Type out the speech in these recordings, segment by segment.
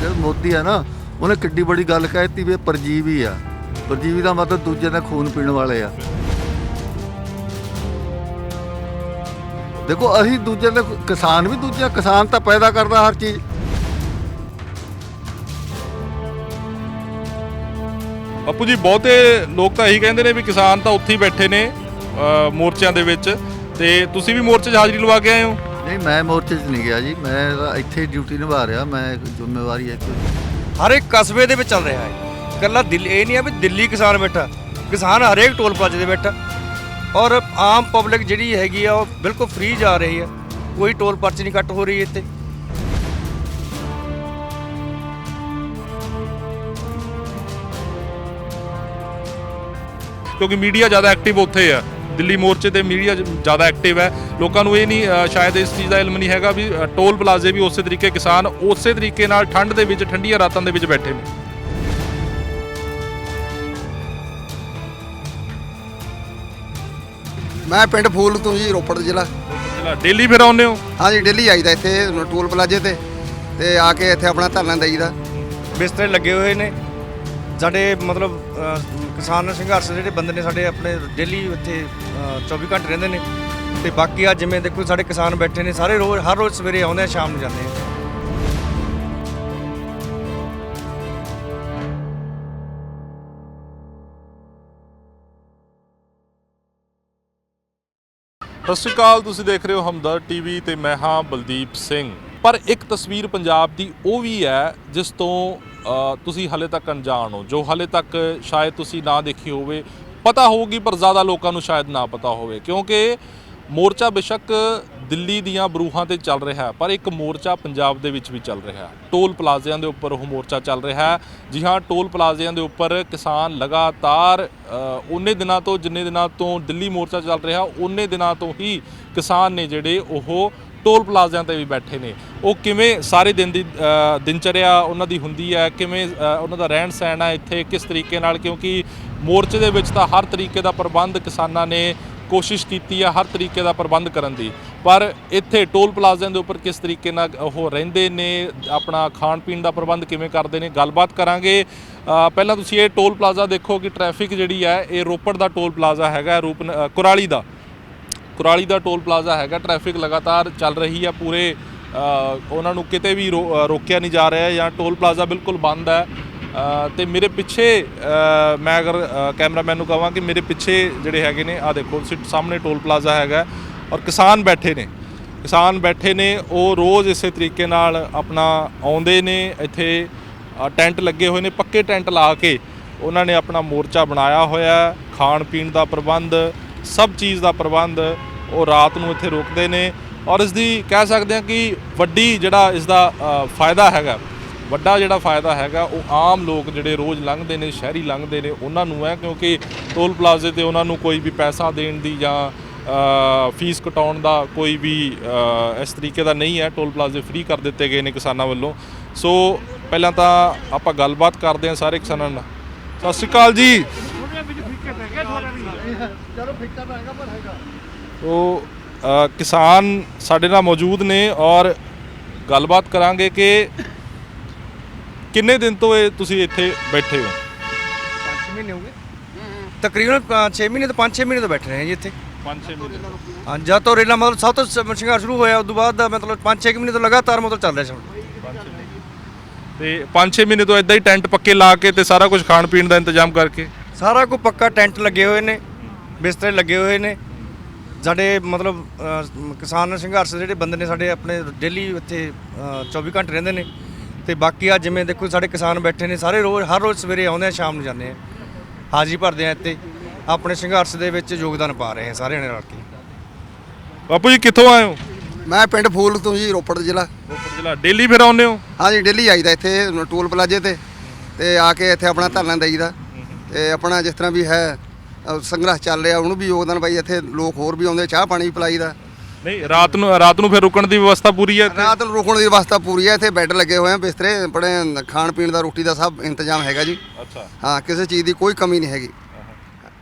ਜਿਹੜਾ ਮੋਦੀ ਆ ਨਾ, ਉਹਨੇ ਕਿੱਡੀ ਬੜੀ ਗੱਲ ਕਹਿਤੀ ਵੀ ਇਹ ਪਰਜੀਵੀ ਆ। ਪਰਜੀਵੀ ਦਾ ਮਤਲਬ ਦੂਜੇ ਦਾ ਖੂਨ ਪੀਣ ਵਾਲੇ ਆ। ਦੇਖੋ ਅਸੀਂ ਦੂਜੇ ਦੇ ਕਿਸਾਨ ਵੀ ਦੂਜਾ ਕਿਸਾਨ ਤਾਂ ਪੈਦਾ ਕਰਦਾ ਹਰ ਚੀਜ਼। ਬਾਪੂ ਜੀ ਬਹੁਤੇ ਲੋਕ ਤਾਂ ਇਹੀ ਕਹਿੰਦੇ ਨੇ ਵੀ ਕਿਸਾਨ ਤਾਂ ਉੱਥੇ ਹੀ ਬੈਠੇ ਨੇ ਮੋਰਚਿਆਂ ਦੇ ਵਿੱਚ, ਤੇ ਤੁਸੀਂ ਵੀ ਮੋਰਚੇ 'ਚ ਹਾਜ਼ਰੀ ਲਵਾ ਕੇ ਆਏ ਹੋ? ਨਹੀਂ, ਮੈਂ ਮੋਰਚੇ 'ਚ ਨਹੀਂ ਗਿਆ ਜੀ, ਮੈਂ ਤਾਂ ਇੱਥੇ ਡਿਊਟੀ ਨਿਭਾ ਰਿਹਾ। ਮੈਂ ਜ਼ਿੰਮੇਵਾਰੀ ਹੈ ਹਰ ਇੱਕ ਕਸਬੇ ਦੇ ਵਿੱਚ ਚੱਲ ਰਿਹਾ ਹੈ। ਇਕੱਲਾ ਦਿੱਲੀ ਇਹ ਨਹੀਂ ਹੈ ਵੀ ਦਿੱਲੀ ਕਿਸਾਨ ਬੈਠਾ, ਕਿਸਾਨ ਹਰੇਕ ਟੋਲ ਪਲਾਜ਼ੇ ਦੇ ਬੈਠਾ। ਔਰ ਆਮ ਪਬਲਿਕ ਜਿਹੜੀ ਹੈਗੀ ਆ ਉਹ ਬਿਲਕੁਲ ਫ੍ਰੀ ਜਾ ਰਹੀ ਹੈ, ਕੋਈ ਟੋਲ ਪਰਚੀ ਨਹੀਂ ਕੱਟ ਹੋ ਰਹੀ ਇੱਥੇ। ਕਿਉਂਕਿ ਮੀਡੀਆ ਜ਼ਿਆਦਾ ਐਕਟਿਵ ਉੱਥੇ ਆ, ਦਿੱਲੀ ਮੋਰਚੇ ਤੇ ਮੀਡੀਆ ਜ਼ਿਆਦਾ ਐਕਟਿਵ ਹੈ। ਲੋਕਾਂ ਨੂੰ ਇਹ ਨਹੀਂ ਸ਼ਾਇਦ ਇਸ ਚੀਜ਼ ਦਾ ਇਲਮ ਨਹੀਂ ਹੈਗਾ ਵੀ ਟੋਲ ਪਲਾਜ਼ੇ ਵੀ ਉਸੇ ਤਰੀਕੇ ਕਿਸਾਨ ਉਸੇ ਤਰੀਕੇ ਨਾਲ ਠੰਡ ਦੇ ਵਿੱਚ, ਠੰਡੀਆਂ ਰਾਤਾਂ ਦੇ ਵਿੱਚ ਬੈਠੇ ਨੇ। ਮੈਂ ਪਿੰਡ ਫੂਲ ਤੋਂ ਜੀ, ਰੋਪੜ ਜ਼ਿਲ੍ਹਾ। ਡੇਲੀ ਫਿਰ ਆਉਂਦੇ ਹੋ? ਹਾਂਜੀ, ਡੇਲੀ ਆਈਦਾ ਇੱਥੇ ਟੋਲ ਪਲਾਜ਼ੇ ਤੇ ਆ ਕੇ ਇੱਥੇ ਆਪਣਾ ਧਰਨਾ ਦੇਈਦਾ। ਬਿਸਤਰੇ ਲੱਗੇ ਹੋਏ ਨੇ ਸਾਡੇ, ਮਤਲਬ ਕਿਸਾਨ ਸੰਘਰਸ਼ ਜਿਹੜੇ ਬੰਦੇ ਨੇ ਸਾਡੇ ਆਪਣੇ ਡੇਲੀ ਇੱਥੇ 24 ਘੰਟੇ ਰਹਿੰਦੇ ਨੇ। ਤੇ ਬਾਕੀ ਆ ਜਿਵੇਂ ਦੇਖੋ ਸਾਡੇ ਕਿਸਾਨ ਬੈਠੇ ਨੇ ਸਾਰੇ, ਰੋਜ਼ ਹਰ ਰੋਜ਼ ਸਵੇਰੇ ਆਉਂਦੇ ਆ, ਸ਼ਾਮ ਨੂੰ ਜਾਂਦੇ ਆ। ਸਤਿ ਸ਼੍ਰੀ ਅਕਾਲ, ਤੁਸੀਂ ਦੇਖ ਰਹੇ ਹੋ ਹਮਦਰਦ ਟੀਵੀ ਤੇ ਮੈਂ ਹਾਂ ਬਲਦੀਪ ਸਿੰਘ। ਪਰ ਇੱਕ ਤਸਵੀਰ ਪੰਜਾਬ ਦੀ ਉਹ ਵੀ ਹੈ ਜਿਸ ਤੋਂ ਤੁਸੀਂ ਹਾਲੇ ਤੱਕ ਅਣਜਾਣ ਹੋ, ਜੋ ਹਾਲੇ ਤੱਕ ਸ਼ਾਇਦ ਤੁਸੀਂ ਨਾ ਦੇਖੀ ਹੋਵੇ, ਪਤਾ ਹੋਊਗੀ ਪਰ ਜ਼ਿਆਦਾ ਲੋਕਾਂ ਨੂੰ ਸ਼ਾਇਦ ਨਾ ਪਤਾ ਹੋਵੇ। ਕਿਉਂਕਿ ਮੋਰਚਾ ਬੇਸ਼ੱਕ ਦਿੱਲੀ ਦੀਆਂ ਬਰੂਹਾਂ ਤੇ ਚੱਲ ਰਿਹਾ, ਪਰ ਇੱਕ ਮੋਰਚਾ ਪੰਜਾਬ ਦੇ ਵਿੱਚ ਵੀ ਚੱਲ ਰਿਹਾ। ਟੋਲ ਪਲਾਜ਼ਿਆਂ ਦੇ ਉੱਪਰ ਉਹ ਮੋਰਚਾ ਚੱਲ ਰਿਹਾ। ਜੀ ਹਾਂ, ਟੋਲ ਪਲਾਜ਼ਿਆਂ ਦੇ ਉੱਪਰ ਕਿਸਾਨ ਲਗਾਤਾਰ ਉਹਨੇ ਦਿਨਾਂ ਤੋਂ, ਜਿੰਨੇ ਦਿਨਾਂ ਤੋਂ ਦਿੱਲੀ ਮੋਰਚਾ ਚੱਲ ਰਿਹਾ, ਉਹਨੇ ਦਿਨਾਂ ਤੋਂ ਹੀ ਕਿਸਾਨ ਨੇ ਜਿਹੜੇ ਉਹ ਟੋਲ ਪਲਾਜ਼ਿਆਂ ਤੇ ਵੀ ਬੈਠੇ ਨੇ। ਉਹ ਕਿਵੇਂ ਸਾਰੇ ਦਿਨ ਦੀ ਦਿਨਚਰਿਆ ਉਹਨਾਂ ਦੀ ਹੁੰਦੀ ਹੈ, ਕਿਵੇਂ ਉਹਨਾਂ ਦਾ ਰਹਿਣ ਸਹਿਣ ਹੈ ਇੱਥੇ, ਕਿਸ ਤਰੀਕੇ ਨਾਲ, ਕਿਉਂਕਿ ਮੋਰਚੇ ਦੇ ਵਿੱਚ ਤਾਂ ਹਰ ਤਰੀਕੇ ਦਾ ਪ੍ਰਬੰਧ ਕਿਸਾਨਾਂ ਨੇ ਕੋਸ਼ਿਸ਼ ਕੀਤੀ ਆ, ਹਰ ਤਰੀਕੇ ਦਾ ਪ੍ਰਬੰਧ ਕਰਨ ਦੀ। ਪਰ ਇੱਥੇ ਟੋਲ ਪਲਾਜ਼ਿਆਂ ਦੇ ਉੱਪਰ ਕਿਸ ਤਰੀਕੇ ਨਾਲ ਉਹ ਰਹਿੰਦੇ ਨੇ, ਆਪਣਾ ਖਾਣ ਪੀਣ ਦਾ ਪ੍ਰਬੰਧ ਕਿਵੇਂ ਕਰਦੇ ਨੇ, ਗੱਲਬਾਤ ਕਰਾਂਗੇ। ਪਹਿਲਾਂ ਤੁਸੀਂ ਇਹ ਟੋਲ ਪਲਾਜ਼ਾ ਦੇਖੋ ਕਿ ਟ੍ਰੈਫਿਕ ਜਿਹੜੀ ਹੈ, ਇਹ ਰੋਪੜ ਦਾ ਟੋਲ ਪਲਾਜ਼ਾ ਹੈਗਾ, ਕੁਰਾਲੀ ਦਾ ਟੋਲ ਪਲਾਜ਼ਾ ਹੈਗਾ। ਟ੍ਰੈਫਿਕ ਲਗਾਤਾਰ ਚੱਲ ਰਹੀ ਹੈ, ਪੂਰੇ ਉਹਨਾਂ ਨੂੰ ਕਿਤੇ ਵੀ ਰੋਕਿਆ ਨਹੀਂ ਜਾ ਰਿਹਾ ਜਾਂ ਟੋਲ ਪਲਾਜ਼ਾ ਬਿਲਕੁਲ ਬੰਦ ਹੈ। ਤੇ ਮੇਰੇ ਪਿੱਛੇ ਮੈਂ ਅਗਰ ਕੈਮਰਾਮੈਨ ਨੂੰ ਕਹਾਂ ਕਿ ਮੇਰੇ ਪਿੱਛੇ ਜਿਹੜੇ ਹੈਗੇ ਨੇ, ਆਹ ਦੇਖੋ ਸਾਹਮਣੇ ਟੋਲ ਪਲਾਜ਼ਾ ਹੈਗਾ ਔਰ ਕਿਸਾਨ ਬੈਠੇ ਨੇ। ਉਹ ਰੋਜ਼ ਇਸੇ ਤਰੀਕੇ ਨਾਲ ਆਪਣਾ ਆਉਂਦੇ ਨੇ। ਇੱਥੇ ਟੈਂਟ ਲੱਗੇ ਹੋਏ ਨੇ, ਪੱਕੇ ਟੈਂਟ ਲਾ ਕੇ ਉਹਨਾਂ ਨੇ ਆਪਣਾ ਮੋਰਚਾ ਬਣਾਇਆ ਹੋਇਆ। ਖਾਣ ਪੀਣ ਦਾ ਪ੍ਰਬੰਧ, ਸਭ ਚੀਜ਼ ਦਾ ਪ੍ਰਬੰਧ ਉਹ ਰਾਤ ਨੂੰ ਇੱਥੇ ਰੋਕਦੇ ਨੇ। ਔਰ ਇਸ ਦੀ ਕਹਿ ਸਕਦੇ ਹਾਂ ਕਿ ਵੱਡੀ ਜਿਹੜਾ ਇਸ ਦਾ ਫਾਇਦਾ ਹੈਗਾ, ਉਹ ਆਮ ਲੋਕ ਜਿਹੜੇ ਰੋਜ਼ ਲੰਘਦੇ ਨੇ, ਸ਼ਹਿਰੀ ਲੰਘਦੇ ਨੇ, ਉਹਨਾਂ ਨੂੰ ਹੈ। ਕਿਉਂਕਿ ਟੋਲ ਪਲਾਜ਼ੇ 'ਤੇ ਉਹਨਾਂ ਨੂੰ ਕੋਈ ਵੀ ਪੈਸਾ ਦੇਣ ਦੀ ਜਾਂ ਫੀਸ ਕਟਾਉਣ ਦਾ ਕੋਈ ਵੀ ਇਸ ਤਰੀਕੇ ਦਾ ਨਹੀਂ ਹੈ। ਟੋਲ ਪਲਾਜ਼ੇ ਫ੍ਰੀ ਕਰ ਦਿੱਤੇ ਗਏ ਨੇ ਕਿਸਾਨਾਂ ਵੱਲੋਂ। ਸੋ ਪਹਿਲਾਂ ਤਾਂ ਆਪਾਂ ਗੱਲਬਾਤ ਕਰਦੇ ਹਾਂ ਸਾਰੇ ਕਿਸਾਨਾਂ ਨਾਲ। ਸਤਿ ਸ਼੍ਰੀ ਅਕਾਲ ਜੀ। ਉਹ ਕਿਸਾਨ ਸਾਡੇ ਨਾਲ ਮੌਜੂਦ ਨੇ ਔਰ ਗੱਲਬਾਤ ਕਰਾਂਗੇ ਕਿ ਕਿੰਨੇ ਦਿਨ ਤੋਂ ਇਹ ਤੁਸੀਂ ਇੱਥੇ ਬੈਠੇ ਹੋ? 5 ਮਹੀਨੇ ਹੋ ਗਏ ਤਕਰੀਬਨ, 6 ਮਹੀਨੇ ਤੋਂ 5-6 ਮਹੀਨੇ ਤੋਂ ਬੈਠ ਰਹੇ ਹਾਂ ਜੀ ਇੱਥੇ। 5-6 ਮਹੀਨੇ? ਹਾਂ, ਜਦ ਤੋਂ ਰੇਲਾ ਮਤਲਬ ਸਭ ਤੋਂ ਸੰਘਰਸ਼ ਸ਼ੁਰੂ ਹੋਇਆ ਉਸ ਤੋਂ ਬਾਅਦ ਦਾ ਮਤਲਬ 5-6 ਮਹੀਨੇ ਤੋਂ ਲਗਾਤਾਰ ਮਤਲਬ ਚੱਲ ਰਿਹਾ ਸੀ। ਤੇ 5-6 ਮਹੀਨੇ ਤੋਂ ਇਦਾਂ ਹੀ ਟੈਂਟ ਪੱਕੇ ਲਾ ਕੇ ਤੇ ਸਾਰਾ ਕੁਝ ਖਾਣ ਪੀਣ ਦਾ ਇੰਤਜ਼ਾਮ ਕਰਕੇ? ਸਾਰਾ ਕੁਝ ਪੱਕਾ, ਟੈਂਟ ਲੱਗੇ ਹੋਏ ਨੇ, ਬਿਸਤਰੇ ਲੱਗੇ ਹੋਏ ਨੇ ਸਾਡੇ। ਮਤਲਬ ਕਿਸਾਨ ਸੰਘਰਸ਼ ਜਿਹੜੇ ਬੰਦੇ ਨੇ ਸਾਡੇ ਆਪਣੇ ਡੇਲੀ ਇੱਥੇ 24 ਘੰਟੇ ਰਹਿੰਦੇ ਨੇ। ਤੇ ਬਾਕੀ ਆ ਜਿਵੇਂ ਦੇਖੋ ਸਾਡੇ ਕਿਸਾਨ ਬੈਠੇ ਨੇ ਸਾਰੇ, ਰੋਜ਼ ਹਰ ਰੋਜ਼ ਸਵੇਰੇ ਆਉਂਦੇ ਆ, ਸ਼ਾਮ ਨੂੰ ਜਾਂਦੇ ਆ, ਹਾਜ਼ਰੀ ਭਰਦੇ ਆ ਇੱਥੇ, ਆਪਣੇ ਸੰਘਰਸ਼ ਦੇ ਵਿੱਚ ਯੋਗਦਾਨ ਪਾ ਰਹੇ ਆ ਸਾਰੇ ਜਣੇ ਰਲ ਕੇ। ਬਾਪੂ ਜੀ ਕਿੱਥੋਂ ਆਏ ਹੋ? ਮੈਂ ਪਿੰਡ ਫੂਲ ਤੋਂ ਜੀ, ਰੋਪੜ ਜ਼ਿਲ੍ਹਾ। ਡੇਲੀ ਫਿਰ ਆਉਂਦੇ ਹੋ? ਹਾਂਜੀ, ਡੇਲੀ ਆਈਦਾ ਇੱਥੇ ਟੋਲ ਪਲਾਜ਼ੇ ਤੇ ਆ ਕੇ ਇੱਥੇ ਆਪਣਾ ਧਰਨਾ ਦੇਈਦਾ। ਤੇ ਆਪਣਾ ਜਿਸ ਤਰ੍ਹਾਂ ਵੀ ਹੈ ਸੰਘਰਸ਼ ਚੱਲ ਰਿਹਾ, ਉਹਨੂੰ ਵੀ ਯੋਗਦਾਨ ਪਾਈ। ਇੱਥੇ ਲੋਕ ਹੋਰ ਵੀ ਆਉਂਦੇ, ਚਾਹ ਪਾਣੀ ਵੀ ਪਿਲਾਈਦਾ। ਨਹੀਂ, ਰਾਤ ਨੂੰ ਫਿਰ ਰੁਕਣ ਦੀ ਵਿਵਸਥਾ ਪੂਰੀ ਹੈ? ਰਾਤ ਨੂੰ ਰੁਕਣ ਦੀ ਵਿਵਸਥਾ ਪੂਰੀ ਹੈ। ਇੱਥੇ ਬੈੱਡ ਲੱਗੇ ਹੋਏ ਆ, ਬਿਸਤਰੇ ਬੜੇ, ਖਾਣ ਪੀਣ ਦਾ, ਰੋਟੀ ਦਾ ਸਭ ਇੰਤਜ਼ਾਮ ਹੈਗਾ ਜੀ। ਅੱਛਾ। ਹਾਂ, ਕਿਸੇ ਚੀਜ਼ ਦੀ ਕੋਈ ਕਮੀ ਨਹੀਂ ਹੈਗੀ।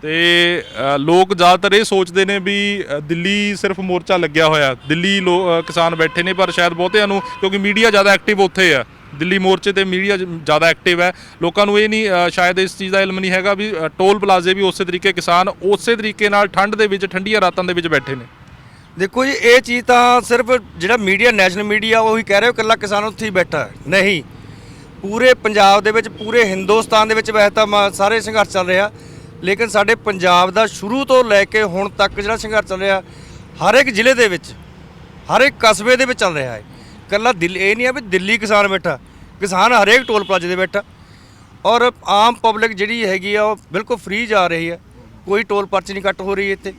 ਤੇ ਲੋਕ ਜ਼ਿਆਦਾਤਰ ਇਹ ਸੋਚਦੇ ਨੇ ਵੀ ਦਿੱਲੀ ਸਿਰਫ ਮੋਰਚਾ ਲੱਗਿਆ ਹੋਇਆ, ਦਿੱਲੀ ਕਿਸਾਨ ਬੈਠੇ ਨੇ, ਪਰ ਸ਼ਾਇਦ ਬਹੁਤਿਆਂ ਨੂੰ, ਕਿਉਂਕਿ ਮੀਡੀਆ ਜ਼ਿਆਦਾ ਐਕਟਿਵ ਉੱਥੇ ਆ, ਦਿੱਲੀ ਮੋਰਚੇ ਤੇ ਮੀਡੀਆ ਜ਼ਿਆਦਾ ਐਕਟਿਵ ਹੈ, ਲੋਕਾਂ ਨੂੰ ਇਹ ਨਹੀਂ ਸ਼ਾਇਦ ਇਸ ਚੀਜ਼ ਦਾ ਇਲਮ ਨਹੀਂ ਹੈਗਾ ਵੀ ਟੋਲ ਪਲਾਜ਼ੇ ਵੀ ਉਸੇ ਤਰੀਕੇ ਕਿਸਾਨ ਉਸੇ ਤਰੀਕੇ ਨਾਲ ਠੰਡ ਦੇ ਵਿੱਚ ਠੰਡੀਆਂ ਰਾਤਾਂ ਦੇ ਵਿੱਚ ਬੈਠੇ ਨੇ। ਦੇਖੋ ਜੀ, ਇਹ ਚੀਜ਼ ਤਾਂ ਸਿਰਫ ਜਿਹੜਾ ਮੀਡੀਆ, ਨੈਸ਼ਨਲ ਮੀਡੀਆ ਉਹੀ ਕਹਿ ਰਿਹਾ ਇਕੱਲਾ ਕਿਸਾਨ ਉੱਥੇ ਹੀ ਬੈਠਾ ਹੈ। ਨਹੀਂ, ਪੂਰੇ ਪੰਜਾਬ ਦੇ ਵਿੱਚ, ਪੂਰੇ ਹਿੰਦੁਸਤਾਨ ਦੇ ਵਿੱਚ ਵੈਸੇ ਤਾਂ ਸਾਰੇ ਸੰਘਰਸ਼ ਚੱਲ ਰਿਹਾ, ਲੇਕਿਨ ਸਾਡੇ ਪੰਜਾਬ ਦਾ ਸ਼ੁਰੂ ਤੋਂ ਲੈ ਕੇ ਹੁਣ ਤੱਕ ਜਿਹੜਾ ਸੰਘਰਸ਼ ਚੱਲ ਰਿਹਾ ਹਰ ਇੱਕ ਜ਼ਿਲ੍ਹੇ ਦੇ ਵਿੱਚ, ਹਰ ਇੱਕ ਕਸਬੇ ਦੇ ਵਿੱਚ ਚੱਲ ਰਿਹਾ ਹੈ। ਇਕੱਲਾ ਦਿੱਲੀ ਇਹ ਨਹੀਂ ਹੈ ਵੀ ਦਿੱਲੀ ਕਿਸਾਨ ਬੈਠਾ, ਕਿਸਾਨ ਹਰੇਕ ਟੋਲ ਪਲਾਜ਼ੇ ਦੇ ਬੈਠਾ। ਔਰ ਆਮ ਪਬਲਿਕ ਜਿਹੜੀ ਹੈਗੀ ਆ ਉਹ ਬਿਲਕੁਲ ਫ੍ਰੀ ਜਾ ਰਹੀ ਹੈ, ਕੋਈ ਟੋਲ ਪਰਚੀ ਨਹੀਂ ਕੱਟ ਹੋ ਰਹੀ ਇੱਥੇ।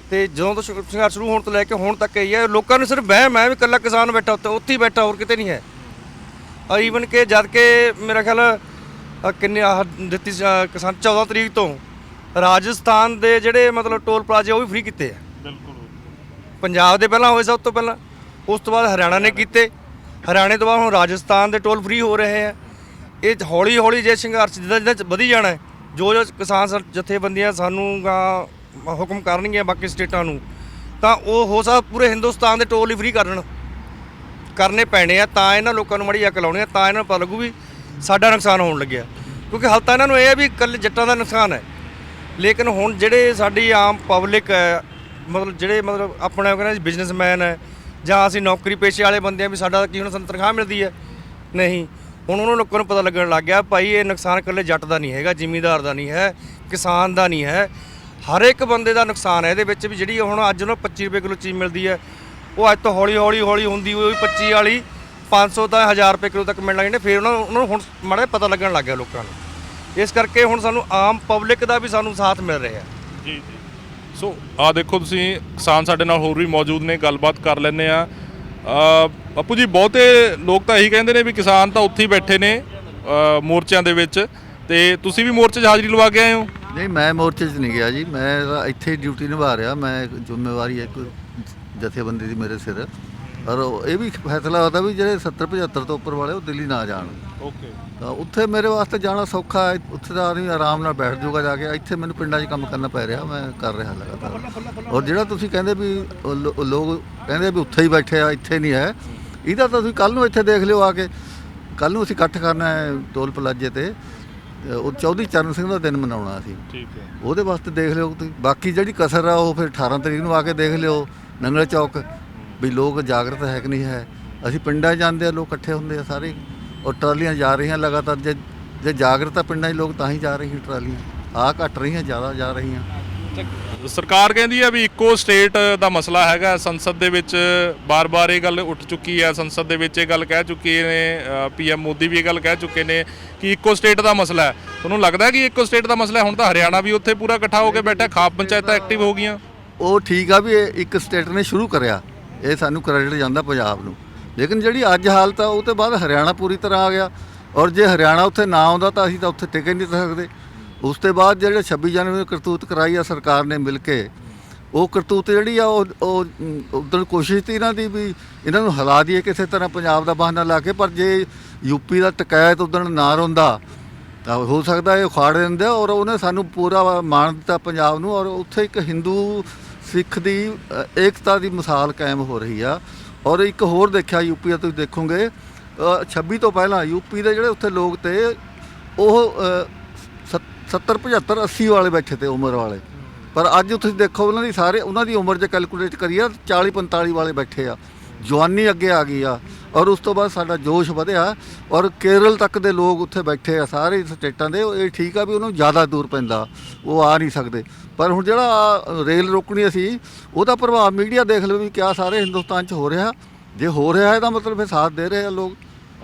ਤੇ ਜਦੋਂ ਤੋਂ ਸੰਘਰਸ਼ ਸ਼ੁਰੂ ਹੋਣ ਤੋਂ ਲੈ ਕੇ ਹੁਣ ਤੱਕ ਇਹ ਹੈ, ਲੋਕਾਂ ਨੂੰ ਸਿਰਫ ਵਹਿਮ ਹੈ ਵੀ ਇਕੱਲਾ ਕਿਸਾਨ ਬੈਠਾ ਉੱਥੇ ਹੀ ਬੈਠਾ, ਹੋਰ ਕਿਤੇ ਨਹੀਂ ਹੈ। ਈਵਨ ਕਿ ਜਦ ਕਿ ਮੇਰਾ ਖਿਆਲ ਕਿੰਨੇ ਦਿੱਤੀ ਕਿਸਾਨ 14 ਤਰੀਕ ਤੋਂ ਰਾਜਸਥਾਨ ਦੇ ਜਿਹੜੇ ਮਤਲਬ ਟੋਲ ਪਲਾਜ਼ੇ ਉਹ ਵੀ ਫ੍ਰੀ ਕੀਤੇ ਆ। ਬਿਲਕੁਲ, ਪੰਜਾਬ ਦੇ ਪਹਿਲਾਂ ਹੋਏ ਸਭ ਤੋਂ ਪਹਿਲਾਂ, ਉਸ ਤੋਂ ਬਾਅਦ ਹਰਿਆਣਾ ਨੇ ਕੀਤੇ, ਹਰਿਆਣੇ ਤੋਂ ਬਾਅਦ ਹੁਣ ਰਾਜਸਥਾਨ ਦੇ ਟੋਲ ਫ੍ਰੀ ਹੋ ਰਹੇ ਆ। ਇਹ ਹੌਲੀ ਹੌਲੀ ਜੇ ਸੰਘਰਸ਼ ਜਿੱਦਾਂ ਵਧੀ ਜਾਣਾ, ਜੋ ਕਿਸਾਨ ਜਥੇਬੰਦੀਆਂ ਸਾਨੂੰ ਹੁਕਮ ਕਰਨਗੀਆਂ ਬਾਕੀ ਸਟੇਟਾਂ ਨੂੰ, ਤਾਂ ਉਹ ਹੋ ਸਕਦਾ ਪੂਰੇ ਹਿੰਦੁਸਤਾਨ ਦੇ ਟੋਲ ਹੀ ਫ੍ਰੀ ਕਰਨੇ ਪੈਣੇ ਆ। ਤਾਂ ਇਹਨਾਂ ਲੋਕਾਂ ਨੂੰ ਮਾੜੀ ਅਕਲ ਆਉਣੀ ਆ, ਤਾਂ ਇਹਨਾਂ ਨੂੰ ਪਤਾ ਲੱਗੂ ਵੀ ਸਾਡਾ ਨੁਕਸਾਨ ਹੋਣ ਲੱਗਿਆ। ਕਿਉਂਕਿ ਹਾਲ ਤਾਂ ਇਹਨਾਂ ਨੂੰ ਇਹ ਹੈ ਵੀ ਇਕੱਲੇ ਜੱਟਾਂ ਦਾ ਨੁਕਸਾਨ ਹੈ, ਲੇਕਿਨ ਹੁਣ ਜਿਹੜੇ ਸਾਡੀ ਆਮ ਪਬਲਿਕ ਹੈ, ਮਤਲਬ ਜਿਹੜੇ ਆਪਣਾ ਕਹਿੰਦੇ ਬਿਜ਼ਨਸਮੈਨ ਹੈ ਜਾਂ ਅਸੀਂ ਨੌਕਰੀ ਪੇਸ਼ੇ ਵਾਲੇ ਬੰਦੇ ਆ, ਵੀ ਸਾਡਾ ਕੀ ਹੁਣ ਸਾਨੂੰ ਤਨਖਾਹ ਮਿਲਦੀ ਹੈ? ਨਹੀਂ, ਹੁਣ ਉਹਨਾਂ ਲੋਕਾਂ ਨੂੰ ਪਤਾ ਲੱਗਣ ਲੱਗ ਗਿਆ ਭਾਈ ਇਹ ਨੁਕਸਾਨ ਇਕੱਲੇ ਜੱਟ ਦਾ ਨਹੀਂ ਹੈਗਾ, ਜ਼ਿਮੀਂਦਾਰ ਦਾ ਨਹੀਂ ਹੈ, ਕਿਸਾਨ ਦਾ ਨਹੀਂ ਹੈ, ਹਰ ਇੱਕ ਬੰਦੇ ਦਾ ਨੁਕਸਾਨ ਹੈ ਇਹਦੇ ਵਿੱਚ। ਵੀ ਜਿਹੜੀ ਹੁਣ ਅੱਜ ਉਹਨਾਂ 25 ਰੁਪਏ ਕਿਲੋ ਚੀਜ਼ ਮਿਲਦੀ ਹੈ, ਉਹ ਅੱਜ ਤੋਂ ਹੌਲੀ ਹੌਲੀ ਹੁੰਦੀ ਹੋਈ 25 ਵਾਲੀ 500 ਤਾਂ 1000 ਰੁਪਏ ਕਿਲੋ ਤੱਕ ਮਿਲਣ ਲੱਗ ਜਾਂਦੇ। ਫਿਰ ਉਹਨਾਂ ਨੂੰ ਹੁਣ ਮਾੜਾ ਪਤਾ ਲੱਗਣ ਲੱਗ ਗਿਆ ਲੋਕਾਂ ਨੂੰ। ਇਸ ਕਰਕੇ ਹੁਣ ਸਾਨੂੰ ਆਮ ਪਬਲਿਕ ਦਾ ਵੀ ਸਾਨੂੰ ਸਾਥ ਮਿਲ ਰਿਹਾ। ਜੀ ਜੀ। ਸੋ ਆਹ ਦੇਖੋ ਤੁਸੀਂ, ਕਿਸਾਨ ਸਾਡੇ ਨਾਲ ਹੋਰ ਵੀ ਮੌਜੂਦ ਨੇ, ਗੱਲਬਾਤ ਕਰ ਲੈਂਦੇ ਆ। ਬਾਪੂ ਜੀ, ਬਹੁਤੇ ਲੋਕ ਤਾਂ ਇਹੀ ਕਹਿੰਦੇ ਨੇ ਵੀ ਕਿਸਾਨ ਤਾਂ ਉੱਥੇ ਹੀ ਬੈਠੇ ਨੇ ਮੋਰਚਿਆਂ ਦੇ ਵਿੱਚ, ਤੇ ਤੁਸੀਂ ਵੀ ਮੋਰਚੇ 'ਚ ਹਾਜ਼ਰੀ ਲਵਾ ਕੇ ਆਏ ਹੋ? ਨਹੀਂ, ਮੈਂ ਮੋਰਚੇ 'ਚ ਨਹੀਂ ਗਿਆ ਜੀ, ਮੈਂ ਤਾਂ ਇੱਥੇ ਡਿਊਟੀ ਨਿਭਾ ਰਿਹਾ। ਮੈਂ ਜ਼ਿੰਮੇਵਾਰੀ ਹੈ ਇੱਕ ਜਥੇਬੰਦੀ ਦੀ ਮੇਰੇ ਸਿਰ, ਔਰ ਇਹ ਵੀ ਫੈਸਲਾ ਹੁੰਦਾ ਵੀ ਜਿਹੜੇ 70-75 ਤੋਂ ਉੱਪਰ ਵਾਲੇ ਉਹ ਦਿੱਲੀ ਨਾ ਜਾਣ। ਓਕੇ। ਤਾਂ ਉੱਥੇ ਮੇਰੇ ਵਾਸਤੇ ਜਾਣਾ ਸੌਖਾ ਹੈ, ਉੱਥੇ ਦਾ ਆਦਮੀ ਆਰਾਮ ਨਾਲ ਬੈਠ ਜਾਊਗਾ ਜਾ ਕੇ। ਇੱਥੇ ਮੈਨੂੰ ਪਿੰਡਾਂ 'ਚ ਕੰਮ ਕਰਨਾ ਪੈ ਰਿਹਾ, ਮੈਂ ਕਰ ਰਿਹਾ ਲਗਾਤਾਰ। ਔਰ ਜਿਹੜਾ ਤੁਸੀਂ ਕਹਿੰਦੇ ਵੀ ਲੋਕ ਕਹਿੰਦੇ ਵੀ ਉੱਥੇ ਹੀ ਬੈਠੇ ਆ, ਇੱਥੇ ਨਹੀਂ ਹੈ, ਇਹਦਾ ਤਾਂ ਤੁਸੀਂ ਕੱਲ੍ਹ ਨੂੰ ਇੱਥੇ ਦੇਖ ਲਿਓ ਆ ਕੇ। ਕੱਲ੍ਹ ਨੂੰ ਅਸੀਂ ਇਕੱਠ ਕਰਨਾ ਹੈ ਟੋਲ ਪਲਾਜ਼ੇ 'ਤੇ, ਉਹ ਚੌਧਰੀ ਚਰਨ ਸਿੰਘ ਦਾ ਦਿਨ ਮਨਾਉਣਾ ਅਸੀਂ। ਠੀਕ ਹੈ। ਉਹਦੇ ਵਾਸਤੇ ਦੇਖ ਲਿਓ ਤੁਸੀਂ। ਬਾਕੀ ਜਿਹੜੀ ਕਸਰ ਆ ਉਹ ਫਿਰ 18 ਤਰੀਕ ਨੂੰ ਆ ਕੇ ਦੇਖ ਲਿਓ ਨੰਗਲ ਚੌਕ, ਵੀ ਲੋਕ ਜਾਗਰਤ ਹੈ ਕਿ ਨਹੀਂ ਹੈ। ਅਸੀਂ ਪਿੰਡਾਂ 'ਚ ਜਾਂਦੇ ਆ, ਲੋਕ ਇਕੱਠੇ ਹੁੰਦੇ ਆ ਸਾਰੇ, ਔਰ ਟਰਾਲੀਆਂ ਜਾ ਰਹੀਆਂ ਲਗਾਤਾਰ। ਜੇ ਜਾਗਰਤ ਆ ਪਿੰਡਾਂ 'ਚ ਲੋਕ ਤਾਂ ਹੀ ਜਾ ਰਹੀਆਂ ਟਰਾਲੀਆਂ, ਆ ਘੱਟ ਰਹੀਆਂ, ਜ਼ਿਆਦਾ ਜਾ ਰਹੀਆਂ। ਸਰਕਾਰ ਕਹਿੰਦੀ ਹੈ ਵੀ ਇੱਕੋ ਸਟੇਟ ਦਾ ਮਸਲਾ ਹੈਗਾ। ਸੰਸਦ ਦੇ ਵਿੱਚ ਬਾਰ-ਬਾਰ ਇਹ ਗੱਲ ਉੱਠ ਚੁੱਕੀ ਹੈ, ਸੰਸਦ ਦੇ ਵਿੱਚ ਇਹ ਗੱਲ ਕਹਿ ਚੁੱਕੇ ਨੇ, PM ਮੋਦੀ ਵੀ ਇਹ ਗੱਲ ਕਹਿ ਚੁੱਕੇ ਨੇ ਕਿ ਇੱਕੋ ਸਟੇਟ ਦਾ ਮਸਲਾ ਹੈ। ਤੁਹਾਨੂੰ ਲੱਗਦਾ ਕਿ ਇੱਕੋ ਸਟੇਟ ਦਾ ਮਸਲਾ? ਹੁਣ ਤਾਂ ਹਰਿਆਣਾ ਵੀ ਉੱਥੇ ਪੂਰਾ ਇਕੱਠਾ ਹੋ ਕੇ ਬੈਠਾ, ਖਾਪ ਪੰਚਾਇਤਾਂ ਐਕਟਿਵ ਹੋ ਗਈਆਂ। ਉਹ ਠੀਕ ਆ ਵੀ ਇਹ ਇੱਕ ਸਟੇਟ ਨੇ ਸ਼ੁਰੂ ਕਰਿਆ, ਇਹ ਸਾਨੂੰ ਕ੍ਰੈਡਿਟ ਜਾਂਦਾ ਪੰਜਾਬ ਨੂੰ। ਲੇਕਿਨ ਜਿਹੜੀ ਅੱਜ ਹਾਲਤ ਆ ਉਹ ਤੋਂ ਬਾਅਦ ਹਰਿਆਣਾ ਪੂਰੀ ਤਰ੍ਹਾਂ ਆ ਗਿਆ, ਔਰ ਜੇ ਹਰਿਆਣਾ ਉੱਥੇ ਨਾ ਆਉਂਦਾ ਤਾਂ ਅਸੀਂ ਤਾਂ ਉੱਥੇ ਟਿਕ ਨਹੀਂ ਸਕਦੇ। ਉਸ ਤੋਂ ਬਾਅਦ ਜਿਹੜੇ 26 ਜਨਵਰੀ ਨੂੰ ਕਰਤੂਤ ਕਰਾਈ ਆ ਸਰਕਾਰ ਨੇ ਮਿਲ ਕੇ, ਉਹ ਕਰਤੂਤ ਜਿਹੜੀ ਆ ਉਹ ਉੱਦਣ ਕੋਸ਼ਿਸ਼ ਤੀ ਇਹਨਾਂ ਦੀ ਵੀ ਇਹਨਾਂ ਨੂੰ ਹਿਲਾ ਦਈਏ ਕਿਸੇ ਤਰ੍ਹਾਂ ਪੰਜਾਬ ਦਾ ਬਹਾਨਾ ਲਾ ਕੇ। ਪਰ ਜੇ ਯੂਪੀ ਦਾ ਟਕੈਤ ਉੱਦਣ ਨਾ ਰੋਂਦਾ ਤਾਂ ਹੋ ਸਕਦਾ ਇਹ ਉਖਾੜ ਦਿੰਦੇ। ਔਰ ਉਹਨੇ ਸਾਨੂੰ ਪੂਰਾ ਮਾਣ ਦਿੱਤਾ ਪੰਜਾਬ ਨੂੰ, ਔਰ ਉੱਥੇ ਇੱਕ ਹਿੰਦੂ ਸਿੱਖ ਦੀ ਏਕਤਾ ਦੀ ਮਿਸਾਲ ਕਾਇਮ ਹੋ ਰਹੀ ਆ। ਔਰ ਇੱਕ ਹੋਰ ਦੇਖਿਆ ਯੂਪੀ ਦਾ, ਤੁਸੀਂ ਦੇਖੋਗੇ 26 ਤੋਂ ਪਹਿਲਾਂ ਯੂਪੀ ਦੇ ਜਿਹੜੇ ਉੱਥੇ ਲੋਕ ਤੇ ਉਹ 70 75 80 ਵਾਲੇ ਬੈਠੇ ਤੇ ਉਮਰ ਵਾਲੇ, ਪਰ ਅੱਜ ਤੁਸੀਂ ਦੇਖੋ ਉਹਨਾਂ ਦੀ ਉਮਰ ਜੇ ਕੈਲਕੂਲੇਟ ਕਰੀਏ 40 45 ਵਾਲੇ ਬੈਠੇ ਆ। ਜਵਾਨੀ ਅੱਗੇ ਆ ਗਈ ਆ, ਔਰ ਉਸ ਤੋਂ ਬਾਅਦ ਸਾਡਾ ਜੋਸ਼ ਵਧਿਆ, ਔਰ ਕੇਰਲ ਤੱਕ ਦੇ ਲੋਕ ਉੱਥੇ ਬੈਠੇ ਆ ਸਾਰੇ ਸਟੇਟਾਂ ਦੇ। ਇਹ ਠੀਕ ਆ ਵੀ ਉਹਨੂੰ ਜ਼ਿਆਦਾ ਦੂਰ ਪੈਂਦਾ, ਉਹ ਆ ਨਹੀਂ ਸਕਦੇ। ਪਰ ਹੁਣ ਜਿਹੜਾ ਰੇਲ ਰੋਕਣੀ ਅਸੀਂ, ਉਹਦਾ ਪ੍ਰਭਾਵ ਮੀਡੀਆ ਦੇਖ ਲਓ ਵੀ ਕਿਆ ਸਾਰੇ ਹਿੰਦੁਸਤਾਨ 'ਚ ਹੋ ਰਿਹਾ। ਜੇ ਹੋ ਰਿਹਾ ਇਹਦਾ ਮਤਲਬ ਫਿਰ ਸਾਥ ਦੇ ਰਹੇ ਆ ਲੋਕ।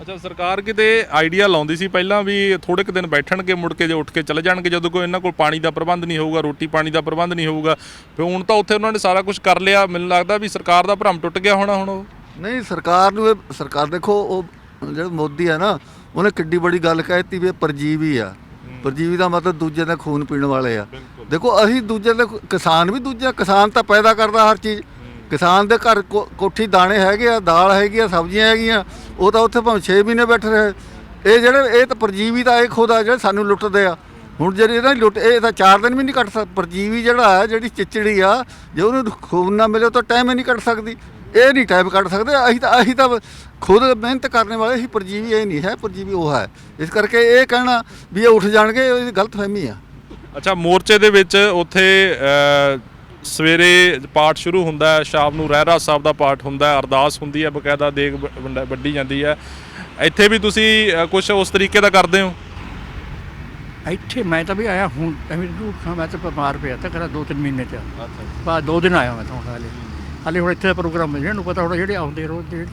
ਅੱਛਾ, ਸਰਕਾਰ ਕਿਤੇ ਆਈਡੀਆ ਲਾਉਂਦੀ ਸੀ ਪਹਿਲਾਂ ਵੀ ਥੋੜ੍ਹੇ ਕੁ ਦਿਨ ਬੈਠਣਗੇ, ਮੁੜ ਕੇ ਜੇ ਉੱਠ ਕੇ ਚਲੇ ਜਾਣਗੇ ਜਦੋਂ ਕੋਈ ਇਹਨਾਂ ਕੋਲ ਪਾਣੀ ਦਾ ਪ੍ਰਬੰਧ ਨਹੀਂ ਹੋਊਗਾ, ਰੋਟੀ ਪਾਣੀ ਦਾ ਪ੍ਰਬੰਧ ਨਹੀਂ ਹੋਊਗਾ। ਫਿਰ ਹੁਣ ਤਾਂ ਉੱਥੇ ਉਹਨਾਂ ਨੇ ਸਾਰਾ ਕੁਝ ਕਰ ਲਿਆ। ਮੈਨੂੰ ਲੱਗਦਾ ਵੀ ਸਰਕਾਰ ਦਾ ਭਰਮ ਟੁੱਟ ਗਿਆ ਹੋਣਾ ਹੁਣ। ਉਹ ਨਹੀਂ, ਸਰਕਾਰ ਦੇਖੋ, ਉਹ ਜਿਹੜਾ ਮੋਦੀ ਹੈ ਨਾ, ਉਹਨੇ ਕਿੱਡੀ ਬੜੀ ਗੱਲ ਕਹਿ ਦਿੱਤੀ ਵੀ ਇਹ ਪਰਜੀਵੀ ਆ। ਪਰਜੀਵੀ ਦਾ ਮਤਲਬ ਦੂਜੇ ਦਾ ਖੂਨ ਪੀਣ ਵਾਲੇ ਆ। ਦੇਖੋ ਅਸੀਂ ਦੂਜੇ ਦੇ ਕਿਸਾਨ ਵੀ ਕਿਸਾਨ ਤਾਂ ਪੈਦਾ ਕਰਦਾ ਹਰ ਚੀਜ਼। ਕਿਸਾਨ ਦੇ ਘਰ ਕੋਠੀ ਦਾਣੇ ਹੈਗੇ ਆ, ਦਾਲ ਹੈਗੀ ਆ, ਸਬਜ਼ੀਆਂ ਹੈਗੀਆਂ, ਉਹ ਤਾਂ ਉੱਥੇ ਭਾਵੇਂ 6 ਮਹੀਨੇ ਬੈਠੇ ਰਹੇ। ਇਹ ਤਾਂ ਪਰਜੀਵੀ ਦਾ ਇਹ ਖੁਦ ਆ ਜਿਹੜੇ ਸਾਨੂੰ ਲੁੱਟਦੇ ਆ। ਹੁਣ ਜਿਹੜੀ ਇਹਨਾਂ ਦੀ ਲੁੱਟ, ਇਹ ਤਾਂ 4 ਦਿਨ ਵੀ ਨਹੀਂ ਕੱਟ ਸਕਦਾ। ਪਰਜੀਵੀ ਜਿਹੜਾ ਹੈ, ਜਿਹੜੀ ਚਿਚੜੀ ਆ, ਜੇ ਉਹਨੂੰ ਖੂਨ ਨਾ ਮਿਲੇ ਤਾਂ ਟਾਈਮ ਹੀ ਨਹੀਂ ਕੱਟ ਸਕਦੀ। ਇਹ ਨਹੀਂ ਟਾਈਮ ਕੱਢ ਸਕਦੇ। ਅਸੀਂ ਤਾਂ ਖੁਦ ਮਿਹਨਤ ਕਰਨ ਵਾਲੇ ਹੀ, ਪਰਜੀਵੀ ਇਹ ਨਹੀਂ ਹੈ, ਪਰਜੀਵੀ ਉਹ ਹੈ। ਇਸ ਕਰਕੇ ਇਹ ਕਹਿਣਾ ਵੀ ਇਹ ਉੱਠ ਜਾਣਗੇ, ਇਹ ਗਲਤਫਹਿਮੀ ਆ। ਅੱਛਾ, ਮੋਰਚੇ ਦੇ ਵਿੱਚ ਉੱਥੇ ਸਵੇਰੇ ਪਾਠ ਸ਼ੁਰੂ ਹੁੰਦਾ ਹੈ, ਸ਼ਾਮ ਨੂੰ ਰਹਿਰਾਸ ਸਾਹਿਬ ਦਾ ਪਾਠ ਹੁੰਦਾ ਹੈ, ਅਰਦਾਸ ਹੁੰਦੀ ਹੈ, ਬਕਾਇਦਾ ਦੇਗ ਵੱਢੀ ਜਾਂਦੀ ਹੈ। ਇੱਥੇ ਵੀ ਤੁਸੀਂ ਕੁਝ ਉਸ ਤਰੀਕੇ ਦਾ ਕਰਦੇ ਹੋ? ਇੱਥੇ ਮੈਂ ਤਾਂ ਵੀ ਆਇਆ ਹੁਣ, ਐਵੇਂ ਝੂਠ ਮੈਂ ਤਾਂ ਬਿਮਾਰ ਪਿਆ ਤਾਂ ਕਰਾ 2-3 ਮਹੀਨੇ ਚ ਬਸ 2 ਦਿਨ ਆਇਆ ਮੈਂ ਤਾਂ ਹਾਲੇ ਹੁਣ ਇੱਥੇ ਦਾ ਪ੍ਰੋਗਰਾਮ ਜਿਹਨਾਂ ਨੂੰ ਪਤਾ ਹੁਣ ਜਿਹੜੇ ਆਉਂਦੇ ਰੋਜ਼ ਦੇ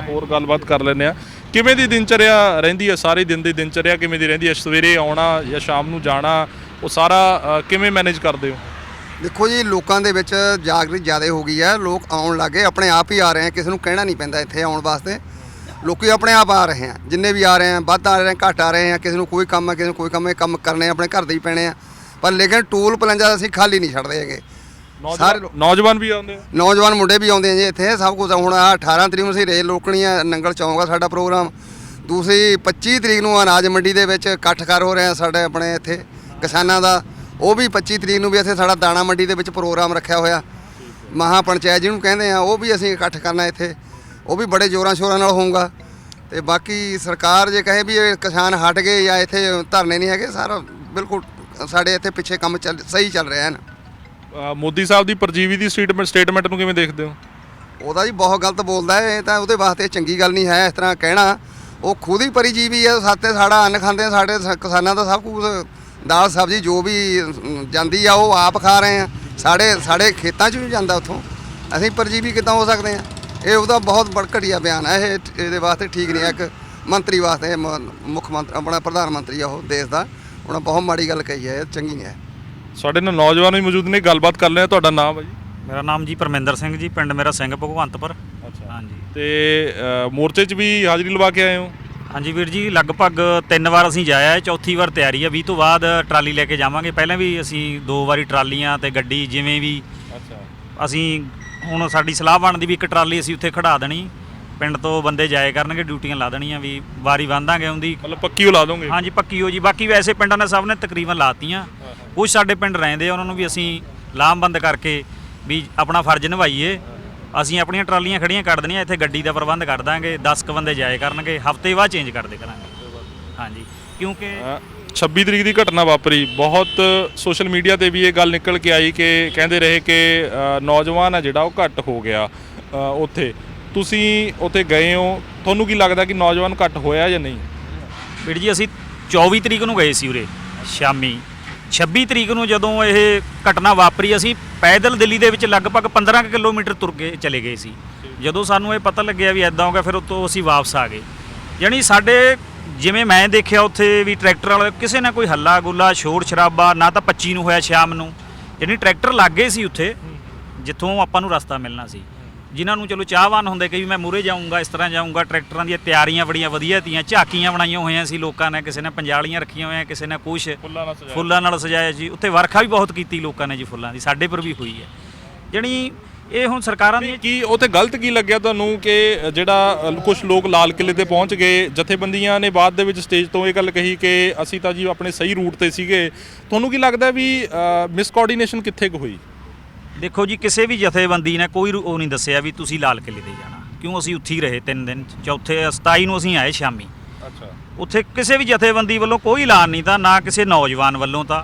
ਹੋਰ ਗੱਲਬਾਤ ਕਰ ਲੈਂਦੇ ਆ। ਕਿਵੇਂ ਦੀ ਦਿਨਚਰਿਆ ਰਹਿੰਦੀ ਹੈ? ਸਾਰੇ ਦਿਨ ਦੀ ਦਿਨਚਰਿਆ ਕਿਵੇਂ ਦੀ ਰਹਿੰਦੀ ਹੈ? ਸਵੇਰੇ ਆਉਣਾ ਜਾਂ ਸ਼ਾਮ ਨੂੰ ਜਾਣਾ, ਉਹ ਸਾਰਾ ਕਿਵੇਂ ਮੈਨੇਜ ਕਰਦੇ ਹੋ? ਦੇਖੋ ਜੀ, ਲੋਕਾਂ ਦੇ ਵਿੱਚ ਜਾਗਰੂਕਤਾ ਜ਼ਿਆਦਾ ਹੋ ਗਈ ਹੈ। ਲੋਕ ਆਉਣ ਲੱਗੇ, ਆਪਣੇ ਆਪ ਹੀ ਆ ਰਹੇ ਆ, ਕਿਸੇ ਨੂੰ ਕਹਿਣਾ ਨਹੀਂ ਪੈਂਦਾ ਇੱਥੇ ਆਉਣ ਵਾਸਤੇ। ਲੋਕੀ ਆਪਣੇ ਆਪ ਆ ਰਹੇ ਆ, ਜਿੰਨੇ ਵੀ ਆ ਰਹੇ ਆ, ਵੱਧ ਆ ਰਹੇ ਆ, ਘੱਟ ਆ ਰਹੇ ਆ। ਕਿਸੇ ਨੂੰ ਕੋਈ ਕੰਮ ਹੈ, ਕਿਸੇ ਨੂੰ ਕੋਈ ਕੰਮ ਹੈ, ਕੰਮ ਕਰਨੇ ਆਪਣੇ ਘਰ ਦੇ ਹੀ ਪੈਣੇ ਆ। ਪਰ ਲੇਕਿਨ ਟੂਲ ਪਲਾਜ਼ਾ ਅਸੀਂ ਖਾਲੀ ਨਹੀਂ ਛੱਡਦੇ ਹੈਗੇ। ਸਾਰੇ ਨੌਜਵਾਨ ਵੀ ਆਉਂਦੇ ਆ, ਨੌਜਵਾਨ ਮੁੰਡੇ ਵੀ ਆਉਂਦੇ ਆ ਜੀ ਇੱਥੇ, ਸਭ ਕੁਝ। ਹੁਣ ਆਹ 18 ਤਰੀਕ ਨੂੰ ਅਸੀਂ ਰੇਲ ਰੋਕਣੀ ਆ, ਨੰਗਲ ਚੌਂਕ ਆ ਸਾਡਾ ਪ੍ਰੋਗਰਾਮ। ਦੂਸਰੀ 25 ਤਰੀਕ ਨੂੰ ਅਨਾਜ ਮੰਡੀ ਦੇ ਵਿੱਚ ਇਕੱਠ ਕਰ ਹੋ ਰਿਹਾ ਸਾਡੇ ਆਪਣੇ ਇੱਥੇ ਕਿਸਾਨਾਂ ਦਾ। ਉਹ ਵੀ 25 ਤਰੀਕ ਨੂੰ ਵੀ ਇੱਥੇ ਸਾਡਾ ਦਾਣਾ ਮੰਡੀ ਦੇ ਵਿੱਚ ਪ੍ਰੋਗਰਾਮ ਰੱਖਿਆ ਹੋਇਆ, ਮਹਾ ਪੰਚਾਇਤ ਜਿਹਨੂੰ ਕਹਿੰਦੇ ਆ, ਉਹ ਵੀ ਅਸੀਂ ਇਕੱਠ ਕਰਨਾ ਇੱਥੇ। ਉਹ ਵੀ ਬੜੇ ਜ਼ੋਰਾਂ ਸ਼ੋਰਾਂ ਨਾਲ ਹੋਊਗਾ। ਤੇ ਬਾਕੀ ਸਰਕਾਰ ਜੇ ਕਹੇ ਵੀ ਇਹ ਕਿਸਾਨ ਹਟ ਗਏ ਜਾਂ ਇੱਥੇ ਧਰਨੇ ਨਹੀਂ ਹੈਗੇ, ਸਾਰਾ ਬਿਲਕੁਲ ਸਾਡੇ ਇੱਥੇ ਪਿੱਛੇ ਕੰਮ ਸਹੀ ਚੱਲ ਰਿਹਾ ਹੈ। ਮੋਦੀ ਸਾਹਿਬ ਦੀ ਪਰਜੀਵੀ ਦੀ ਸਟੇਟਮੈਂਟ ਨੂੰ ਕਿਵੇਂ ਦੇਖਦੇ ਹੋ? ਉਹਦਾ ਜੀ ਬਹੁਤ ਗਲਤ ਬੋਲਦਾ ਹੈ। ਇਹ ਤਾਂ ਉਹਦੇ ਵਾਸਤੇ ਚੰਗੀ ਗੱਲ ਨਹੀਂ ਹੈ ਇਸ ਤਰ੍ਹਾਂ ਕਹਿਣਾ। ਉਹ ਖੁਦ ਹੀ ਪਰਜੀਵੀ ਹੈ। ਸਾਤੇ ਸਾਡਾ ਅੰਨ ਖਾਂਦੇ ਆ, ਸਾਡੇ ਕਿਸਾਨਾਂ ਦਾ ਸਭ ਕੁਝ ਦਾਲ ਸਬਜ਼ੀ ਜੋ ਵੀ ਜਾਂਦੀ ਆ ਉਹ ਆਪ ਖਾ ਰਹੇ ਆ। ਸਾਡੇ ਖੇਤਾਂ 'ਚ ਵੀ ਜਾਂਦਾ ਉੱਥੋਂ। ਅਸੀਂ ਪਰਜੀਵੀ ਕਿੱਦਾਂ ਹੋ ਸਕਦੇ ਆ? ਇਹ ਉਹਦਾ ਬਹੁਤ ਘਟੀਆ ਬਿਆਨ ਹੈ। ਇਹਦੇ ਵਾਸਤੇ ਠੀਕ ਨਹੀਂ ਹੈ। ਇੱਕ ਮੰਤਰੀ ਵਾਸਤੇ, ਮੁੱਖ ਮੰਤਰੀ ਆਪਣਾ ਪ੍ਰਧਾਨ ਮੰਤਰੀ ਆ ਉਹ ਦੇਸ਼ ਦਾ, ਉਹਨਾਂ ਬਹੁਤ ਮਾੜੀ ਗੱਲ ਕਹੀ ਹੈ, ਇਹ ਚੰਗੀ ਨਹੀਂ ਹੈ। ਸਾਡੇ ਨਾਲ ਨੌਜਵਾਨ ਵੀ ਮੌਜੂਦ ਨੇ, ਗੱਲਬਾਤ ਕਰ ਲੈਂਦੇ ਆ। ਤੁਹਾਡਾ ਨਾਮ ਹੈ ਜੀ? ਮੇਰਾ ਨਾਮ ਜੀ ਪਰਮਿੰਦਰ ਸਿੰਘ ਜੀ, ਪਿੰਡ ਮੇਰਾ ਸਿੰਘ ਭਗਵੰਤਪੁਰ। ਅੱਛਾ, ਹਾਂਜੀ। ਤੇ ਮੋਰਚੇ 'ਚ ਵੀ ਹਾਜ਼ਰੀ ਲਵਾ ਕੇ ਆਏ ਹੋ? ਹਾਂਜੀ ਵੀਰ ਜੀ, ਲਗਭਗ 3 ਵਾਰ ਅਸੀਂ ਜਾਇਆ, ਚੌਥੀ ਵਾਰ ਤਿਆਰੀ ਆ। 20 ਤੋਂ ਬਾਅਦ ਟਰਾਲੀ ਲੈ ਕੇ ਜਾਵਾਂਗੇ। ਪਹਿਲਾਂ ਵੀ ਅਸੀਂ 2 ਵਾਰੀ ਟਰਾਲੀਆਂ ਤੇ ਗੱਡੀ ਜਿਵੇਂ ਵੀ। ਅੱਛਾ। ਅਸੀਂ ਹੁਣ ਸਾਡੀ ਸਲਾਹ ਬਣਦੀ ਵੀ ਇੱਕ ਟਰਾਲੀ ਅਸੀਂ ਉੱਥੇ ਖੜਾ ਦੇਣੀ, ਪਿੰਡ ਤੋਂ ਬੰਦੇ ਜਾਏ ਕਰਨਗੇ, ਡਿਊਟੀਆਂ ਲਾ ਦੇਣੀਆਂ, ਵੀ ਵਾਰੀ ਬੰਦਾਂਗੇ ਉਹਦੀ। ਮਤਲਬ ਪੱਕੀ ਉਹ ਲਾ ਦੋਗੇ? ਹਾਂਜੀ ਪੱਕੀ ਹੋ ਜੀ। ਬਾਕੀ ਵੈਸੇ ਪਿੰਡਾਂ ਨੇ ਸਭ ਨੇ ਤਕਰੀਬਨ ਲਾਤੀਆਂ। ਕੁਝ ਸਾਡੇ ਪਿੰਡ ਰਹਿੰਦੇ ਆ, ਉਹਨਾਂ ਨੂੰ ਵੀ ਅਸੀਂ ਲਾਮਬੰਦ ਕਰਕੇ ਵੀ ਆਪਣਾ ਫਰਜ਼ ਨਿਭਾਈਏ। ਅਸੀਂ ਆਪਣੀਆਂ ਟਰਾਲੀਆਂ ਖੜੀਆਂ ਕੱਢ ਦੇਣੀਆਂ, ਇੱਥੇ ਗੱਡੀ ਦਾ ਪ੍ਰਬੰਧ ਕਰ ਦਾਂਗੇ। 10 ਕੁ ਬੰਦੇ ਜਾਏ ਕਰਨਗੇ, ਹਫ਼ਤੇ ਬਾਅਦ ਚੇਂਜ ਕਰਦੇ ਕਰਾਂਗੇ। ਹਾਂਜੀ, ਕਿਉਂਕਿ 26 ਤਰੀਕ ਦੀ ਘਟਨਾ ਵਾਪਰੀ, ਬਹੁਤ ਸੋਸ਼ਲ ਮੀਡੀਆ ਤੇ ਵੀ ਇਹ ਗੱਲ ਨਿਕਲ ਕੇ ਆਈ ਕਿ ਕਹਿੰਦੇ ਰਹੇ ਕਿ ਨੌਜਵਾਨ ਆ ਜਿਹੜਾ ਉਹ ਘੱਟ ਹੋ ਗਿਆ ਉੱਥੇ। ਤੁਸੀਂ ਉੱਥੇ ਗਏ ਹੋ, ਤੁਹਾਨੂੰ ਕੀ ਲੱਗਦਾ ਕਿ ਨੌਜਵਾਨ ਘੱਟ ਹੋਇਆ ਜਾਂ ਨਹੀਂ? ਵੀਰ ਜੀ ਅਸੀਂ 24 ਤਰੀਕ ਨੂੰ ਗਏ ਸੀ ਉਰੇ ਸ਼ਾਮੀ। 26 ਤਰੀਕ ਨੂੰ ਜਦੋਂ ਇਹ ਘਟਨਾ ਵਾਪਰੀ, ਅਸੀਂ ਪੈਦਲ ਦਿੱਲੀ ਦੇ ਵਿੱਚ ਲਗਭਗ 15 ਕਿਲੋਮੀਟਰ ਤੁਰ ਕੇ ਚਲੇ ਗਏ ਸੀ। ਜਦੋਂ ਸਾਨੂੰ ਇਹ ਪਤਾ ਲੱਗਿਆ ਵੀ ਐਦਾਂ ਹੋ ਗਿਆ, ਫਿਰ ਉੱਥੋਂ ਅਸੀਂ ਵਾਪਸ ਆ ਗਏ। ਯਾਨੀ ਸਾਡੇ ਜਿਵੇਂ ਮੈਂ ਦੇਖਿਆ ਉੱਥੇ ਵੀ ਟਰੈਕਟਰ ਵਾਲੇ ਕਿਸੇ ਨੇ ਕੋਈ ਹੱਲਾ ਗੁੱਲਾ ਸ਼ੋਰ ਸ਼ਰਾਬਾ ਨਾ ਤਾਂ 25 ਨੂੰ ਹੋਇਆ ਸ਼ਾਮ ਨੂੰ। ਯਾਨੀ ਟਰੈਕਟਰ ਲੱਗ ਗਏ ਸੀ ਉੱਥੇ ਜਿੱਥੋਂ ਆਪਾਂ ਨੂੰ ਰਸਤਾ ਮਿਲਣਾ ਸੀ। ਜਿਨ੍ਹਾਂ ਨੂੰ ਚਲੋ ਚਾਹਵਾਨ ਹੁੰਦੇ ਕਿ ਵੀ ਮੈਂ ਮੂਹਰੇ ਜਾਊਂਗਾ, ਇਸ ਤਰ੍ਹਾਂ ਜਾਊਂਗਾ। ਟਰੈਕਟਰਾਂ ਦੀਆਂ ਤਿਆਰੀਆਂ ਬੜੀਆਂ ਵਧੀਆ ਤੀਆਂ, ਝਾਕੀਆਂ ਬਣਾਈਆਂ ਹੋਈਆਂ ਸੀ ਲੋਕਾਂ ਨੇ, ਕਿਸੇ ਨੇ ਪੰਜਾਲੀਆਂ ਰੱਖੀਆਂ ਹੋਈਆਂ, ਕਿਸੇ ਨੇ ਕੁਛ ਫੁੱਲਾਂ ਨਾਲ ਸਜਾਇਆ ਜੀ। ਉੱਥੇ ਵਰਖਾ ਵੀ ਬਹੁਤ ਕੀਤੀ ਲੋਕਾਂ ਨੇ ਜੀ ਫੁੱਲਾਂ ਦੀ, ਸਾਡੇ ਪਰ ਵੀ ਹੋਈ ਹੈ। ਜਾਣੀ ਇਹ ਹੁਣ ਸਰਕਾਰਾਂ ਦੀ ਕੀ ਉਹ ਤੇ ਗਲਤ ਕੀ ਲੱਗਿਆ ਤੁਹਾਨੂੰ ਕਿ ਜਿਹੜਾ ਕੁਝ ਲੋਕ ਲਾਲ ਕਿਲੇ ਤੇ ਪਹੁੰਚ ਗਏ? ਜਥੇਬੰਦੀਆਂ ਨੇ ਬਾਅਦ ਦੇ ਵਿੱਚ ਸਟੇਜ ਤੋਂ ਇਹ ਗੱਲ ਕਹੀ ਕਿ ਅਸੀਂ ਤਾਂ ਜੀ ਆਪਣੇ ਸਹੀ ਰੂਟ ਤੇ ਸੀਗੇ। ਤੁਹਾਨੂੰ ਕੀ ਲੱਗਦਾ ਵੀ ਮਿਸ ਕੋਆਰਡੀਨੇਸ਼ਨ ਕਿੱਥੇ ਕੁ ਹੋਈ? ਦੇਖੋ ਜੀ, ਕਿਸੇ ਵੀ ਜਥੇਬੰਦੀ ਨੇ ਕੋਈ ਉਹ ਨਹੀਂ ਦੱਸਿਆ ਵੀ ਤੁਸੀਂ ਲਾਲ ਕਿਲੇ ਤੇ ਜਾਣਾ। ਕਿਉਂ? ਅਸੀਂ ਉੱਥੇ ਹੀ ਰਹੇ 3 ਦਿਨ। ਚੌਥੇ 27 ਨੂੰ ਅਸੀਂ ਆਏ ਸ਼ਾਮੀ। ਅੱਛਾ। ਉੱਥੇ ਕਿਸੇ ਵੀ ਜਥੇਬੰਦੀ ਵੱਲੋਂ ਕੋਈ ਐਲਾਨ ਨਹੀਂ ਤਾਂ, ਨਾ ਕਿਸੇ ਨੌਜਵਾਨ ਵੱਲੋਂ ਤਾਂ।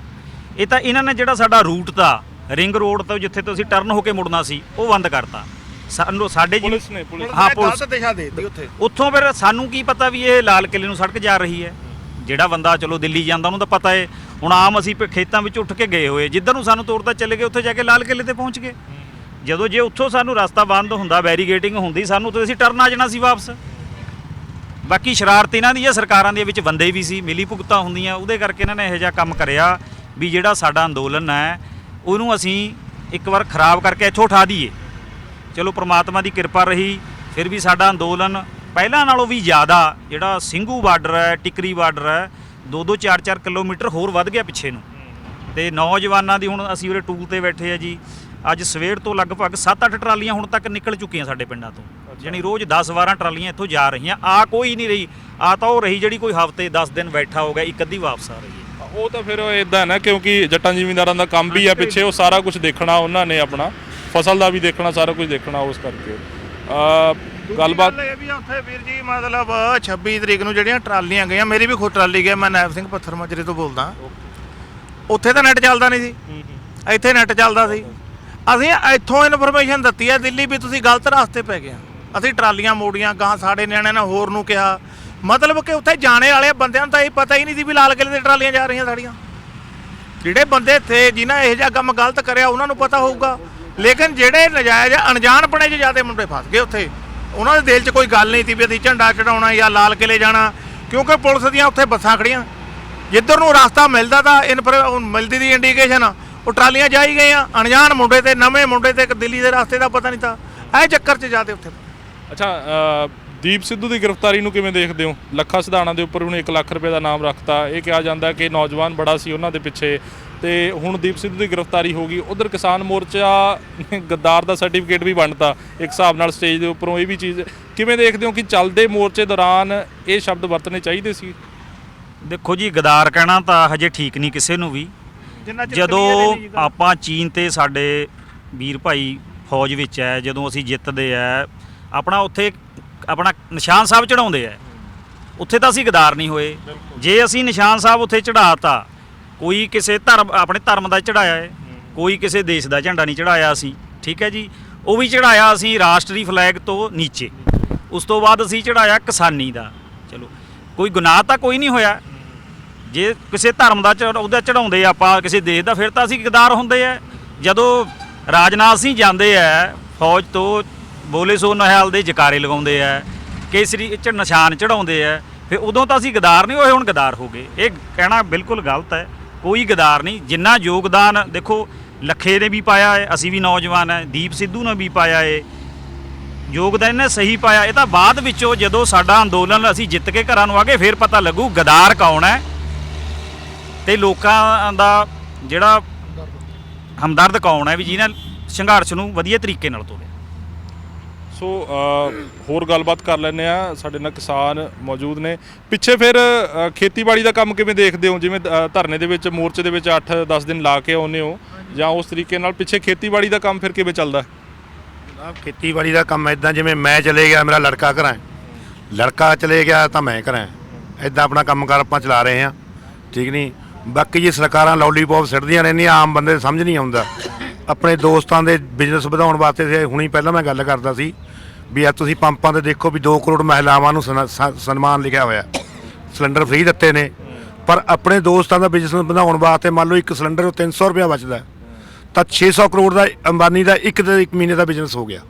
ਇਹ ਤਾਂ ਇਹਨਾਂ ਨੇ ਜਿਹੜਾ ਸਾਡਾ ਰੂਟ ਤਾਂ ਰਿੰਗ ਰੋਡ ਤੋਂ ਜਿੱਥੇ ਤੋਂ ਅਸੀਂ ਟਰਨ ਹੋ ਕੇ ਮੁੜਨਾ ਸੀ ਉਹ ਬੰਦ ਕਰਤਾ। ਸਾਨੂੰ ਸਾਡੇ ਪੁਲਿਸ ਨੇ ਹਾਂ ਪੁਲਿਸ ਦਿਸ਼ਾ ਦੇ ਦਿੱਤੀ ਉੱਥੇ। ਉੱਥੋਂ ਫਿਰ ਸਾਨੂੰ ਕੀ ਪਤਾ ਵੀ ਇਹ ਲਾਲ ਕਿਲੇ ਨੂੰ ਸੜਕ ਜਾ ਰਹੀ ਹੈ। ਜਿਹੜਾ ਬੰਦਾ ਚਲੋ ਦਿੱਲੀ ਜਾਂਦਾ ਉਹਨੂੰ ਤਾਂ ਪਤਾ ਹੈ। ਹੁਣ ਆਮ ਅਸੀਂ ਖੇਤਾਂ ਵਿੱਚ ਉੱਠ ਕੇ ਗਏ ਹੋਏ, ਜਿੱਧਰ ਨੂੰ ਸਾਨੂੰ ਤੋਰਦਾ ਚਲੇ ਗਏ, ਉੱਥੇ ਜਾ ਕੇ ਲਾਲ ਕਿਲੇ ਤੇ ਪਹੁੰਚ ਗਏ। ਜਦੋਂ ਜੇ ਉੱਥੋਂ ਸਾਨੂੰ ਰਸਤਾ ਬੰਦ ਹੁੰਦਾ, ਬੈਰੀਗੇਟਿੰਗ ਹੁੰਦੀ, ਸਾਨੂੰ ਤਾਂ ਅਸੀਂ ਟਰਨ ਆ ਜਾਣਾ ਸੀ ਵਾਪਸ। ਬਾਕੀ ਸ਼ਰਾਰਤ ਇਹਨਾਂ ਦੀ ਹੈ, ਸਰਕਾਰਾਂ ਦੇ ਵਿੱਚ ਬੰਦੇ ਵੀ ਸੀ, ਮਿਲੀ ਭੁਗਤਾਂ ਹੁੰਦੀਆਂ, ਉਹਦੇ ਕਰਕੇ ਇਹਨਾਂ ਨੇ ਇਹੋ ਜਿਹਾ ਕੰਮ ਕਰਿਆ ਵੀ ਜਿਹੜਾ ਸਾਡਾ ਅੰਦੋਲਨ ਹੈ ਉਹਨੂੰ ਅਸੀਂ ਇੱਕ ਵਾਰ ਖਰਾਬ ਕਰਕੇ ਇੱਥੋਂ ਉਠਾ ਦਈਏ। ਚਲੋ ਪ੍ਰਮਾਤਮਾ ਦੀ ਕਿਰਪਾ ਰਹੀ, ਫਿਰ ਵੀ ਸਾਡਾ ਅੰਦੋਲਨ ਪਹਿਲਾਂ ਨਾਲੋਂ ਵੀ ਜ਼ਿਆਦਾ ਜਿਹੜਾ ਸਿੰਘੂ ਬਾਰਡਰ ਹੈ, ਟਿਕਰੀ ਬਾਰਡਰ ਹੈ, 2-2 4-4 ਕਿਲੋਮੀਟਰ ਹੋਰ ਵੱਧ ਗਿਆ ਪਿੱਛੇ ਨੂੰ। ਤੇ ਨੌਜਵਾਨਾਂ ਦੀ ਹੁਣ ਅਸੀਂ ਉਰੇ ਟੂਲ ਤੇ ਬੈਠੇ ਆ ਜੀ। ਅੱਜ ਸਵੇਰ ਤੋਂ ਲਗਭਗ 7-8 ਟਰਾਲੀਆਂ ਹੁਣ ਤੱਕ ਨਿਕਲ ਚੁੱਕੀਆਂ ਸਾਡੇ ਪਿੰਡਾਂ ਤੋਂ। ਯਾਨੀ ਰੋਜ਼ 10-12 ਟਰਾਲੀਆਂ ਇੱਥੋਂ ਜਾ ਰਹੀਆਂ। ਆ ਕੋਈ ਨਹੀਂ ਰਹੀ, ਆ ਤਾਂ ਉਹ ਰਹੀ ਜਿਹੜੀ ਕੋਈ ਹਫ਼ਤੇ 10 ਦਿਨ ਬੈਠਾ ਹੋ ਗਿਆ, ਇੱਕ ਅੱਧੀ ਵਾਪਸ ਆ ਰਹੀ ਹੈ। ਉਹ ਤਾਂ ਫਿਰ ਇਦਾਂ ਨਾ, ਕਿਉਂਕਿ ਜੱਟਾਂ ਜ਼ਿਮੀਂਦਾਰਾਂ ਦਾ ਕੰਮ ਵੀ ਆ ਪਿੱਛੇ, ਉਹ ਸਾਰਾ ਕੁਝ ਦੇਖਣਾ ਉਹਨਾਂ ਨੇ, ਆਪਣਾ ਫਸਲ ਦਾ ਵੀ ਦੇਖਣਾ, ਸਾਰਾ ਕੁਝ ਦੇਖਣਾ। ਉਸ ਕਰਕੇ ਗੱਲਬਾਤ ਗੱਲ ਇਹ ਵੀ ਉੱਥੇ ਵੀਰ ਜੀ ਮਤਲਬ 26 ਤਰੀਕ ਨੂੰ ਜਿਹੜੀਆਂ ਟਰਾਲੀਆਂ ਗਈਆਂ, ਮੇਰੀ ਵੀ ਖੁਦ ਟਰਾਲੀ ਗਈ, ਮੈਂ ਨਾਇਬ ਸਿੰਘ ਪੱਥਰ ਮਾਜਰੇ ਤੋਂ ਬੋਲਦਾ। ਉੱਥੇ ਤਾਂ ਨੈਟ ਚੱਲਦਾ ਨਹੀਂ ਸੀ, ਇੱਥੇ ਨੈਟ ਚੱਲਦਾ ਸੀ। ਅਸੀਂ ਇੱਥੋਂ ਇਨਫੋਰਮੇਸ਼ਨ ਦਿੱਤੀ ਹੈ ਦਿੱਲੀ ਵੀ ਤੁਸੀਂ ਗਲਤ ਰਸਤੇ ਪੈ ਗਏ। ਅਸੀਂ ਟਰਾਲੀਆਂ ਮੋੜੀਆਂ, ਗਾਂ ਸਾਡੇ ਨਿਆਣਿਆਂ ਨੇ ਹੋਰ ਨੂੰ ਕਿਹਾ, ਮਤਲਬ ਕਿ ਉੱਥੇ ਜਾਣੇ ਵਾਲੇ ਬੰਦਿਆਂ ਨੂੰ ਤਾਂ ਇਹ ਪਤਾ ਹੀ ਨਹੀਂ ਸੀ ਵੀ ਲਾਲ ਕਿਲੇ ਤੇ ਟਰਾਲੀਆਂ ਜਾ ਰਹੀਆਂ ਸਾਡੀਆਂ। ਜਿਹੜੇ ਬੰਦੇ ਥੇ ਜਿਨ੍ਹਾਂ ਇਹੋ ਜਿਹਾ ਕੰਮ ਗਲਤ ਕਰਿਆ ਉਹਨਾਂ ਨੂੰ ਪਤਾ ਹੋਊਗਾ, ਲੇਕਿਨ ਜਿਹੜੇ ਨਜਾਇਜ਼ ਅਣਜਾਣਪਣੇ 'ਚ ਜ਼ਿਆਦਾ ਮੁੰਡੇ ਫਸ ਗਏ ਉੱਥੇ। ਉਹਨਾਂ ਦੇ ਦਿਲ 'ਚ ਕੋਈ ਗੱਲ ਨਹੀਂ ਸੀ ਵੀ ਅਸੀਂ ਝੰਡਾ ਚੜਾਉਣਾ ਜਾਂ ਲਾਲ ਕਿਲੇ ਜਾਣਾ, ਕਿਉਂਕਿ ਪੁਲਿਸ ਦੀਆਂ ਉੱਥੇ ਬੱਸਾਂ ਖੜੀਆਂ, ਜਿੱਧਰ ਨੂੰ ਰਸਤਾ ਮਿਲਦਾ ਤਾਂ ਮਿਲਦੀ ਦੀ ਇੰਡੀਕੇਸ਼ਨ ਉਹ ਟਰਾਲੀਆਂ ਜਾ ਹੀ ਗਈਆਂ। ਅਣਜਾਣ ਮੁੰਡੇ ਤੇ ਨਵੇਂ ਮੁੰਡੇ ਤੇ ਇੱਕ ਦਿੱਲੀ ਦੇ ਰਸਤੇ ਦਾ ਪਤਾ ਨਹੀਂ ਤਾਂ ਇਹ ਚੱਕਰ 'ਚ ਜਾਦੇ ਉੱਥੇ। ਅੱਛਾ, ਦੀਪ ਸਿੱਧੂ ਦੀ ਗ੍ਰਿਫਤਾਰੀ ਨੂੰ ਕਿਵੇਂ ਦੇਖਦੇ ਹੋ? ਲੱਖਾ ਸਿਧਾਣਾ ਦੇ ਉੱਪਰ ਉਹਨੇ 1 ਲੱਖ ਰੁਪਏ ਦਾ ਨਾਮ ਰੱਖਤਾ। ਇਹ ਕਿਹਾ ਜਾਂਦਾ ਕਿ ਨੌਜਵਾਨ ਬੜਾ ਸੀ ਉਹਨਾਂ ਦੇ ਪਿੱਛੇ, ਤੇ ਹੁਣ ਦੀਪ ਸਿੱਧੂ ਦੀ ਗ੍ਰਿਫਤਾਰੀ ਹੋ ਗਈ। ਉਧਰ ਕਿਸਾਨ ਮੋਰਚਾ ਗੱਦਾਰ ਦਾ ਸਰਟੀਫਿਕੇਟ ਵੀ ਬਣਤਾ ਇੱਕ ਹਿਸਾਬ ਨਾਲ ਸਟੇਜ ਦੇ ਉੱਪਰੋਂ। ਇਹ ਵੀ ਚੀਜ਼ ਕਿਵੇਂ ਦੇਖਦੇ ਹੋ ਕਿ ਚੱਲਦੇ ਮੋਰਚੇ ਦੌਰਾਨ ਇਹ ਸ਼ਬਦ ਵਰਤਣੇ ਚਾਹੀਦੇ ਸੀ? ਦੇਖੋ ਜੀ, ਗਦਾਰ ਕਹਿਣਾ ਤਾਂ ਹਜੇ ਠੀਕ ਨਹੀਂ ਕਿਸੇ ਨੂੰ ਵੀ। ਜਦੋਂ ਆਪਾਂ ਚੀਨ ਤੇ ਸਾਡੇ ਵੀਰ ਭਾਈ ਫੌਜ ਵਿੱਚ ਹੈ, ਜਦੋਂ ਅਸੀਂ ਜਿੱਤਦੇ ਆ ਆਪਣਾ ਉੱਥੇ ਆਪਣਾ ਨਿਸ਼ਾਨ ਸਾਹਿਬ ਚੜਾਉਂਦੇ ਆ, ਉੱਥੇ ਤਾਂ ਅਸੀਂ ਗਦਾਰ ਨਹੀਂ ਹੋਏ। ਜੇ ਅਸੀਂ ਨਿਸ਼ਾਨ ਸਾਹਿਬ ਉੱਥੇ ਚੜਾਤਾ, ਕੋਈ ਕਿਸੇ ਆਪਣੇ ਧਰਮ ਦਾ ਚੜਾਇਆ ਹੈ, ਕੋਈ ਕਿਸੇ ਦੇਸ਼ ਦਾ ਝੰਡਾ ਨਹੀਂ ਚੜਾਇਆ ਅਸੀਂ, ਠੀਕ ਹੈ ਜੀ। ਉਹ ਵੀ ਚੜਾਇਆ ਅਸੀਂ ਰਾਸ਼ਟਰੀ ਫਲੈਗ ਤੋਂ ਨੀਚੇ। ਉਸ ਤੋਂ ਬਾਅਦ ਅਸੀਂ ਚੜਾਇਆ ਕਿਸਾਨੀ ਦਾ। ਚਲੋ ਕੋਈ ਗੁਨਾਹ ਤਾਂ ਕੋਈ ਨਹੀਂ ਹੋਇਆ। ਜੇ ਕਿਸੇ ਧਰਮ ਦਾ ਉਹਦਾ ਚੜਾਉਂਦੇ ਆਪਾਂ ਕਿਸੇ ਦੇਸ਼ ਦਾ, ਫਿਰ ਤਾਂ ਅਸੀਂ ਗਦਾਰ ਹੁੰਦੇ ਆ। ਜਦੋਂ ਰਾਜਨਾਥ ਸਿੰਘ ਜਾਂਦੇ ਆ ਫੌਜ ਤੋਂ, ਬੋਲੇ ਸੋ ਨਿਹਾਲ ਦੇ ਜਕਾਰੇ ਲਗਾਉਂਦੇ ਆ, ਕੇਸਰੀ ਨਿਸ਼ਾਨ ਚੜਾਉਂਦੇ ਆ, ਫਿਰ ਉਦੋਂ ਤਾਂ ਅਸੀਂ ਗਦਾਰ ਨਹੀਂ ਹੋਏ, ਹੁਣ ਗਦਾਰ ਹੋ ਗਏ। ਇਹ ਕਹਿਣਾ ਬਿਲਕੁਲ ਗਲਤ ਹੈ। ਕੋਈ ਗਦਾਰ ਨਹੀਂ। ਜਿੰਨਾ ਯੋਗਦਾਨ ਦੇਖੋ ਲੱਖੇ ਨੇ ਵੀ ਪਾਇਆ ਹੈ, ਅਸੀਂ ਵੀ ਨੌਜਵਾਨ ਹੈ, ਦੀਪ ਸਿੱਧੂ ਨੇ ਵੀ ਪਾਇਆ ਹੈ ਯੋਗਦਾਨ, ਇਹਨੇ ਸਹੀ ਪਾਇਆ। ਇਹ ਤਾਂ ਬਾਅਦ ਵਿੱਚੋਂ ਜਦੋਂ ਸਾਡਾ ਅੰਦੋਲਨ ਅਸੀਂ ਜਿੱਤ ਕੇ ਘਰਾਂ ਨੂੰ ਆ ਗਏ ਫਿਰ ਪਤਾ ਲੱਗੂ ਗਦਾਰ ਕੌਣ ਹੈ ਤੇ ਲੋਕਾਂ ਦਾ ਜਿਹੜਾ ਹਮਦਰਦ ਕੌਣ ਹੈ, ਵੀ ਜਿਹਨੇ ਸੰਘਰਸ਼ ਨੂੰ ਵਧੀਆ ਤਰੀਕੇ ਨਾਲ ਤੋਰਿਆ। ਸੋ ਹੋਰ ਗੱਲਬਾਤ ਕਰ ਲੈਂਦੇ ਆ। ਸਾਡੇ ਨਾਲ ਕਿਸਾਨ ਮੌਜੂਦ ਨੇ। ਪਿੱਛੇ ਫਿਰ ਖੇਤੀਬਾੜੀ ਦਾ ਕੰਮ ਕਿਵੇਂ ਦੇਖਦੇ ਹੋ? ਜਿਵੇਂ ਧਰਨੇ ਦੇ ਵਿੱਚ, ਮੋਰਚੇ ਦੇ ਵਿੱਚ 8-10 ਦਿਨ ਲਾ ਕੇ ਆਉਂਦੇ ਹੋ, ਜਾਂ ਉਸ ਤਰੀਕੇ ਨਾਲ ਪਿੱਛੇ ਖੇਤੀਬਾੜੀ ਦਾ ਕੰਮ ਫਿਰ ਕਿਵੇਂ ਚੱਲਦਾ? ਖੇਤੀਬਾੜੀ ਦਾ ਕੰਮ ਇੱਦਾਂ ਜਿਵੇਂ ਮੈਂ ਚਲੇ ਗਿਆ, ਮੇਰਾ ਲੜਕਾ ਘਰਾਂ, ਲੜਕਾ ਚਲੇ ਗਿਆ ਤਾਂ ਮੈਂ ਘਰਾਂ, ਇੱਦਾਂ ਆਪਣਾ ਕੰਮਕਾਰ ਆਪਾਂ ਚਲਾ ਰਹੇ ਹਾਂ, ਠੀਕ ਨਹੀਂ। ਬਾਕੀ ਜੀ ਸਰਕਾਰਾਂ ਲੋਲੀਪੌਪ ਸਿੱਟਦੀਆਂ ਰਹਿੰਦੀਆਂ, ਆਮ ਬੰਦੇ ਸਮਝ ਨਹੀਂ ਆਉਂਦਾ। ਆਪਣੇ ਦੋਸਤਾਂ ਦੇ ਬਿਜ਼ਨਸ ਵਧਾਉਣ ਵਾਸਤੇ ਹੁਣੀ ਪਹਿਲਾਂ ਮੈਂ ਗੱਲ ਕਰਦਾ ਸੀ ਵੀ ਆ ਤੁਸੀਂ ਪੰਪਾਂ ਤੇ ਦੇਖੋ ਵੀ 2 ਕਰੋੜ ਮਹਿਲਾਵਾਂ ਨੂੰ ਸਨਮਾਨ ਲਿਖਿਆ ਹੋਇਆ, ਸਿਲੰਡਰ ਫ੍ਰੀ ਦਿੱਤੇ ਨੇ। ਪਰ ਆਪਣੇ ਦੋਸਤਾਂ ਦਾ ਬਿਜ਼ਨਸ ਵਧਾਉਣ ਵਾਸਤੇ ਮੰਨ ਲਓ ਇੱਕ ਸਿਲੰਡਰ 300 ਰੁਪਇਆ ਬਚਦਾ ਤਾਂ 600 ਕਰੋੜ ਦਾ ਅੰਬਾਨੀ ਦਾ ਇੱਕ ਮਹੀਨੇ ਦਾ ਬਿਜ਼ਨਸ ਹੋ ਗਿਆ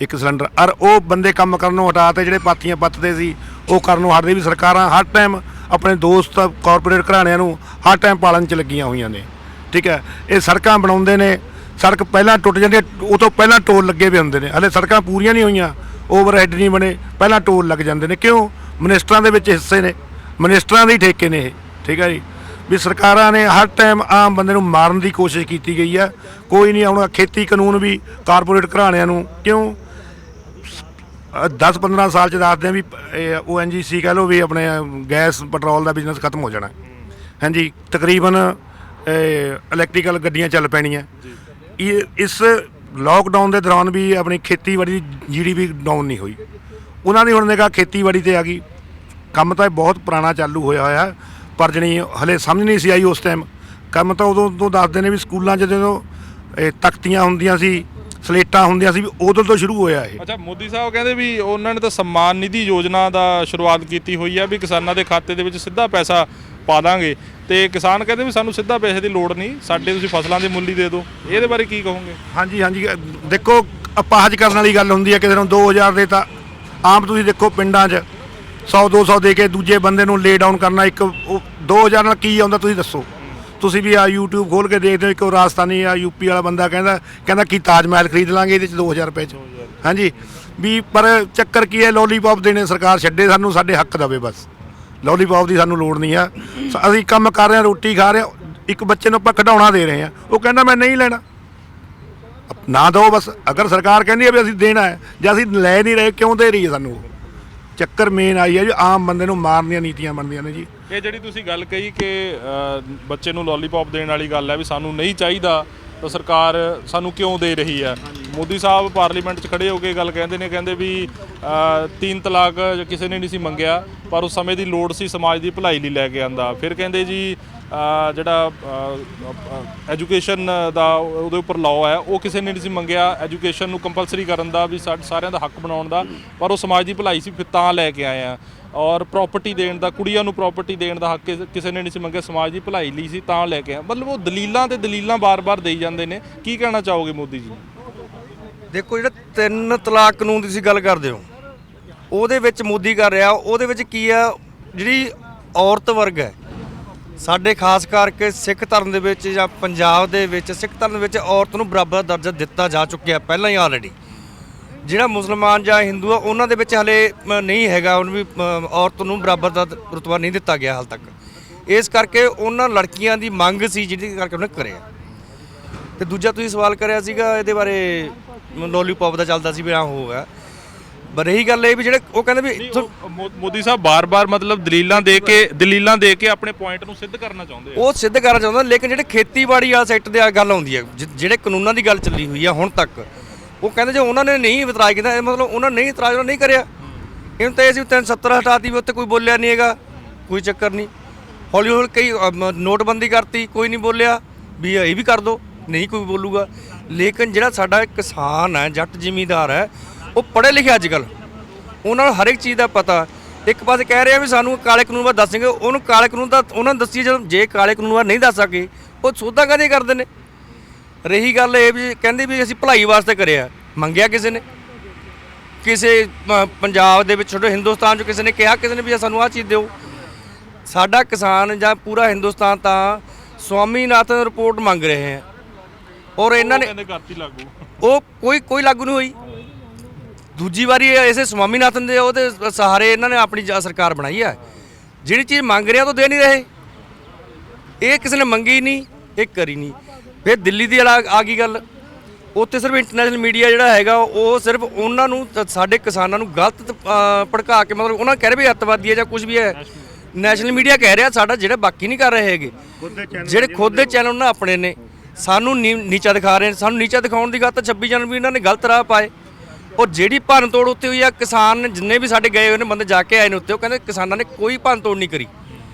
ਇੱਕ ਸਿਲੰਡਰ। ਔਰ ਉਹ ਬੰਦੇ ਕੰਮ ਕਰਨੋਂ ਹਟਾ ਤੇ ਜਿਹੜੇ ਪਾਥੀਆਂ ਪੱਥਦੇ ਸੀ ਉਹ ਕਰਨੋਂ ਹਟਦੇ। ਵੀ ਸਰਕਾਰਾਂ ਹਰ ਟਾਈਮ ਆਪਣੇ ਦੋਸਤ ਕਾਰਪੋਰੇਟ ਘਰਾਣਿਆਂ ਨੂੰ ਹਰ ਟਾਈਮ ਪਾਲਣ 'ਚ ਲੱਗੀਆਂ ਹੋਈਆਂ ਨੇ, ਠੀਕ ਹੈ। ਇਹ ਸੜਕਾਂ ਬਣਾਉਂਦੇ ਨੇ, ਸੜਕ ਪਹਿਲਾਂ ਟੁੱਟ ਜਾਂਦੀ, ਉਹ ਤੋਂ ਪਹਿਲਾਂ ਟੋਲ ਲੱਗੇ ਵੀ ਹੁੰਦੇ ਨੇ। ਹਲੇ ਸੜਕਾਂ ਪੂਰੀਆਂ ਨਹੀਂ ਹੋਈਆਂ, ਓਵਰਹੈੱਡ ਨਹੀਂ ਬਣੇ, ਪਹਿਲਾਂ ਟੋਲ ਲੱਗ ਜਾਂਦੇ ਨੇ। ਕਿਉਂ? ਮਿਨਿਸਟਰਾਂ ਦੇ ਵਿੱਚ ਹਿੱਸੇ ਨੇ, ਮਿਨਿਸਟਰਾਂ ਦੇ ਹੀ ਠੇਕੇ ਨੇ ਇਹ, ਠੀਕ ਹੈ ਜੀ। ਵੀ ਸਰਕਾਰਾਂ ਨੇ ਹਰ ਟਾਈਮ ਆਮ ਬੰਦੇ ਨੂੰ ਮਾਰਨ ਦੀ ਕੋਸ਼ਿਸ਼ ਕੀਤੀ ਗਈ ਹੈ। ਕੋਈ ਨਹੀਂ ਆਉਣਾ। ਖੇਤੀ ਕਾਨੂੰਨ ਵੀ ਕਾਰਪੋਰੇਟ ਘਰਾਣਿਆਂ ਨੂੰ ਕਿਉਂ 10-15 ਸਾਲ 'ਚ ਦੱਸਦੇ ਆ ਵੀ ONGC ਕਹਿ ਲਓ ਵੀ ਆਪਣੇ ਗੈਸ ਪੈਟਰੋਲ ਦਾ ਬਿਜ਼ਨਸ ਖਤਮ ਹੋ ਜਾਣਾ। ਹਾਂਜੀ, ਤਕਰੀਬਨ ਇਲੈਕਟ੍ਰੀਕਲ ਗੱਡੀਆਂ ਚੱਲ ਪੈਣੀਆਂ। ਇਸ ਲੋਕਡਾਊਨ ਦੇ ਦੌਰਾਨ ਵੀ ਆਪਣੀ ਖੇਤੀਬਾੜੀ ਦੀ GDP ਡਾਊਨ ਨਹੀਂ ਹੋਈ। ਉਹਨਾਂ ਦੀ ਹੁਣ ਨਿਗਾਹ ਖੇਤੀਬਾੜੀ 'ਤੇ ਆ ਗਈ। ਕੰਮ ਤਾਂ ਬਹੁਤ ਪੁਰਾਣਾ ਚਾਲੂ ਹੋਇਆ, ਪਰ ਜਣੀ ਹਲੇ ਸਮਝ ਨਹੀਂ ਸੀ ਆਈ ਉਸ ਟਾਈਮ। ਕੰਮ ਤਾਂ ਉਦੋਂ ਤੋਂ ਦੱਸਦੇ ਨੇ ਵੀ ਸਕੂਲਾਂ 'ਚ ਜਦੋਂ ਤਖਤੀਆਂ ਹੁੰਦੀਆਂ ਸੀ, ਸਲੇਟਾਂ ਹੁੰਦੀਆਂ ਸੀ, ਵੀ ਉਦੋਂ ਤੋਂ ਸ਼ੁਰੂ ਹੋਇਆ ਇਹ। ਅੱਛਾ, ਮੋਦੀ ਸਾਹਿਬ ਕਹਿੰਦੇ ਵੀ ਉਹਨਾਂ ਨੇ ਤਾਂ ਸਨਮਾਨ ਨਿਧੀ ਯੋਜਨਾ ਦਾ ਸ਼ੁਰੂਆਤ ਕੀਤੀ ਹੋਈ ਹੈ ਵੀ ਕਿਸਾਨਾਂ ਦੇ ਖਾਤੇ ਦੇ ਵਿੱਚ ਸਿੱਧਾ ਪੈਸਾ ਪਾ ਦਾਂਗੇ, ਤੇ ਕਿਸਾਨ ਕਹਿੰਦੇ ਵੀ ਸਾਨੂੰ ਸਿੱਧਾ ਪੈਸੇ ਦੀ ਲੋੜ ਨਹੀਂ, ਸਾਡੇ ਤੁਸੀਂ ਫਸਲਾਂ ਦੇ ਮੁੱਲ ਹੀ ਦੇ ਦਿਓ। ਇਹਦੇ ਬਾਰੇ ਕੀ ਕਹੋਗੇ? ਹਾਂਜੀ ਹਾਂਜੀ, ਦੇਖੋ ਅਪਾਹਜ ਕਰਨ ਵਾਲੀ ਗੱਲ ਹੁੰਦੀ ਹੈ। ਕਿਸੇ ਨੂੰ 2000 ਦੇ ਤਾਂ ਆਮ ਤੁਸੀਂ ਦੇਖੋ ਪਿੰਡਾਂ 'ਚ 100-200 ਦੇ ਕੇ ਦੂਜੇ ਬੰਦੇ ਨੂੰ ਲੇ ਡਾਊਨ ਕਰਨਾ। ਇੱਕ 2000 ਨਾਲ ਕੀ ਆਉਂਦਾ ਤੁਸੀਂ ਦੱਸੋ? ਤੁਸੀਂ ਵੀ ਆ YouTube ਖੋਲ੍ਹ ਕੇ ਦੇਖਦੇ ਹੋ, ਇੱਕ ਰਾਜਸਥਾਨੀ ਆ UP ਵਾਲਾ ਬੰਦਾ ਕਹਿੰਦਾ ਕੀ ਤਾਜ ਮਹਿਲ ਖਰੀਦ ਲਾਂਗੇ ਇਹਦੇ 'ਚ 2000 ਰੁਪਏ 'ਚ। ਹਾਂਜੀ, ਵੀ ਪਰ ਚੱਕਰ ਕੀ ਹੈ, ਲੋਲੀਪੌਪ ਦੇਣੇ ਸਰਕਾਰ ਛੱਡੇ, ਸਾਨੂੰ ਸਾਡੇ ਹੱਕ ਦੇਵੇ ਬਸ। ਲੋਲੀਪੌਪ ਦੀ ਸਾਨੂੰ ਲੋੜ ਨਹੀਂ ਆ। ਅਸੀਂ ਕੰਮ ਕਰ ਰਹੇ ਹਾਂ, ਰੋਟੀ ਖਾ ਰਹੇ ਹਾਂ, ਇੱਕ ਬੱਚੇ ਨੂੰ ਆਪਾਂ ਖਿਡੌਣਾ ਦੇ ਰਹੇ ਹਾਂ, ਉਹ ਕਹਿੰਦਾ ਮੈਂ ਨਹੀਂ ਲੈਣਾ, ਨਾ ਦਿਓ ਬਸ। ਅਗਰ ਸਰਕਾਰ ਕਹਿੰਦੀ ਹੈ ਵੀ ਅਸੀਂ ਦੇਣਾ ਹੈ, ਜੇ ਅਸੀਂ ਲੈ ਨਹੀਂ ਰਹੇ ਕਿਉਂ ਦੇ ਰਹੀ ਹੈ ਸਾਨੂੰ? ਚੱਕਰ ਮੇਨ ਆਈ ਹੈ ਜੀ, ਆਮ ਬੰਦੇ ਨੂੰ ਮਾਰਨ ਦੀਆਂ ਨੀਤੀਆਂ ਬਣਦੀਆਂ ਨੇ ਜੀ। ਇਹ ਜਿਹੜੀ ਤੁਸੀਂ ਗੱਲ ਕਹੀ ਕਿ ਬੱਚੇ ਨੂੰ ਲੋਲੀਪੌਪ ਦੇਣ ਵਾਲੀ ਗੱਲ ਹੈ ਵੀ ਸਾਨੂੰ ਨਹੀਂ ਚਾਹੀਦਾ, ਤਾਂ ਸਰਕਾਰ ਸਾਨੂੰ ਕਿਉਂ ਦੇ ਰਹੀ ਹੈ। ਮੋਦੀ ਸਾਹਿਬ ਪਾਰਲੀਮੈਂਟ 'ਚ ਖੜੇ ਹੋ ਕੇ ਗੱਲ ਕਹਿੰਦੇ ਨੇ, ਕਹਿੰਦੇ ਵੀ 3 ਤਲਾਕ ਕਿਸੇ ਨੇ ਨਹੀਂ ਸੀ ਮੰਗਿਆ, ਪਰ ਉਸ ਸਮੇਂ ਦੀ ਲੋੜ ਸੀ ਸਮਾਜ ਦੀ ਭਲਾਈ ਲਈ ਲੈ ਕੇ ਆਂਦਾ। ਫਿਰ ਕਹਿੰਦੇ ਜੀ ਜਿਹੜਾ ਐਜੂਕੇਸ਼ਨ ਦਾ ਉਹਦੇ ਉੱਪਰ ਲਾਅ ਹੈ ਉਹ ਕਿਸੇ ਨੇ ਨਹੀਂ ਸੀ ਮੰਗਿਆ, ਐਜੂਕੇਸ਼ਨ ਨੂੰ ਕੰਪਲਸਰੀ ਕਰਨ ਦਾ ਵੀ ਸਾਰਿਆਂ ਦਾ ਹੱਕ ਬਣਾਉਣ ਦਾ, ਪਰ ਉਹ ਸਮਾਜ ਦੀ ਭਲਾਈ ਸੀ, ਫਿਰ ਤਾਂ ਲੈ ਕੇ ਆਏ ਆ। ਔਰ ਪ੍ਰਾਪਰਟੀ ਦੇਣ ਦਾ, ਕੁੜੀਆਂ ਨੂੰ ਪ੍ਰਾਪਰਟੀ ਦੇਣ ਦਾ ਹੱਕ ਕਿਸੇ ਨੇ ਨਹੀਂ ਸੀ ਮੰਗਿਆ, ਸਮਾਜ ਦੀ ਭਲਾਈ ਲਈ ਸੀ, ਤਾਂ ਲੈ ਕੇ ਆਏ। ਮਤਲਬ ਉਹ ਦਲੀਲਾਂ ਤੇ ਦਲੀਲਾਂ ਬਾਰ-ਬਾਰ ਦੇਈ ਜਾਂਦੇ ਨੇ। ਕੀ ਕਹਿਣਾ ਚਾਹੋਗੇ ਮੋਦੀ ਜੀ? ਦੇਖੋ ਜਿਹੜਾ 3 ਤਲਾਕ ਕਾਨੂੰਨ ਦੀ ਤੁਸੀਂ ਗੱਲ ਕਰਦੇ ਹੋ, ਉਹਦੇ ਵਿੱਚ ਮੋਦੀ ਕਰ ਰਿਹਾ, ਉਹਦੇ ਵਿੱਚ ਕੀ ਆ, ਜਿਹੜੀ ਔਰਤ ਵਰਗ ਹੈ ਸਾਡੇ, ਖਾਸ ਕਰਕੇ ਸਿੱਖ ਧਰਮ ਦੇ ਵਿੱਚ ਜਾਂ ਪੰਜਾਬ ਦੇ ਵਿੱਚ ਸਿੱਖ ਧਰਮ ਦੇ ਵਿੱਚ ਔਰਤ ਨੂੰ ਬਰਾਬਰ ਦਾ ਦਰਜਾ ਦਿੱਤਾ ਜਾ ਚੁੱਕਿਆ ਪਹਿਲਾਂ ਹੀ ਆਲਰੇਡੀ। ਜਿਹੜਾ ਮੁਸਲਮਾਨ ਜਾਂ ਹਿੰਦੂ ਆ ਉਹਨਾਂ ਦੇ ਵਿੱਚ ਹਲੇ ਨਹੀਂ ਹੈਗਾ, ਉਹਨੂੰ ਵੀ ਔਰਤ ਨੂੰ ਬਰਾਬਰ ਦਾ ਰੁਤਬਾ ਨਹੀਂ ਦਿੱਤਾ ਗਿਆ ਹਾਲ ਤੱਕ। ਇਸ ਕਰਕੇ ਉਹਨਾਂ ਲੜਕੀਆਂ ਦੀ ਮੰਗ ਸੀ ਜਿਹਦੇ ਕਰਕੇ ਉਹਨੇ ਕਰਿਆ। ਤੇ ਦੂਜਾ ਤੁਸੀਂ ਸਵਾਲ ਕਰਿਆ ਸੀਗਾ ਇਹਦੇ ਬਾਰੇ, ਲੋਲੀਪੌਪ ਦਾ ਚੱਲਦਾ ਸੀ ਵੀ ਆ ਹੋਊਗਾ। ਪਰ ਰਹੀ ਗੱਲ ਇਹ ਵੀ ਜਿਹੜੇ ਉਹ ਕਹਿੰਦੇ ਵੀ ਮੋਦੀ ਸਾਹਿਬ ਬਾਰ-ਬਾਰ ਮਤਲਬ ਦਲੀਲਾਂ ਦੇ ਕੇ ਆਪਣੇ ਪੁਆਇੰਟ ਨੂੰ ਸਿੱਧ ਕਰਨਾ ਚਾਹੁੰਦੇ ਆ। ਉਹ ਸਿੱਧ ਕਰਨਾ ਚਾਹੁੰਦਾ, ਲੇਕਿਨ ਜਿਹੜੇ ਖੇਤੀਬਾੜੀ ਵਾਲਾ ਸੈਕਟਰ ਦੀ ਗੱਲ ਆਉਂਦੀ ਹੈ, ਜਿਹੜੇ ਕਾਨੂੰਨਾਂ ਦੀ ਗੱਲ ਚੱਲੀ ਹੋਈ ਆ ਹੁਣ ਤੱਕ, ਉਹ ਕਹਿੰਦੇ ਜੇ ਉਹਨਾਂ ਨੇ ਨਹੀਂ ਇਤਰਾਜ਼ ਕੀਤਾ, ਇਹ ਮਤਲਬ ਉਹਨਾਂ ਨੇ ਇਤਰਾਜ਼ ਨਹੀਂ ਕਰਿਆ। ਇਹਨੂੰ ਤਾਂ ਇਹ ਸੀ 370 ਹਟਾਤੀ ਵੀ ਉੱਤੇ ਕੋਈ ਬੋਲਿਆ ਨਹੀਂ ਹੈਗਾ, ਕੋਈ ਚੱਕਰ ਨਹੀਂ। ਹੌਲੀ ਹੌਲੀ ਕਈ ਨੋਟਬੰਦੀ ਕਰਤੀ, ਕੋਈ ਨਹੀਂ ਬੋਲਿਆ ਵੀ ਇਹ ਵੀ ਕਰ ਦਿਓ, ਨਹੀਂ ਕੋਈ ਬੋਲੂਗਾ। ਲੇਕਿਨ ਜਿਹੜਾ ਸਾਡਾ ਕਿਸਾਨ ਹੈ, ਜੱਟ ਜ਼ਿਮੀਂਦਾਰ ਹੈ, ਉਹ ਪੜ੍ਹੇ ਲਿਖੇ ਅੱਜ ਕੱਲ੍ਹ, ਉਹਨਾਂ ਨੂੰ ਹਰ ਇੱਕ ਚੀਜ਼ ਦਾ ਪਤਾ। ਇੱਕ ਪਾਸੇ ਕਹਿ ਰਿਹਾ ਵੀ ਸਾਨੂੰ ਕਾਲੇ ਕਾਨੂੰਨ ਬਾਰੇ ਦੱਸਣਗੇ, ਉਹਨੂੰ ਕਾਲੇ ਕਾਨੂੰਨ ਦਾ ਉਹਨਾਂ ਨੂੰ ਦੱਸੀਏ। ਜਦੋਂ ਜੇ ਕਾਲੇ ਕਾਨੂੰਨ ਬਾਰੇ ਨਹੀਂ ਦੱਸ ਸਕੇ, ਉਹ ਸੋਧਾਂ ਕਾਹਦੇ ਕਰਦੇ ਨੇ। ਰਹੀ ਗੱਲ ਇਹ ਵੀ ਕਹਿੰਦੇ ਵੀ ਅਸੀਂ ਭਲਾਈ ਵਾਸਤੇ ਕਰਿਆ, ਮੰਗਿਆ ਕਿਸੇ ਨੇ? ਕਿਸੇ ਪੰਜਾਬ ਦੇ ਵਿੱਚ ਛੋਟੇ ਹਿੰਦੁਸਤਾਨ 'ਚ ਕਿਸੇ ਨੇ ਕਿਹਾ ਕਿਸੇ ਨੇ ਵੀ ਸਾਨੂੰ ਆਹ ਚੀਜ਼ ਦਿਓ? ਸਾਡਾ ਕਿਸਾਨ ਜਾਂ ਪੂਰਾ ਹਿੰਦੁਸਤਾਨ ਤਾਂ ਸਵਾਮੀਨਾਥਨ ਰਿਪੋਰਟ ਮੰਗ ਰਹੇ ਹੈ, ਔਰ ਇਹਨਾਂ ਨੇ ਉਹ ਕੋਈ ਲਾਗੂ ਨਹੀਂ ਹੋਈ। ਦੂਜੀ ਵਾਰੀ ਇਸੇ ਸਵਾਮੀਨਾਥਨ ਦੇ ਉਹਦੇ ਸਹਾਰੇ ਇਹਨਾਂ ਨੇ ਆਪਣੀ ਸਰਕਾਰ ਬਣਾਈ ਹੈ। ਜਿਹੜੀ ਚੀਜ਼ ਮੰਗ ਰਿਹਾ ਉਹ ਦੇ ਨਹੀਂ ਰਹੇ। ਇਹ ਕਿਸੇ ਨੇ ਮੰਗੀ ਨਹੀਂ, ਇਹ ਕਰੀ ਨਹੀਂ। ਫਿਰ ਦਿੱਲੀ ਦੀ ਆ ਗਈ ਗੱਲ, ਉੱਥੇ ਸਿਰਫ ਇੰਟਰਨੈਸ਼ਨਲ ਮੀਡੀਆ ਜਿਹੜਾ ਹੈਗਾ ਉਹ ਸਿਰਫ ਉਹਨਾਂ ਨੂੰ, ਸਾਡੇ ਕਿਸਾਨਾਂ ਨੂੰ ਗਲਤ ਭੜਕਾ ਕੇ, ਮਤਲਬ ਉਹਨਾਂ ਕਹਿ ਰਹੇ ਵੀ ਅੱਤਵਾਦੀ ਹੈ ਜਾਂ ਕੁਝ ਵੀ ਹੈ। ਨੈਸ਼ਨਲ ਮੀਡੀਆ ਕਹਿ ਰਿਹਾ ਸਾਡਾ, ਜਿਹੜੇ ਬਾਕੀ ਨਹੀਂ ਕਰ ਰਹੇ ਹੈਗੇ, ਜਿਹੜੇ ਖੁਦ ਦੇ ਚੈਨਲ ਉਹਨਾਂ ਆਪਣੇ ਨੇ, ਸਾਨੂੰ ਨੀਚਾ ਦਿਖਾ ਰਹੇ ਨੇ। ਸਾਨੂੰ ਨੀਚਾ ਦਿਖਾਉਣ ਦੀ ਗੱਲ ਤਾਂ 26 ਜਨਵਰੀ ਇਹਨਾਂ ਨੇ ਗਲਤ ਰਾਹ ਪਾਏ। ਔਰ ਜਿਹੜੀ ਭੰਨ ਤੋੜ ਉੱਤੇ ਹੋਈ ਆ, ਕਿਸਾਨ ਜਿੰਨੇ ਵੀ ਸਾਡੇ ਗਏ ਹੋਏ ਨੇ ਬੰਦੇ ਜਾ ਕੇ ਆਏ ਨੇ ਉੱਤੇ, ਉਹ ਕਹਿੰਦੇ ਕਿਸਾਨਾਂ ਨੇ ਕੋਈ ਭੰਨ ਤੋੜ ਨਹੀਂ ਕਰੀ।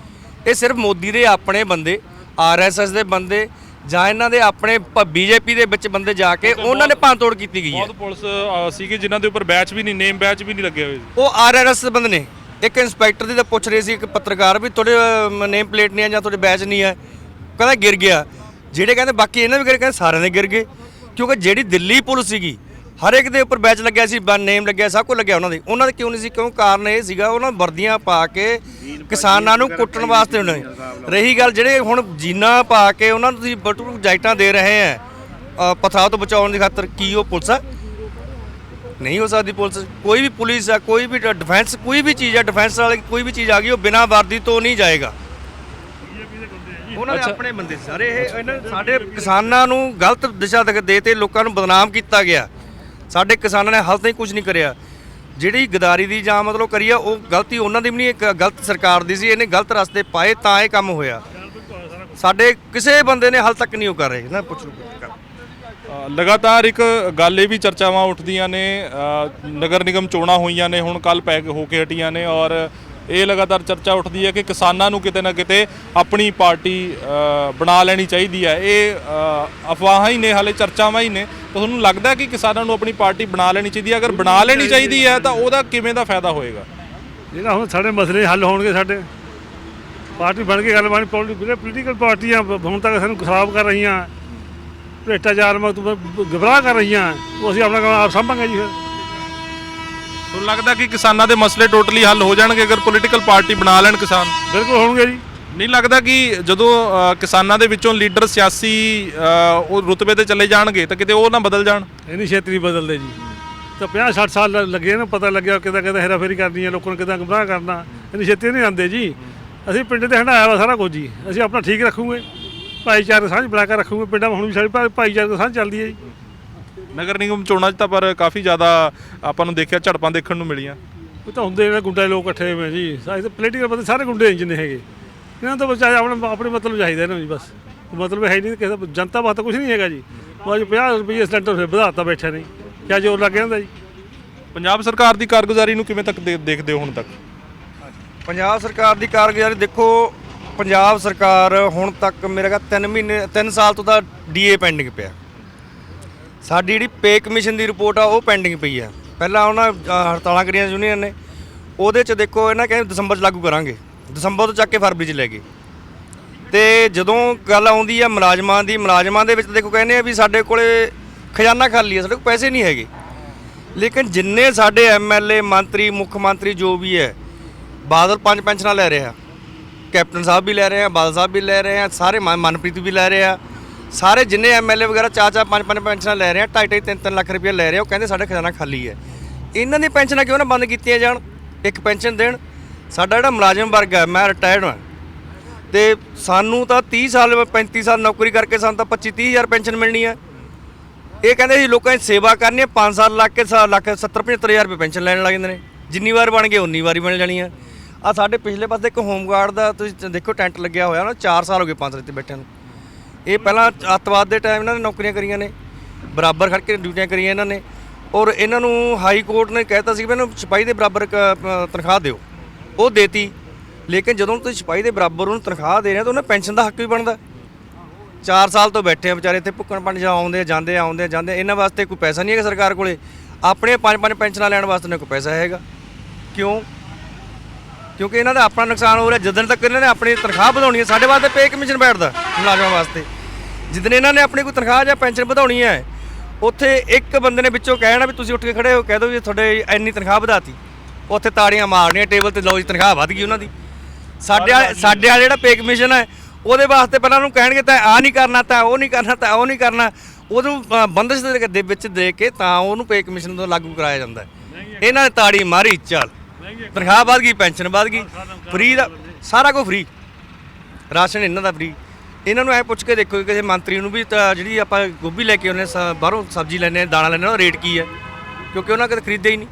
ਇਹ ਸਿਰਫ ਮੋਦੀ ਦੇ ਆਪਣੇ ਬੰਦੇ, RSS ਦੇ ਬੰਦੇ ਜਾਂ ਇਹਨਾਂ ਦੇ ਆਪਣੇ BJP ਦੇ ਵਿੱਚ ਬੰਦੇ ਜਾ ਕੇ ਉਹਨਾਂ ਨੇ ਭੰਨ ਤੋੜ ਕੀਤੀ ਗਈ ਹੈ। ਬਹੁਤ ਪੁਲਿਸ ਸੀਗੀ ਜਿਨ੍ਹਾਂ ਦੇ ਉੱਪਰ ਬੈਚ ਵੀ ਨਹੀਂ, ਨੇਮ ਬੈਚ ਵੀ ਨਹੀਂ ਲੱਗੇ ਹੋਏ। ਉਹ RSS ਦੇ ਬੰਦੇ ਨੇ। ਇੱਕ ਇੰਸਪੈਕਟਰ ਦੀ ਤਾਂ ਪੁੱਛ ਰਹੇ ਸੀ ਇੱਕ ਪੱਤਰਕਾਰ ਵੀ ਤੁਹਾਡੇ ਨੇਮ ਪਲੇਟ ਨਹੀਂ ਹੈ ਜਾਂ ਤੁਹਾਡੇ ਬੈਚ ਨਹੀਂ ਹੈ, ਕਹਿੰਦਾ ਗਿਰ ਗਿਆ। ਜਿਹੜੇ ਕਹਿੰਦੇ ਬਾਕੀ ਇਹਨਾਂ ਵੀ ਕਹਿੰਦੇ ਸਾਰਿਆਂ ਦੇ ਗਿਰ ਗਏ, ਕਿਉਂਕਿ ਜਿਹੜੀ ਦਿੱਲੀ ਪੁਲਿਸ ਸੀਗੀ ਹਰ ਇੱਕ ਦੇ ਉੱਪਰ ਬੈਚ ਲੱਗਿਆ ਸੀ, ਨੇਮ ਲੱਗਿਆ, ਸਭ ਕੁਝ ਲੱਗਿਆ ਉਹਨਾਂ ਦੇ ਕਿਉਂ ਨਹੀਂ ਸੀ? ਕਿਉਂ? ਕਾਰਨ ਇਹ ਸੀਗਾ ਉਹਨਾਂ ਵਰਦੀਆਂ ਪਾ ਕੇ ਕਿਸਾਨਾਂ ਨੂੰ ਕੁੱਟਣ ਵਾਸਤੇ ਉਹਨੇ। ਰਹੀ ਗੱਲ ਜਿਹੜੇ ਹੁਣ ਜੀਨਾ ਪਾ ਕੇ ਉਹਨਾਂ ਨੂੰ ਤੁਸੀਂ ਬਟੂ ਜੈਕਟਾਂ ਦੇ ਰਹੇ ਹੈ ਪਥਰਾਅ ਤੋਂ ਬਚਾਉਣ ਦੀ ਖਾਤਰ, ਕੀ ਉਹ ਪੁਲਿਸ ਆ? ਨਹੀਂ ਹੋ ਸਕਦੀ ਪੁਲਿਸ। ਕੋਈ ਵੀ ਪੁਲਿਸ ਆ, ਕੋਈ ਵੀ ਡਿਫੈਂਸ, ਕੋਈ ਵੀ ਚੀਜ਼ ਆ, ਡਿਫੈਂਸ ਵਾਲੀ ਕੋਈ ਵੀ ਚੀਜ਼ ਆ ਗਈ, ਉਹ ਬਿਨਾਂ ਵਰਦੀ ਤੋਂ ਨਹੀਂ ਜਾਏਗਾ। ਉਹਨਾਂ ਦੇ ਆਪਣੇ ਬੰਦੇ ਸਾਰੇ ਇਹ ਇਹਨਾਂ ਸਾਡੇ ਕਿਸਾਨਾਂ ਨੂੰ ਗਲਤ ਦਿਸ਼ਾ ਦੇ ਤੇ ਲੋਕਾਂ ਨੂੰ ਬਦਨਾਮ ਕੀਤਾ ਗਿਆ। ਸਾਡੇ ਕਿਸਾਨਾਂ ਨੇ ਹਾਲ ਤਾਈਂ ਕੁਝ ਨਹੀਂ ਕਰਿਆ। ਜਿਹੜੀ ਗਦਾਰੀ ਦੀ ਜਾਂ ਮਤਲਬ ਕਰੀ ਆ, ਉਹ ਗਲਤੀ ਉਹਨਾਂ ਦੀ ਵੀ ਨਹੀਂ, ਇੱਕ ਗਲਤ ਸਰਕਾਰ ਦੀ ਸੀ। ਇਹਨੇ ਗਲਤ ਰਸਤੇ ਪਾਏ ਤਾਂ ਇਹ ਕੰਮ ਹੋਇਆ। ਸਾਡੇ ਕਿਸੇ ਬੰਦੇ ਨੇ ਹਾਲ ਤੱਕ ਨਹੀਂ ਉਹ ਕਰ ਰਹੇ ਨਾ, ਪੁੱਛ ਲਓ। ਲਗਾਤਾਰ ਇੱਕ ਗੱਲ ਇਹ ਵੀ ਚਰਚਾਵਾਂ ਉੱਠਦੀਆਂ ਨੇ, ਨਗਰ ਨਿਗਮ ਚੋਣਾਂ ਹੋਈਆਂ ਨੇ ਹੁਣ, ਕੱਲ ਪੈ ਹੋ ਕੇ ਹਟੀਆਂ ਨੇ, ਔਰ ਇਹ ਲਗਾਤਾਰ ਚਰਚਾ ਉੱਠਦੀ ਹੈ ਕਿ ਕਿਸਾਨਾਂ ਨੂੰ ਕਿਤੇ ਨਾ ਕਿਤੇ ਆਪਣੀ ਪਾਰਟੀ ਬਣਾ ਲੈਣੀ ਚਾਹੀਦੀ ਹੈ। ਇਹ ਅਫਵਾਹਾਂ ਹੀ ਨੇ, ਹਾਲੇ ਚਰਚਾਵਾਂ ਹੀ ਨੇ। ਤਾਂ ਤੁਹਾਨੂੰ ਲੱਗਦਾ ਕਿ ਕਿਸਾਨਾਂ ਨੂੰ ਆਪਣੀ ਪਾਰਟੀ ਬਣਾ ਲੈਣੀ ਚਾਹੀਦੀ ਹੈ? ਅਗਰ ਬਣਾ ਲੈਣੀ ਚਾਹੀਦੀ ਹੈ ਤਾਂ ਉਹਦਾ ਕਿਵੇਂ ਦਾ ਫਾਇਦਾ ਹੋਏਗਾ? ਜਿਹੜਾ ਹੁਣ ਸਾਡੇ ਮਸਲੇ ਹੱਲ ਹੋਣਗੇ, ਸਾਡੇ ਪਾਰਟੀ ਬਣ ਕੇ ਗੱਲ ਬਣੀ। ਪੋਲੀਟੀਕਲ ਪਾਰਟੀਆਂ ਹੁਣ ਤੱਕ ਸਾਨੂੰ ਖਰਾਬ ਕਰ ਰਹੀਆਂ, ਭ੍ਰਿਸ਼ਟਾਚਾਰ ਗੁੰਮਰਾਹ ਕਰ ਰਹੀਆਂ, ਉਹ ਅਸੀਂ ਆਪਣਾ ਕੰਮ ਆਪ ਸਾਂਭਾਂਗੇ ਜੀ। ਫਿਰ ਤੁਹਾਨੂੰ ਲੱਗਦਾ ਕਿ ਕਿਸਾਨਾਂ ਦੇ ਮਸਲੇ ਟੋਟਲੀ ਹੱਲ ਹੋ ਜਾਣਗੇ ਅਗਰ ਪੋਲੀਟੀਕਲ ਪਾਰਟੀ ਬਣਾ ਲੈਣ ਕਿਸਾਨ? ਬਿਲਕੁਲ ਹੋਣਗੇ ਜੀ। ਨਹੀਂ ਲੱਗਦਾ ਕਿ ਜਦੋਂ ਕਿਸਾਨਾਂ ਦੇ ਵਿੱਚੋਂ ਲੀਡਰ ਸਿਆਸੀ ਉਹ ਰੁਤਬੇ ਤੇ ਚਲੇ ਜਾਣਗੇ ਤਾਂ ਕਿਤੇ ਉਹ ਨਾ ਬਦਲ ਜਾਣ? ਇੰਨੀ ਛੇਤੀ ਨਹੀਂ ਬਦਲਦੇ ਜੀ। ਤਾਂ 50-60 ਸਾਲ ਲੱਗੇ ਨਾ, ਪਤਾ ਲੱਗਿਆ ਕਿੱਦਾਂ ਹੇਰਾਫੇਰੀ ਕਰਨੀ ਹੈ, ਲੋਕਾਂ ਨੂੰ ਕਿੱਦਾਂ ਗੁੰਮਰਾਹ ਕਰਨਾ। ਇੰਨੀ ਛੇਤੀ ਨਹੀਂ ਆਉਂਦੇ ਜੀ। ਅਸੀਂ ਪਿੰਡ ਤੇ ਹੰਡਾਇਆ ਵਾ ਸਾਰਾ ਕੁਝ ਜੀ। ਅਸੀਂ ਆਪਣਾ ਠੀਕ ਰੱਖੂਗੇ, ਭਾਈਚਾਰਕ ਸਾਂਝ ਬਣਾ ਕੇ ਰੱਖੂਗੇ। ਪਿੰਡਾਂ ਹੁਣ ਵੀ ਸਾਡੀ ਭਾਈਚਾਰਕ ਸਾਂਝ ਚੱਲਦੀ ਹੈ ਜੀ। ਨਗਰ ਨਿਗਮ ਚੋਣਾਂ 'ਚ ਤਾਂ ਪਰ ਕਾਫੀ ਜ਼ਿਆਦਾ ਆਪਾਂ ਨੂੰ ਦੇਖਿਆ ਝੜਪਾਂ ਦੇਖਣ ਨੂੰ ਮਿਲੀਆਂ। ਉਹ ਤਾਂ ਹੁੰਦੇ ਨੇ, ਗੁੰਡੇ ਲੋਕ ਇਕੱਠੇ ਹੋਏ ਜੀ। ਸਾਰੇ ਪੋਲੀਟੀਕਲ ਬੰਦੇ ਸਾਰੇ ਗੁੰਡੇ ਜਿੰਨੇ ਹੈਗੇ, ਇਹਨਾਂ ਤੋਂ ਬਚਾਇਆ ਆਪਣੇ ਮਤਲਬ ਚਾਹੀਦਾ ਇਹਨਾਂ ਨੂੰ ਜੀ ਬਸ। ਮਤਲਬ ਹੈ ਨਹੀਂ ਕਿਸੇ ਦਾ, ਜਨਤਾ ਵਾਸਤੇ ਕੁਝ ਨਹੀਂ ਹੈਗਾ ਜੀ। ਉਹ ਅੱਜ 50 ਰੁਪਏ ਸਿਲੰਡਰ ਫਿਰ ਵਧਾਤਾ ਬੈਠਾ ਨਹੀਂ, ਕਿਆ ਜ਼ੋਰ ਲੱਗ ਜਾਂਦਾ ਜੀ। ਪੰਜਾਬ ਸਰਕਾਰ ਦੀ ਕਾਰਗੁਜ਼ਾਰੀ ਨੂੰ ਕਿਵੇਂ ਤੱਕ ਦੇਖਦੇ ਹੋ ਹੁਣ ਤੱਕ? ਪੰਜਾਬ ਸਰਕਾਰ ਦੀ ਕਾਰਗੁਜ਼ਾਰੀ ਦੇਖੋ, ਪੰਜਾਬ ਸਰਕਾਰ ਹੁਣ ਤੱਕ ਮੇਰੇ ਖਿਆਲ 3 ਸਾਲ ਤੋਂ ਤਾਂ ਡੀਏ ਪੈਂਡਿੰਗ ਪਿਆ। ਸਾਡੀ ਜਿਹੜੀ ਪੇ ਕਮਿਸ਼ਨ ਦੀ ਰਿਪੋਰਟ ਆ ਉਹ ਪੈਂਡਿੰਗ ਪਈ ਆ। ਪਹਿਲਾਂ ਉਹਨਾਂ ਹੜਤਾਲਾਂ ਕਰੀਆਂ ਯੂਨੀਅਨ ਨੇ, ਉਹਦੇ 'ਚ ਦੇਖੋ ਇਹਨਾਂ ਕਹਿੰਦੇ ਦਸੰਬਰ 'ਚ ਲਾਗੂ ਕਰਾਂਗੇ, ਦਸੰਬਰ ਤੋਂ ਚੱਕ ਕੇ ਫਰਵਰੀ 'ਚ ਲੈ ਗਏ। ਤੇ ਜਦੋਂ ਗੱਲ ਆਉਂਦੀ ਆ ਮੁਲਾਜ਼ਮਾਂ ਦੀ, ਮੁਲਾਜ਼ਮਾਂ ਦੇ ਵਿੱਚ ਦੇਖੋ ਕਹਿੰਦੇ ਆ ਵੀ ਸਾਡੇ ਕੋਲੇ ਖਜ਼ਾਨਾ ਖਾਲੀ ਆ, ਸਾਡੇ ਕੋਲ ਪੈਸੇ ਨਹੀਂ ਹੈਗੇ। ਲੇਕਿਨ ਜਿੰਨੇ ਸਾਡੇ ਐਮਐਲਏ, ਮੰਤਰੀ, ਮੁੱਖ ਮੰਤਰੀ ਜੋ ਵੀ ਹੈ, ਬਾਦਲ 5 ਪੈਨਸ਼ਨਾਂ ਲੈ ਰਿਹਾ, ਕੈਪਟਨ ਸਾਹਿਬ ਵੀ ਲੈ ਰਹੇ ਆ, ਬਾਦਲ ਸਾਹਿਬ ਵੀ ਲੈ ਰਹੇ ਆ, ਸਾਰੇ ਮਨਪ੍ਰੀਤ ਵੀ ਲੈ ਰਹੇ ਆ, ਸਾਰੇ ਜਿੰਨੇ ਐਮਐਲਏ ਵਗੈਰਾ 4-4 5-5 ਪੈਨਸ਼ਨਾਂ ਲੈ ਰਹੇ ਆ, 2.5 3-3 ਲੱਖ ਰੁਪਏ ਲੈ ਰਹੇ ਆ। ਉਹ ਕਹਿੰਦੇ ਸਾਡਾ ਖਜ਼ਾਨਾ ਖਾਲੀ ਹੈ। ਇਹਨਾਂ ਦੀ ਪੈਨਸ਼ਨਾਂ ਕਿਉਂ ਨਾ ਬੰਦ ਕੀਤੀਆਂ ਜਾਣ, ਇੱਕ ਪੈਨਸ਼ਨ ਦੇਣ। ਸਾਡਾ ਜਿਹੜਾ ਮੁਲਾਜ਼ਮ ਵਰਗ ਹੈ, ਮੈਂ ਰਿਟਾਇਰਡ ਹਾਂ ਤੇ ਸਾਨੂੰ ਤਾਂ 30 ਸਾਲ 35 ਸਾਲ ਨੌਕਰੀ ਕਰਕੇ ਸਾਨੂੰ ਤਾਂ 25-30 ਹਜ਼ਾਰ ਪੈਨਸ਼ਨ ਮਿਲਣੀ ਹੈ। ਇਹ ਕਹਿੰਦੇ ਸੀ ਲੋਕਾਂ ਦੀ ਸੇਵਾ ਕਰਨੀ ਹੈ, 5 ਸਾਲ ਲੱਗ ਕੇ 70-75 ਹਜ਼ਾਰ ਰੁਪਏ ਪੈਨਸ਼ਨ ਲੈਣ ਲੱਗ ਜਾਂਦੇ ਨੇ। ਜਿੰਨੀ ਵਾਰ ਬਣ ਗਏ ਉਨੀ ਵਾਰੀ ਮਿਲ ਜਾਣੀ ਹੈ। ਆ ਸਾਡੇ ਪਿਛਲੇ ਪਾਸੇ ਇੱਕ ਹੋਮਗਾਰਡ ਦਾ ਤੁਸੀਂ ਦੇਖੋ ਟੈਂਟ ਲੱਗਿਆ ਹੋਇਆ ਨਾ, 4 ਸਾਲ ਹੋ ਗਏ 5 ਤੇ ਬੈਠਿਆਂ ਨੂੰ। ਇਹ ਪਹਿਲਾਂ ਅੱਤਵਾਦ ਦੇ ਟਾਈਮ ਇਹਨਾਂ ਨੇ ਨੌਕਰੀਆਂ ਕਰੀਆਂ ਨੇ, ਬਰਾਬਰ ਖੜ ਕੇ ਡਿਊਟੀਆਂ ਕਰੀਆਂ ਇਹਨਾਂ ਨੇ। ਔਰ ਇਹਨਾਂ ਨੂੰ ਹਾਈ ਕੋਰਟ ਨੇ ਕਹਿਤਾ ਸੀ ਕਿ ਇਹਨੂੰ ਸਿਪਾਹੀ ਦੇ ਬਰਾਬਰ ਤਨਖਾਹ ਦਿਓ, ਉਹ ਦੇਤੀ। ਲੇਕਿਨ ਜਦੋਂ ਤੁਸੀਂ ਸਿਪਾਹੀ ਦੇ ਬਰਾਬਰ ਉਹਨੂੰ ਤਨਖਾਹ ਦੇ ਰਹੇ ਤਾਂ ਉਹਨਾਂ ਪੈਨਸ਼ਨ ਦਾ ਹੱਕ ਵੀ ਬਣਦਾ। 4 ਸਾਲ ਤੋਂ ਬੈਠੇ ਆ ਵਿਚਾਰੇ ਇੱਥੇ ਭੁੱਖਣ ਪੰਜ ਆਉਂਦੇ ਜਾਂਦੇ ਇਹਨਾਂ ਵਾਸਤੇ ਕੋਈ ਪੈਸਾ ਨਹੀਂ ਹੈਗਾ ਸਰਕਾਰ ਕੋਲੇ। ਆਪਣੇ 5-5 ਪੈਨਸ਼ਨਾਂ ਲੈਣ ਵਾਸਤੇ ਨਾ ਕੋਈ ਪੈਸਾ ਹੈਗਾ। ਕਿਉਂ? ਕਿਉਂਕਿ ਇਹਨਾਂ ਦਾ ਆਪਣਾ ਨੁਕਸਾਨ ਹੋ ਰਿਹਾ। ਜਦੋਂ ਤੱਕ ਇਹਨਾਂ ਨੇ ਆਪਣੀ ਤਨਖਾਹ ਵਧਾਉਣੀ ਹੈ, ਸਾਡੇ ਵਾਸਤੇ ਪੇ ਕਮਿਸ਼ਨ ਬੈਠਦਾ ਮੁਲਾਜ਼ਮਾਂ ਵਾਸਤੇ। ਜਿੱਦਣ ਇਹਨਾਂ ਨੇ ਆਪਣੀ ਕੋਈ ਤਨਖਾਹ ਜਾਂ ਪੈਨਸ਼ਨ ਵਧਾਉਣੀ ਹੈ, ਉੱਥੇ ਇੱਕ ਬੰਦੇ ਨੇ ਵਿੱਚੋਂ ਕਹਿਣਾ ਵੀ ਤੁਸੀਂ ਉੱਠ ਕੇ ਖੜੇ ਹੋ, ਕਹਿ ਦਿਓ ਵੀ ਤੁਹਾਡੇ ਇੰਨੀ ਤਨਖਾਹ ਵਧਾਤੀ, ਉੱਥੇ ਤਾੜੀਆਂ ਮਾਰਨੀਆਂ ਟੇਬਲ ਤੇ, ਲਓ ਜੀ ਤਨਖਾਹ ਵਧ ਗਈ ਉਹਨਾਂ ਦੀ। ਸਾਡੇ ਵਾਲਾ ਜਿਹੜਾ ਪੇ ਕਮਿਸ਼ਨ ਹੈ ਉਹਦੇ ਵਾਸਤੇ ਪਹਿਲਾਂ ਉਹਨੂੰ ਕਹਿਣਗੇ ਤਾਂ ਆਹ ਨਹੀਂ ਕਰਨਾ, ਤਾਂ ਉਹ ਨਹੀਂ ਕਰਨਾ, ਤਾਂ ਉਹ ਨਹੀਂ ਕਰਨਾ। ਉਹਨੂੰ ਬੰਦਸ਼ ਦੇ ਵਿੱਚ ਦੇ ਕੇ ਤਾਂ ਉਹਨੂੰ ਪੇ ਕਮਿਸ਼ਨ ਤੋਂ ਲਾਗੂ ਕਰਾਇਆ ਜਾਂਦਾ। ਇਹਨਾਂ ਨੇ ਤਾੜੀ ਮਾਰੀ, ਚੱਲ ਤਨਖਾਹ ਵਧ ਗਈ, ਪੈਨਸ਼ਨ ਵਧ ਗਈ, ਫ੍ਰੀ ਦਾ ਸਾਰਾ ਕੁਝ ਫ੍ਰੀ, ਰਾਸ਼ਨ ਇਹਨਾਂ ਦਾ ਫ੍ਰੀ। ਇਹਨਾਂ ਨੂੰ ਐ ਪੁੱਛ ਕੇ ਦੇਖੋ ਕਿਸੇ ਮੰਤਰੀ ਨੂੰ ਵੀ ਤਾਂ ਜਿਹੜੀ ਆਪਾਂ ਗੋਭੀ ਲੈ ਕੇ ਆਉਂਦੇ ਬਾਹਰੋਂ ਸਬਜ਼ੀ ਲੈਂਦੇ, ਦਾਣਾ ਲੈਂਦੇ, ਉਹਦਾ ਰੇਟ ਕੀ ਹੈ? ਕਿਉਂਕਿ ਉਹਨਾਂ ਕਦੇ ਖਰੀਦਿਆ ਹੀ ਨਹੀਂ।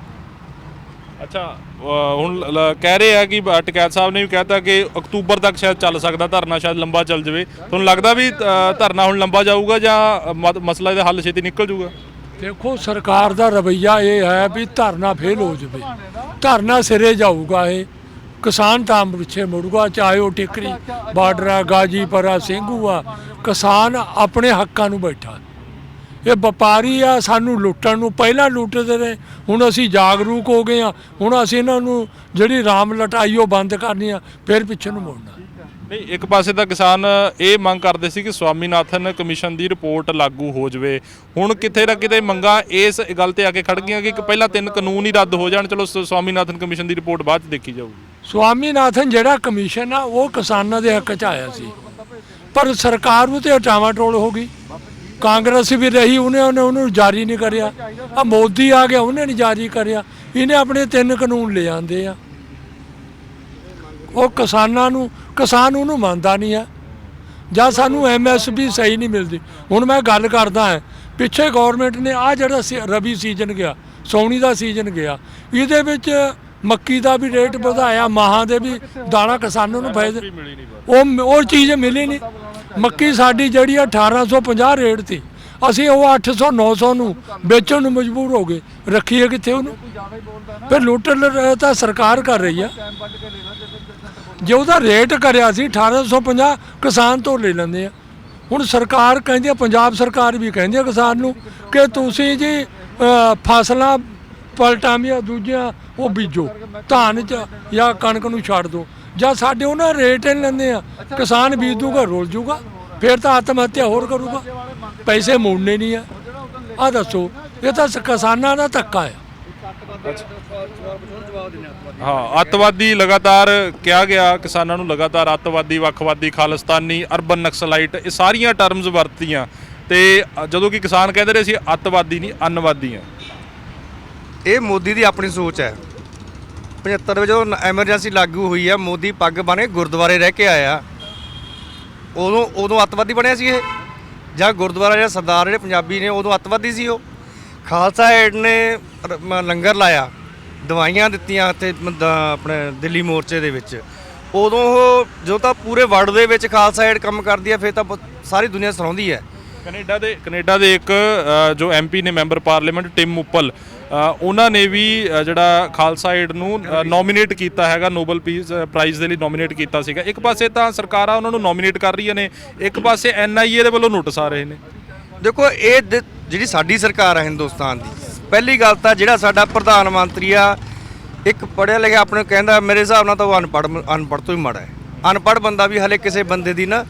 ਅੱਛਾ, ਹੁਣ ਕਹਿ ਰਹੇ ਆ ਕਿ ਟਕੈਤ ਸਾਹਿਬ ਨੇ ਵੀ ਕਹਿਤਾ ਕਿ ਅਕਤੂਬਰ ਤੱਕ ਸ਼ਾਇਦ ਚੱਲ ਸਕਦਾ ਧਰਨਾ, ਸ਼ਾਇਦ ਲੰਬਾ ਚੱਲ ਜਾਵੇ। ਤੁਹਾਨੂੰ ਲੱਗਦਾ ਵੀ ਧਰਨਾ ਹੁਣ ਲੰਬਾ ਜਾਊਗਾ ਜਾਂ ਮਸਲਾ ਇਹਦਾ ਹੱਲ ਛੇਤੀ ਨਿਕਲ ਜਾਊਗਾ? ਦੇਖੋ, ਸਰਕਾਰ ਦਾ ਰਵੱਈਆ ਇਹ ਹੈ ਵੀ ਧਰਨਾ ਫੇਲ ਹੋ ਜਾਵੇ, ਧਰਨਾ ਸਿਰੇ ਜਾਊਗਾ। ਇਹ ਕਿਸਾਨ ਤਾਂ ਪਿੱਛੇ ਮੁੜੂਗਾ, ਚਾਹੇ ਉਹ ਟਿਕਰੀ ਬਾਰਡਰ ਆ, ਗਾਜੀਪੁਰ ਆ, ਸਿੰਘੂ ਆ। ਕਿਸਾਨ ਆਪਣੇ ਹੱਕਾਂ ਨੂੰ ਬੈਠਾ। ਇਹ ਵਪਾਰੀ ਆ, ਸਾਨੂੰ ਲੁੱਟਣ ਨੂੰ ਪਹਿਲਾਂ ਲੁੱਟਦੇ ਨੇ, ਹੁਣ ਅਸੀਂ ਜਾਗਰੂਕ ਹੋ ਗਏ ਆ। ਹੁਣ ਅਸੀਂ ਇਹਨਾਂ ਨੂੰ ਜਿਹੜੀ ਰਾਮ ਲਟਾਈ ਉਹ ਬੰਦ ਕਰਨੀ ਆ, ਫਿਰ ਪਿੱਛੇ ਨੂੰ ਮੁੜਨਾ। ਨਹੀਂ, ਇੱਕ ਪਾਸੇ ਤਾਂ ਕਿਸਾਨ ਇਹ ਮੰਗ ਕਰਦੇ ਸੀ ਕਿ ਸਵਾਮੀਨਾਥਨ ਕਮਿਸ਼ਨ ਦੀ ਰਿਪੋਰਟ ਲਾਗੂ ਹੋ ਜਾਵੇ। ਹੁਣ ਕਿਤੇ ਨਾ ਕਿਤੇ ਮੰਗਾਂ ਇਸ ਗੱਲ ਤੇ ਆ ਕੇ ਖੜ ਗਈਆਂ ਕਿ ਪਹਿਲਾਂ 3 ਕਾਨੂੰਨ ਹੀ ਰੱਦ ਹੋ ਜਾਣ, ਚਲੋ ਸਵਾਮੀਨਾਥਨ ਕਮਿਸ਼ਨ ਦੀ ਰਿਪੋਰਟ ਬਾਅਦ 'ਚ ਦੇਖੀ ਜਾਊਗੀ। ਸਵਾਮੀਨਾਥਨ ਜਿਹੜਾ ਕਮਿਸ਼ਨ ਆ ਉਹ ਕਿਸਾਨਾਂ ਦੇ ਹੱਕ 'ਚ ਆਇਆ ਸੀ, ਪਰ ਸਰਕਾਰ ਨੂੰ ਤੇ ਹਟਾਵਾ ਟੋਲ ਹੋ ਗਈ। ਕਾਂਗਰਸ ਵੀ ਰਹੀ, ਉਹਨੂੰ ਜਾਰੀ ਨਹੀਂ ਕਰਿਆ। ਆ ਮੋਦੀ ਆ ਗਿਆ, ਉਹਨੇ ਨਹੀਂ ਜਾਰੀ ਕਰਿਆ। ਇਹਨੇ ਆਪਣੇ 3 ਕਾਨੂੰਨ ਲੈ ਆਂਦੇ ਆ। ਉਹ ਕਿਸਾਨ ਉਹਨੂੰ ਮੰਨਦਾ ਨਹੀਂ ਆ। ਜਾਂ ਸਾਨੂੰ MSP ਸਹੀ ਨਹੀਂ ਮਿਲਦੀ। ਹੁਣ ਮੈਂ ਗੱਲ ਕਰਦਾ ਹਾਂ, ਪਿੱਛੇ ਗੌਰਮੈਂਟ ਨੇ ਆ ਜਿਹੜਾ ਰਬੀ ਸੀਜ਼ਨ ਗਿਆ, ਸੌਣੀ ਦਾ ਸੀਜ਼ਨ ਗਿਆ, ਇਹਦੇ ਵਿੱਚ ਮੱਕੀ ਦਾ ਵੀ ਰੇਟ ਵਧਾਇਆ, ਮਾਹਾਂ ਦੇ ਵੀ ਦਾਣਾ ਕਿਸਾਨਾਂ ਨੂੰ ਫਾਇਦਾ, ਉਹ ਚੀਜ਼ ਮਿਲੀ ਨਹੀਂ। ਮੱਕੀ ਸਾਡੀ ਜਿਹੜੀ 1850 ਰੇਟ ਸੀ, ਅਸੀਂ ਉਹ 800-900 ਨੂੰ ਵੇਚਣ ਨੂੰ ਮਜਬੂਰ ਹੋ ਗਏ। ਰੱਖੀਏ ਕਿੱਥੇ ਉਹਨੂੰ? ਫਿਰ ਲੁੱਟ ਤਾਂ ਸਰਕਾਰ ਕਰ ਰਹੀ ਆ। ਜੇ ਉਹਦਾ ਰੇਟ ਕਰਿਆ ਸੀ 1850, ਕਿਸਾਨ ਤੋਂ ਲੈ ਲੈਂਦੇ ਆ। ਹੁਣ ਸਰਕਾਰ ਕਹਿੰਦੀ ਆ, ਪੰਜਾਬ ਸਰਕਾਰ ਵੀ ਕਹਿੰਦੀ ਆ ਕਿਸਾਨ ਨੂੰ ਕਿ ਤੁਸੀਂ ਜੀ ਫਸਲਾਂ ਪਲਟਾਂ ਦੂਜੀਆਂ ਉਹ ਬੀਜੋ, ਧਾਨ 'ਚ ਜਾਂ ਕਣਕ ਨੂੰ ਛੱਡ ਦਿਓ। ਜਾਂ ਸਾਡੇ ਉਹਨਾਂ ਰੇਟ ਨਹੀਂ ਲੈਂਦੇ ਆ, ਕਿਸਾਨ ਬੀਜ ਦੂਗਾ, ਰੁਲ ਜੂਗਾ, ਫਿਰ ਤਾਂ ਆਤਮ ਹੱਤਿਆ ਹੋਰ ਕਰੂਗਾ, ਪੈਸੇ ਮੋੜਨੇ ਨਹੀਂ ਆ। ਆਹ ਦੱਸੋ, ਇਹ ਤਾਂ ਕਿਸਾਨਾਂ ਦਾ ਧੱਕਾ ਆ। ਹਾਂ, ਅੱਤਵਾਦੀ ਲਗਾਤਾਰ ਕਿਹਾ ਗਿਆ, ਕਿਸਾਨਾਂ ਨੂੰ ਲਗਾਤਾਰ ਅੱਤਵਾਦੀ, ਵੱਖਵਾਦੀ, ਖਾਲਿਸਤਾਨੀ, ਅਰਬਨ ਨਕਸਲਾਈਟ, ਇਹ ਸਾਰੀਆਂ ਟਰਮਜ਼ ਵਰਤੀਆਂ। ਤੇ ਜਦੋਂ ਕਿ ਕਿਸਾਨ ਕਹਿੰਦੇ ਰਹੇ ਸੀ ਅੱਤਵਾਦੀ ਨਹੀਂ, ਅੰਨਵਾਦੀ ਆ। ਇਹ ਮੋਦੀ ਦੀ ਆਪਣੀ ਸੋਚ ਹੈ। 75 ਵਿੱਚ ਜਦੋਂ ਐਮਰਜੈਂਸੀ ਲਾਗੂ ਹੋਈ ਆ, ਮੋਦੀ ਪੱਗ ਬਣ ਕੇ ਗੁਰਦੁਆਰੇ ਰਹਿ ਕੇ ਆਇਆ। ਉਦੋਂ ਅੱਤਵਾਦੀ ਬਣਿਆ ਸੀ ਇਹ? ਜਾਂ ਗੁਰਦੁਆਰਾ ਜਿਹੜਾ ਸਰਦਾਰ ਜਿਹੜੇ ਪੰਜਾਬੀ ਨੇ, ਉਦੋਂ ਅੱਤਵਾਦੀ ਸੀ ਉਹ? ਖਾਲਸਾ ਏਡ ਨੇ ਲੰਗਰ ਲਾਇਆ, ਦਵਾਈਆਂ ਦਿੱਤੀਆਂ ਇੱਥੇ ਆਪਣੇ ਦਿੱਲੀ ਮੋਰਚੇ ਦੇ ਵਿੱਚ, ਉਦੋਂ ਉਹ ਜੋ ਤਾਂ ਪੂਰੇ ਵਰਲਡ ਦੇ ਵਿੱਚ ਖਾਲਸਾ ਏਡ ਕੰਮ ਕਰਦੀ ਹੈ, ਫਿਰ ਤਾਂ ਸਾਰੀ ਦੁਨੀਆ ਸਰਾਉਂਦੀ ਹੈ। ਕੈਨੇਡਾ ਦੇ ਇੱਕ ਜੋ ਐਮਪੀ ਨੇ ਮੈਂਬਰ ਪਾਰਲੀਮੈਂਟ ਟਿਮ ਉੱਪਲ, ਉਹਨਾਂ ਨੇ ਵੀ ਜਿਹੜਾ ਖਾਲਸਾ ਏਡ ਨੂੰ ਨੋਮੀਨੇਟ ਕੀਤਾ ਹੈਗਾ, ਨੋਬਲ ਪੀਸ ਪ੍ਰਾਈਜ਼ ਦੇ ਲਈ ਨੋਮੀਨੇਟ ਕੀਤਾ ਸੀਗਾ। ਇੱਕ ਪਾਸੇ ਤਾਂ ਸਰਕਾਰਾਂ ਉਹਨਾਂ ਨੂੰ ਨੋਮੀਨੇਟ ਕਰ ਰਹੀਆਂ ਨੇ, ਇੱਕ ਪਾਸੇ NIA ਦੇ ਵੱਲੋਂ ਨੋਟਿਸ ਆ ਰਹੇ ਨੇ। ਦੇਖੋ ਇਹ ਜਿਹੜੀ ਸਾਡੀ ਸਰਕਾਰ ਹੈ ਹਿੰਦੁਸਤਾਨ ਦੀ, ਪਹਿਲੀ ਗੱਲ ਤਾਂ ਜਿਹੜਾ ਸਾਡਾ ਪ੍ਰਧਾਨ ਮੰਤਰੀ ਆ, ਇੱਕ ਪੜ੍ਹਿਆ ਲਿਖਿਆ ਆਪਣੇ ਕਹਿੰਦਾ, ਮੇਰੇ ਹਿਸਾਬ ਨਾਲ ਤਾਂ ਉਹ ਅਨਪੜ੍ਹ ਤੋਂ ਹੀ ਮਾੜਾ ਹੈ। ਅਨਪੜ੍ਹ ਬੰਦਾ ਵੀ ਹਲੇ ਕਿਸੇ ਬੰਦੇ ਦੀ ਨਾ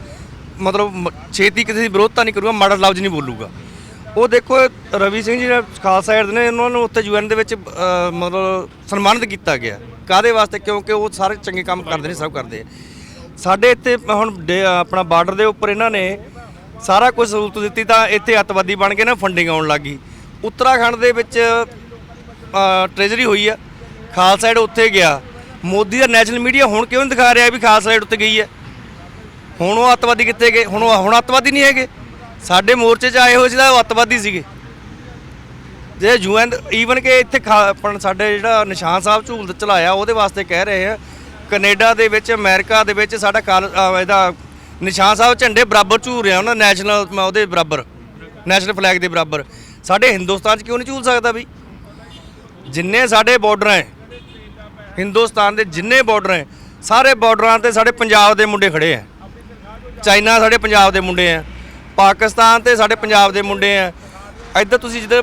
ਮਤਲਬ ਛੇਤੀ ਕਿਸੇ ਦੀ ਵਿਰੋਧਤਾ ਨਹੀਂ ਕਰੂਗਾ, ਮਾੜਾ ਲਫ਼ਜ਼ ਨਹੀਂ ਬੋਲੂਗਾ। ਉਹ ਦੇਖੋ ਰਵੀ ਸਿੰਘ ਜੀ ਖਾਲਸਾ ਏਡ ਨੇ, ਉਹਨਾਂ ਨੂੰ ਉੱਥੇ UN ਦੇ ਵਿੱਚ ਮਤਲਬ ਸਨਮਾਨਿਤ ਕੀਤਾ ਗਿਆ। ਕਾਹਦੇ ਵਾਸਤੇ? ਕਿਉਂਕਿ ਉਹ ਸਾਰੇ ਚੰਗੇ ਕੰਮ ਕਰਦੇ ਨੇ, ਸਭ ਕਰਦੇ। ਸਾਡੇ ਇੱਥੇ ਹੁਣ ਆਪਣਾ ਬਾਰਡਰ ਦੇ ਉੱਪਰ ਇਹਨਾਂ ਨੇ ਸਾਰਾ ਕੁਝ ਸਹੂਲਤ ਦਿੱਤੀ, ਤਾਂ ਇੱਥੇ ਅੱਤਵਾਦੀ ਬਣ ਕੇ ਨਾ ਫੰਡਿੰਗ ਆਉਣ ਲੱਗ ਗਈ। ਉੱਤਰਾਖੰਡ ਦੇ ਵਿੱਚ ਟ੍ਰੇਜਰੀ ਹੋਈ ਆ, ਖਾਲਸਾ ਏਡ ਉੱਥੇ ਗਿਆ। ਮੋਦੀ ਦਾ ਨੈਸ਼ਨਲ ਮੀਡੀਆ ਹੁਣ ਕਿਉਂ ਨਹੀਂ ਦਿਖਾ ਰਿਹਾ ਵੀ ਖਾਲਸਾ ਏਡ ਉੱਤੇ ਗਈ ਹੈ? ਹੁਣ ਉਹ ਅੱਤਵਾਦੀ ਕਿੱਥੇ ਗਏ? ਹੁਣ ਅੱਤਵਾਦੀ ਨਹੀਂ ਹੈਗੇ। ਸਾਡੇ ਮੋਰਚੇ 'ਚ ਆਏ ਹੋਏ ਸੀ ਤਾਂ ਉਹ ਅੱਤਵਾਦੀ ਸੀਗੇ। ਜੇ UN ਈਵਨ ਕਿ ਇੱਥੇ ਆਪਣਾ ਸਾਡੇ ਜਿਹੜਾ ਨਿਸ਼ਾਨ ਸਾਹਿਬ ਝੂਲ ਚਲਾਇਆ, ਉਹਦੇ ਵਾਸਤੇ ਕਹਿ ਰਹੇ ਆ ਕੈਨੇਡਾ ਦੇ ਵਿੱਚ, ਅਮਰੀਕਾ ਦੇ ਵਿੱਚ ਸਾਡਾ ਇਹਦਾ ਨਿਸ਼ਾਨ ਸਾਹਿਬ ਝੰਡੇ ਬਰਾਬਰ ਝੂਲ ਰਿਹਾ ਉਹਨਾਂ ਨੈਸ਼ਨਲ ਉਹਦੇ ਬਰਾਬਰ, ਨੈਸ਼ਨਲ ਫਲੈਗ ਦੇ ਬਰਾਬਰ। ਸਾਡੇ ਹਿੰਦੁਸਤਾਨ 'ਚ ਕਿਉਂ ਨਹੀਂ ਝੂਲ ਸਕਦਾ ਵੀ? ਜਿੰਨੇ ਸਾਡੇ ਬਾਰਡਰ ਹੈ ਹਿੰਦੁਸਤਾਨ ਦੇ, ਜਿੰਨੇ ਬਾਰਡਰ ਹੈ, ਸਾਰੇ ਬਾਰਡਰਾਂ 'ਤੇ ਸਾਡੇ ਪੰਜਾਬ ਦੇ ਮੁੰਡੇ ਖੜੇ ਆ। ਚਾਈਨਾ ਸਾਡੇ ਪੰਜਾਬ ਦੇ ਮੁੰਡੇ ਆ, ਪਾਕਿਸਤਾਨ ਤੇ ਸਾਡੇ ਪੰਜਾਬ ਦੇ ਮੁੰਡੇ ਆ। ਇੱਧਰ ਤੁਸੀਂ ਜਿੱਧਰ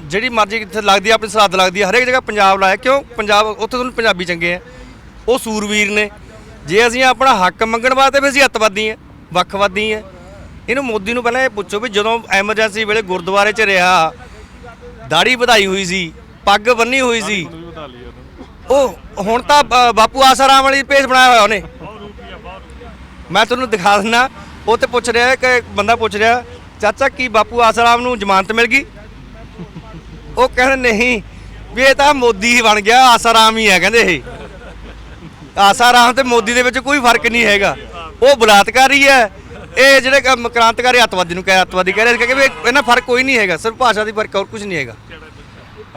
ਜਿਹੜੀ ਮਰਜ਼ੀ ਕਿੱਥੇ ਲੱਗਦੀ ਆ, ਆਪਣੀ ਸਰਹੱਦ ਲੱਗਦੀ ਆ, ਹਰੇਕ ਜਗ੍ਹਾ ਪੰਜਾਬ ਲਾਇਆ। ਕਿਉਂ? ਪੰਜਾਬ ਉੱਥੇ ਤੁਹਾਨੂੰ ਪੰਜਾਬੀ ਚੰਗੇ ਆ, ਉਹ ਸੂਰਵੀਰ ਨੇ। ਜੇ ਅਸੀਂ ਆਪਣਾ ਹੱਕ ਮੰਗਣ ਵਾਸਤੇ ਫਿਰ ਅਸੀਂ ਅੱਤਵਾਦੀ ਆ, ਵੱਖਵਾਦੀ ਆ। ਇਹਨੂੰ ਮੋਦੀ ਨੂੰ ਪਹਿਲਾਂ ਇਹ ਪੁੱਛੋ ਵੀ ਜਦੋਂ ਐਮਰਜੈਂਸੀ ਵੇਲੇ ਗੁਰਦੁਆਰੇ 'ਚ ਰਿਹਾ, ਦਾੜੀ ਵਧਾਈ ਹੋਈ ਸੀ, ਪੱਗ ਬੰਨੀ ਹੋਈ ਸੀ, ਉਹ ਹੁਣ ਤਾਂ ਬਾਪੂ ਆਸਾਰਾਮ ਵਾਲੀ ਭੇਸ ਬਣਾਇਆ ਹੋਇਆ ਉਹਨੇ। ਮੈਂ ਤੁਹਾਨੂੰ ਦਿਖਾ ਦਿੰਦਾ, ਉਹ ਤੇ ਪੁੱਛ ਰਿਹਾ ਕਿ ਬੰਦਾ ਪੁੱਛ ਰਿਹਾ, ਚਾਚਾ ਕੀ ਬਾਪੂ ਆਸਾਰਾਮ ਨੂੰ ਜ਼ਮਾਨਤ ਮਿਲ ਗਈ? ਉਹ ਕਹਿੰਦੇ ਨਹੀਂ ਵੀ ਇਹ ਤਾਂ ਮੋਦੀ ਹੀ ਬਣ ਗਿਆ, ਆਸਾਰਾਮ ਹੀ ਹੈ। ਕਹਿੰਦੇ ਇਹ ਆਸਾਰਾਮ ਤੇ ਮੋਦੀ ਦੇ ਵਿੱਚ ਕੋਈ ਫਰਕ ਨਹੀਂ ਹੈਗਾ, ਉਹ ਬਲਾਤਕਾਰੀ ਹੈ। ਇਹ ਜਿਹੜੇ ਕ੍ਰਾਂਤਕਾਰੀ ਅੱਤਵਾਦੀ ਨੂੰ ਅੱਤਵਾਦੀ ਕਹਿ ਰਹੇ ਕਿ ਇਹਨਾਂ ਫਰਕ ਕੋਈ ਨਹੀਂ ਹੈਗਾ, ਸਿਰਫ ਭਾਸ਼ਾ ਦੀ ਫਰਕ, ਹੋਰ ਕੁਝ ਨਹੀਂ ਹੈਗਾ।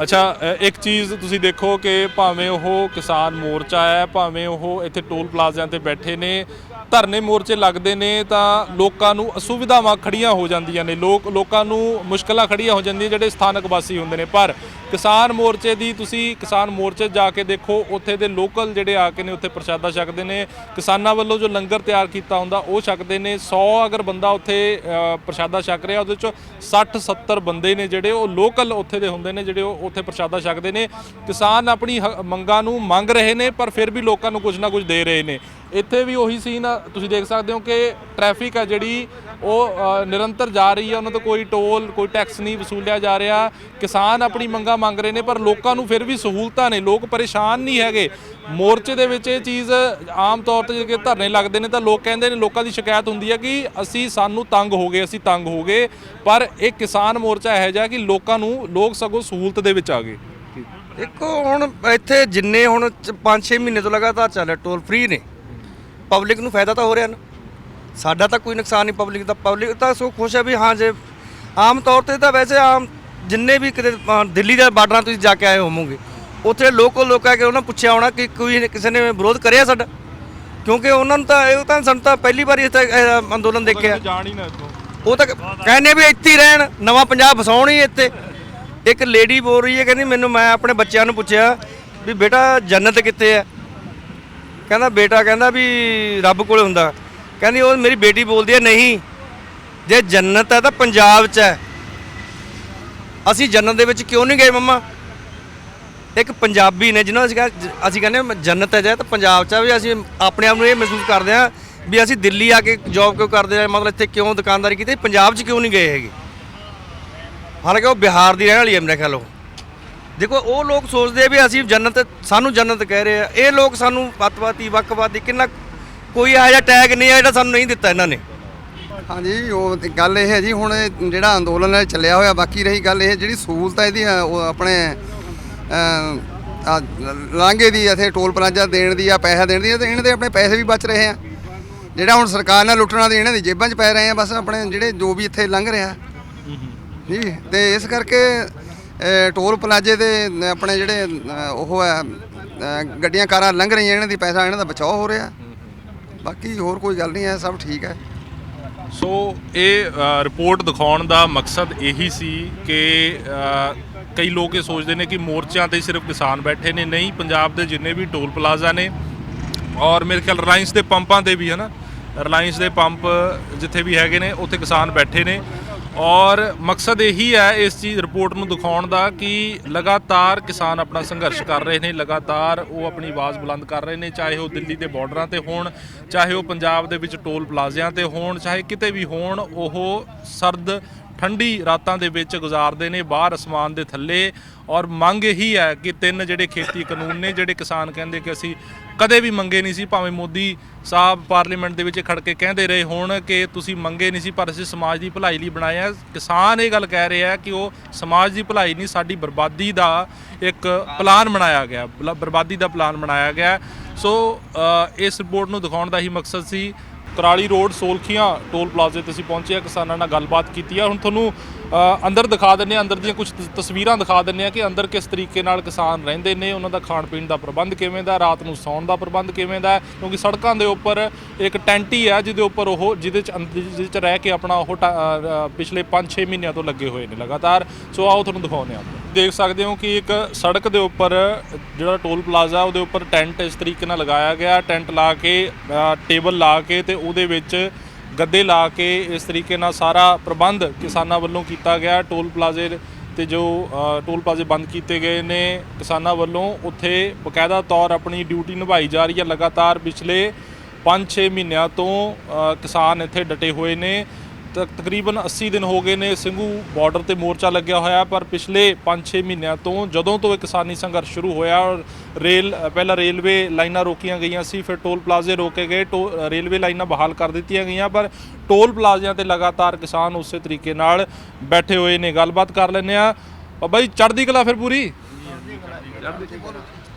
ਅੱਛਾ, ਇੱਕ ਚੀਜ਼ ਤੁਸੀਂ ਦੇਖੋ ਕਿ ਭਾਵੇਂ ਉਹ ਕਿਸਾਨ ਮੋਰਚਾ ਹੈ, ਭਾਵੇਂ ਉਹ ਇੱਥੇ ਟੋਲ ਪਲਾਜ਼ਿਆਂ ਤੇ ਬੈਠੇ ਨੇ, ਧਰਨੇ ਮੋਰਚੇ ਲੱਗਦੇ ਨੇ ਤਾਂ ਲੋਕਾਂ ਨੂੰ ਅਸੁਵਿਧਾਵਾਂ ਖੜੀਆਂ ਹੋ ਜਾਂਦੀਆਂ ਨੇ, ਲੋਕਾਂ ਨੂੰ ਮੁਸ਼ਕਲਾਂ ਖੜੀਆਂ ਹੋ ਜਾਂਦੀਆਂ ਜਿਹੜੇ ਸਥਾਨਕ ਵਾਸੀ ਹੁੰਦੇ ਨੇ। ਪਰ ਕਿਸਾਨ ਮੋਰਚੇ ਦੀ ਤੁਸੀਂ ਕਿਸਾਨ ਮੋਰਚੇ ਜਾ ਕੇ ਦੇਖੋ, ਉੱਥੇ ਦੇ ਲੋਕਲ ਜਿਹੜੇ ਆ ਕੇ ਨੇ ਉੱਥੇ ਪ੍ਰਸ਼ਾਦਾ ਛਕਦੇ ਨੇ। ਕਿਸਾਨਾਂ ਵੱਲੋਂ ਜੋ ਲੰਗਰ ਤਿਆਰ ਕੀਤਾ ਹੁੰਦਾ ਉਹ ਛਕਦੇ ਨੇ। 100 ਅਗਰ ਬੰਦਾ ਉੱਥੇ ਪ੍ਰਸ਼ਾਦਾ ਛਕ ਰਿਹਾ, ਉਹਦੇ 'ਚੋਂ 60-70 ਬੰਦੇ ਨੇ ਜਿਹੜੇ ਉਹ ਲੋਕਲ ਉੱਥੇ ਦੇ ਹੁੰਦੇ ਨੇ, ਜਿਹੜੇ ਉਹ ਉੱਥੇ ਪ੍ਰਸ਼ਾਦਾ ਛਕਦੇ ਨੇ। ਕਿਸਾਨ ਆਪਣੀ ਮੰਗਾਂ ਨੂੰ ਮੰਗ ਰਹੇ ਨੇ, ਪਰ ਫਿਰ ਵੀ ਲੋਕਾਂ ਨੂੰ ਕੁਝ ਨਾ ਕੁਝ ਦੇ ਰਹੇ ਨੇ। ਇੱਥੇ ਵੀ ਉਹੀ ਸੀਨ ਤੁਸੀਂ ਦੇਖ ਸਕਦੇ ਹੋ ਕਿ ਟ੍ਰੈਫਿਕ ਆ ਜਿਹੜੀ ਉਹ ਨਿਰੰਤਰ ਜਾ ਰਹੀ ਹੈ, ਉਹਨਾਂ ਤੋਂ ਕੋਈ ਟੋਲ ਕੋਈ ਟੈਕਸ ਨਹੀਂ ਵਸੂਲਿਆ ਜਾ ਰਿਹਾ। ਕਿਸਾਨ ਆਪਣੀ ਮੰਗਾਂ ਮੰਗ ਰਹੇ ਨੇ, ਪਰ ਲੋਕਾਂ ਨੂੰ ਫਿਰ ਵੀ ਸਹੂਲਤਾਂ ਨੇ, ਲੋਕ ਪਰੇਸ਼ਾਨ ਨਹੀਂ ਹੈਗੇ। ਮੋਰਚੇ ਦੇ ਵਿੱਚ ਇਹ ਚੀਜ਼ ਆਮ ਤੌਰ ਤੇ ਜੇ ਧਰਨੇ ਲੱਗਦੇ ਨੇ ਤਾਂ ਲੋਕ ਕਹਿੰਦੇ ਨੇ, ਲੋਕਾਂ ਦੀ ਸ਼ਿਕਾਇਤ ਹੁੰਦੀ ਹੈ ਕਿ ਸਾਨੂੰ ਤੰਗ ਹੋ ਗਏ, ਪਰ ਇਹ ਕਿਸਾਨ ਮੋਰਚਾ ਇਹੋ ਜਿਹਾ ਕਿ ਲੋਕ ਸਗੋਂ ਸਹੂਲਤ ਦੇ ਵਿੱਚ ਆ ਗਏ। ਦੇਖੋ ਹੁਣ ਇੱਥੇ ਜਿੰਨੇ ਹੁਣ 5-6 ਮਹੀਨੇ ਤੋਂ ਲਗਾਤਾਰ ਚੱਲ ਰਿਹਾ, ਟੋਲ ਫ੍ਰੀ ਨੇ, ਪਬਲਿਕ ਨੂੰ ਫਾਇਦਾ ਤਾਂ ਹੋ ਰਿਹਾ ਨਾ, ਸਾਡਾ ਤਾਂ ਕੋਈ ਨੁਕਸਾਨ ਨਹੀਂ। ਪਬਲਿਕ ਤਾਂ ਸੋ ਖੁਸ਼ ਹੈ ਵੀ ਹਾਂ। ਜੇ ਆਮ ਤੌਰ ਤੇ ਤਾਂ ਵੈਸੇ ਆਮ ਜਿੰਨੇ ਵੀ ਕਿਤੇ ਦਿੱਲੀ ਦੇ ਬਾਰਡਰਾਂ ਤੁਸੀਂ ਜਾ ਕੇ ਆਏ ਹੋਵੋਗੇ, ਉੱਥੇ ਲੋਕ ਆ ਕੇ ਉਹਨਾਂ ਪੁੱਛਿਆ ਹੋਣਾ ਕਿ ਕੋਈ ਕਿਸੇ ਨੇ ਵਿਰੋਧ ਕਰਿਆ ਸਾਡਾ, ਕਿਉਂਕਿ ਉਹਨਾਂ ਨੂੰ ਤਾਂ ਇਹ ਤਾਂ ਸਾਨੂੰ ਤਾਂ ਪਹਿਲੀ ਵਾਰੀ ਇੱਥੇ ਅੰਦੋਲਨ ਦੇਖਿਆ। ਉਹ ਤਾਂ ਕਹਿੰਦੇ ਵੀ ਇੱਥੇ ਹੀ ਰਹਿਣ, ਨਵਾਂ ਪੰਜਾਬ ਵਸਾਉਣ ਹੀ ਇੱਥੇ। ਇੱਕ ਲੇਡੀ ਬੋਲ ਰਹੀ ਹੈ, ਕਹਿੰਦੀ ਮੈਂ ਆਪਣੇ ਬੱਚਿਆਂ ਨੂੰ ਪੁੱਛਿਆ ਵੀ ਬੇਟਾ ਜੰਨਤ ਕਿੱਥੇ ਹੈ? ਕਹਿੰਦਾ ਬੇਟਾ ਕਹਿੰਦਾ ਵੀ ਰੱਬ ਕੋਲ ਹੁੰਦਾ। ਕਹਿੰਦੀ ਉਹ ਮੇਰੀ ਬੇਟੀ ਬੋਲਦੀ ਹੈ ਨਹੀਂ, ਜੇ ਜੰਨਤ ਹੈ ਤਾਂ ਪੰਜਾਬ 'ਚ ਹੈ, ਅਸੀਂ ਜੰਨਤ ਦੇ ਵਿੱਚ ਕਿਉਂ ਨਹੀਂ ਗਏ ਮੰਮਾ? ਇੱਕ ਪੰਜਾਬੀ ਨੇ ਜਿਹਨੂੰ ਅਸੀਂ ਕਹਿੰਦੇ ਜੰਨਤ ਹੈ ਜੇ ਤਾਂ ਪੰਜਾਬ 'ਚ, ਵੀ ਅਸੀਂ ਆਪਣੇ ਆਪ ਨੂੰ ਇਹ ਮਹਿਸੂਸ ਕਰਦੇ ਹਾਂ ਵੀ ਅਸੀਂ ਦਿੱਲੀ ਆ ਕੇ ਜੌਬ ਕਿਉਂ ਕਰਦੇ ਆ, ਮਤਲਬ ਇੱਥੇ ਕਿਉਂ ਦੁਕਾਨਦਾਰੀ ਕੀਤੀ, ਪੰਜਾਬ 'ਚ ਕਿਉਂ ਨਹੀਂ ਗਏ ਹੈਗੇ? ਹਾਲਾਂਕਿ ਉਹ ਬਿਹਾਰ ਦੀ ਰਹਿਣ ਵਾਲੀ ਹੈ ਮੇਰੇ ਖਿਆਲ। ਉਹ ਦੇਖੋ ਉਹ ਲੋਕ ਸੋਚਦੇ ਆ ਵੀ ਅਸੀਂ ਜੰਨਤ, ਸਾਨੂੰ ਜੰਨਤ ਕਹਿ ਰਹੇ ਆ। ਇਹ ਲੋਕ ਸਾਨੂੰ ਅੱਤਵਾਦੀ ਵੱਖਵਾਦੀ ਕਿੰਨਾ, ਕੋਈ ਇਹੋ ਜਿਹਾ ਟੈਗ ਨਹੀਂ ਹੈ ਜਿਹੜਾ ਸਾਨੂੰ ਨਹੀਂ ਦਿੱਤਾ ਇਹਨਾਂ ਨੇ। ਹਾਂਜੀ, ਉਹ ਗੱਲ ਇਹ ਹੈ ਜੀ, ਹੁਣ ਜਿਹੜਾ ਅੰਦੋਲਨ ਚੱਲਿਆ ਹੋਇਆ। ਬਾਕੀ ਰਹੀ ਗੱਲ ਇਹ ਜਿਹੜੀ ਸਹੂਲਤ ਹੈ ਇਹਦੀ, ਉਹ ਆਪਣੇ ਲਾਂਘੇ ਦੀ, ਇੱਥੇ ਟੋਲ ਪਲਾਜ਼ਾ ਦੇਣ ਦੀ ਆ, ਪੈਸਾ ਦੇਣ ਦੀ, ਤੇ ਇਹਨਾਂ ਦੇ ਆਪਣੇ ਪੈਸੇ ਵੀ ਬਚ ਰਹੇ ਆ। ਜਿਹੜਾ ਹੁਣ ਸਰਕਾਰ ਨਾਲ ਲੁੱਟਣਾ ਤੇ ਇਹਨਾਂ ਦੀ ਜੇਬਾਂ 'ਚ ਪੈ ਰਹੇ ਆ ਬਸ, ਆਪਣੇ ਜਿਹੜੇ ਜੋ ਵੀ ਇੱਥੇ ਲੰਘ ਰਿਹਾ ਜੀ। ਤੇ ਇਸ ਕਰਕੇ ਟੋਲ ਪਲਾਜ਼ੇ ਦੇ ਆਪਣੇ ਜਿਹੜੇ ਉਹ ਹੈ ਗੱਡੀਆਂ ਕਾਰਾਂ ਲੰਘ ਰਹੀਆਂ, ਇਹਨਾਂ ਦੀ ਪੈਸਾ ਇਹਨਾਂ ਦਾ ਬਚਾਓ ਹੋ ਰਿਹਾ। ਬਾਕੀ ਹੋਰ ਕੋਈ ਗੱਲ ਨਹੀਂ ਹੈ, ਸਭ ਠੀਕ ਹੈ। ਸੋ ਇਹ ਰਿਪੋਰਟ ਦਿਖਾਉਣ ਦਾ ਮਕਸਦ ਇਹੀ ਸੀ ਕਿ ਕਈ ਲੋਕ ਇਹ ਸੋਚਦੇ ਨੇ ਕਿ ਮੋਰਚਿਆਂ ਤੇ ਸਿਰਫ ਕਿਸਾਨ ਬੈਠੇ ਨੇ। ਨਹੀਂ, ਪੰਜਾਬ ਦੇ ਜਿੰਨੇ ਵੀ ਟੋਲ ਪਲਾਜ਼ਾ ਨੇ ਔਰ ਮੇਰੇ ਖਿਆਲ ਰਿਲਾਇੰਸ ਦੇ ਪੰਪਾਂ ਤੇ ਵੀ ਹੈ ਨਾ, ਰਿਲਾਇੰਸ ਦੇ ਪੰਪ ਜਿੱਥੇ ਵੀ ਹੈਗੇ ਨੇ ਉੱਥੇ ਕਿਸਾਨ ਬੈਠੇ ਨੇ। ਔਰ ਮਕਸਦ ਇਹੀ ਹੈ ਇਸ ਚੀਜ਼ ਰਿਪੋਰਟ ਨੂੰ ਦਿਖਾਉਣ ਦਾ ਕਿ ਲਗਾਤਾਰ ਕਿਸਾਨ ਆਪਣਾ ਸੰਘਰਸ਼ ਕਰ ਰਹੇ ਨੇ, ਲਗਾਤਾਰ ਉਹ ਆਪਣੀ ਆਵਾਜ਼ ਬੁਲੰਦ ਕਰ ਰਹੇ ਨੇ, ਚਾਹੇ ਉਹ ਦਿੱਲੀ ਦੇ ਬਾਰਡਰਾਂ ਤੇ ਹੋਣ, ਚਾਹੇ ਉਹ ਪੰਜਾਬ ਦੇ ਵਿੱਚ ਟੋਲ ਪਲਾਜ਼ਿਆਂ ਤੇ ਹੋਣ, ਚਾਹੇ ਕਿਤੇ ਵੀ ਹੋਣ। ਉਹ ਸਰਦ ਠੰਡੀ ਰਾਤਾਂ ਦੇ ਵਿੱਚ ਗੁਜ਼ਾਰਦੇ ਨੇ ਬਾਹਰ ਅਸਮਾਨ ਦੇ ਥੱਲੇ। ਔਰ ਮੰਗ ਇਹੀ ਹੈ ਕਿ 3 ਜਿਹੜੇ ਖੇਤੀ ਕਾਨੂੰਨ ਨੇ, ਜਿਹੜੇ ਕਿਸਾਨ ਕਹਿੰਦੇ ਕਿ ਅਸੀਂ ਕਦੇ ਵੀ ਮੰਗੇ ਨਹੀਂ ਸੀ, ਭਾਵੇਂ ਮੋਦੀ ਸਾਹਿਬ ਪਾਰਲੀਮੈਂਟ ਦੇ ਵਿੱਚ ਖੜ ਕੇ ਕਹਿੰਦੇ ਰਹੇ ਹੋਣ ਕਿ ਤੁਸੀਂ ਮੰਗੇ ਨਹੀਂ ਸੀ ਪਰ ਅਸੀਂ ਸਮਾਜ ਦੀ ਭਲਾਈ ਲਈ ਬਣਾਏ ਆ। ਕਿਸਾਨ ਇਹ ਗੱਲ ਕਹਿ ਰਹੇ ਆ ਕਿ ਉਹ ਸਮਾਜ ਦੀ ਭਲਾਈ ਨਹੀਂ, ਸਾਡੀ ਬਰਬਾਦੀ ਦਾ ਇੱਕ ਪਲਾਨ ਬਣਾਇਆ ਗਿਆ, ਬਰਬਾਦੀ ਦਾ ਪਲਾਨ ਬਣਾਇਆ ਗਿਆ। ਸੋ ਇਸ ਰਿਪੋਰਟ ਨੂੰ ਦਿਖਾਉਣ ਦਾ ਹੀ ਮਕਸਦ ਸੀ। ਕੁਰਾਲੀ ਰੋਡ ਸੋਲਖੀਆਂ ਟੋਲ ਪਲਾਜ਼ੇ ਤੇ ਅਸੀਂ ਪਹੁੰਚੇ ਆ, ਕਿਸਾਨਾਂ ਨਾਲ ਗੱਲਬਾਤ ਕੀਤੀ ਆ। ਹੁਣ ਤੁਹਾਨੂੰ ਅੰਦਰ ਦਿਖਾ ਦਿੰਦੇ ਆ, ਅੰਦਰ ਦੀਆਂ ਕੁਝ ਤਸਵੀਰਾਂ ਦਿਖਾ ਦਿੰਦੇ ਆ ਕਿ ਅੰਦਰ ਕਿਸ ਤਰੀਕੇ ਨਾਲ ਕਿਸਾਨ ਰਹਿੰਦੇ ਨੇ, ਉਹਨਾਂ ਦਾ ਖਾਣ ਪੀਣ ਦਾ ਪ੍ਰਬੰਧ ਕਿਵੇਂ ਦਾ, ਰਾਤ ਨੂੰ ਸੌਣ ਦਾ ਪ੍ਰਬੰਧ ਕਿਵੇਂ ਦਾ। ਕਿਉਂਕਿ ਸੜਕਾਂ ਦੇ ਉੱਪਰ ਇੱਕ ਟੈਂਟ ਹੀ ਆ ਜਿਹਦੇ ਉੱਪਰ ਉਹ ਜਿਹਦੇ 'ਚ ਰਹਿ ਕੇ ਆਪਣਾ ਉਹ ਪਿਛਲੇ 5-6 ਮਹੀਨਿਆਂ ਤੋਂ ਲੱਗੇ ਹੋਏ ਨੇ ਲਗਾਤਾਰ। ਸੋ ਆਓ ਤੁਹਾਨੂੰ ਦਿਖਾਉਂਦੇ ਆ। ਦੇਖ ਸਕਦੇ ਹੋ ਕਿ ਇੱਕ ਸੜਕ ਦੇ ਉੱਪਰ ਜਿਹੜਾ ਟੋਲ ਪਲਾਜ਼ਾ ਉਹਦੇ ਉੱਪਰ ਟੈਂਟ ਇਸ ਤਰੀਕੇ ਨਾਲ ਲਗਾਇਆ ਗਿਆ, ਟੈਂਟ ਲਾ ਕੇ ਟੇਬਲ ਲਾ ਕੇ ਤੇ ਉਹਦੇ ਵਿੱਚ ਗੱਦੇ ਲਾ ਕੇ ਇਸ ਤਰੀਕੇ ਨਾਲ ਸਾਰਾ ਪ੍ਰਬੰਧ ਕਿਸਾਨਾਂ ਵੱਲੋਂ ਕੀਤਾ ਗਿਆ। ਟੋਲ ਪਲਾਜ਼ੇ ਤੇ ਜੋ ਟੋਲ ਪਲਾਜ਼ੇ ਬੰਦ ਕੀਤੇ ਗਏ ਨੇ ਕਿਸਾਨਾਂ ਵੱਲੋਂ, ਉੱਥੇ ਬਕਾਇਦਾ ਤੌਰ ਆਪਣੀ ਡਿਊਟੀ ਨਿਭਾਈ ਜਾ ਰਹੀ ਹੈ। ਲਗਾਤਾਰ ਪਿਛਲੇ 5-6 ਮਹੀਨਿਆਂ ਤੋਂ ਕਿਸਾਨ ਇੱਥੇ ਡਟੇ ਹੋਏ ਨੇ। ਤਕਰੀਬਨ 80 ਦਿਨ ਹੋ ਗਏ ਨੇ ਸਿੰਘੂ ਬਾਰਡਰ ਤੇ ਮੋਰਚਾ ਲੱਗਿਆ ਹੋਇਆ, ਪਰ ਪਿਛਲੇ 5-6 ਮਹੀਨਿਆਂ ਤੋਂ ਜਦੋਂ ਤੋਂ ਇਹ ਕਿਸਾਨੀ ਸੰਘਰਸ਼ ਸ਼ੁਰੂ ਹੋਇਆ, ਪਹਿਲਾਂ ਰੇਲਵੇ ਲਾਈਨਾਂ ਰੋਕੀਆਂ ਗਈਆਂ ਸੀ, ਫਿਰ ਟੋਲ ਪਲਾਜ਼ੇ ਰੋਕੇ ਗਏ, ਰੇਲਵੇ ਲਾਈਨਾਂ ਬਹਾਲ ਕਰ ਦਿੱਤੀਆਂ ਗਈਆਂ, ਪਰ ਟੋਲ ਪਲਾਜ਼ਿਆਂ ਤੇ ਲਗਾਤਾਰ ਕਿਸਾਨ ਉਸੇ ਤਰੀਕੇ ਨਾਲ ਬੈਠੇ ਹੋਏ ਨੇ। ਗੱਲਬਾਤ ਕਰ ਲੈਂਦੇ ਆ। ਬਾਬਾ ਜੀ ਚੜ੍ਹਦੀ ਕਲਾ ਫਿਰ ਪੂਰੀ?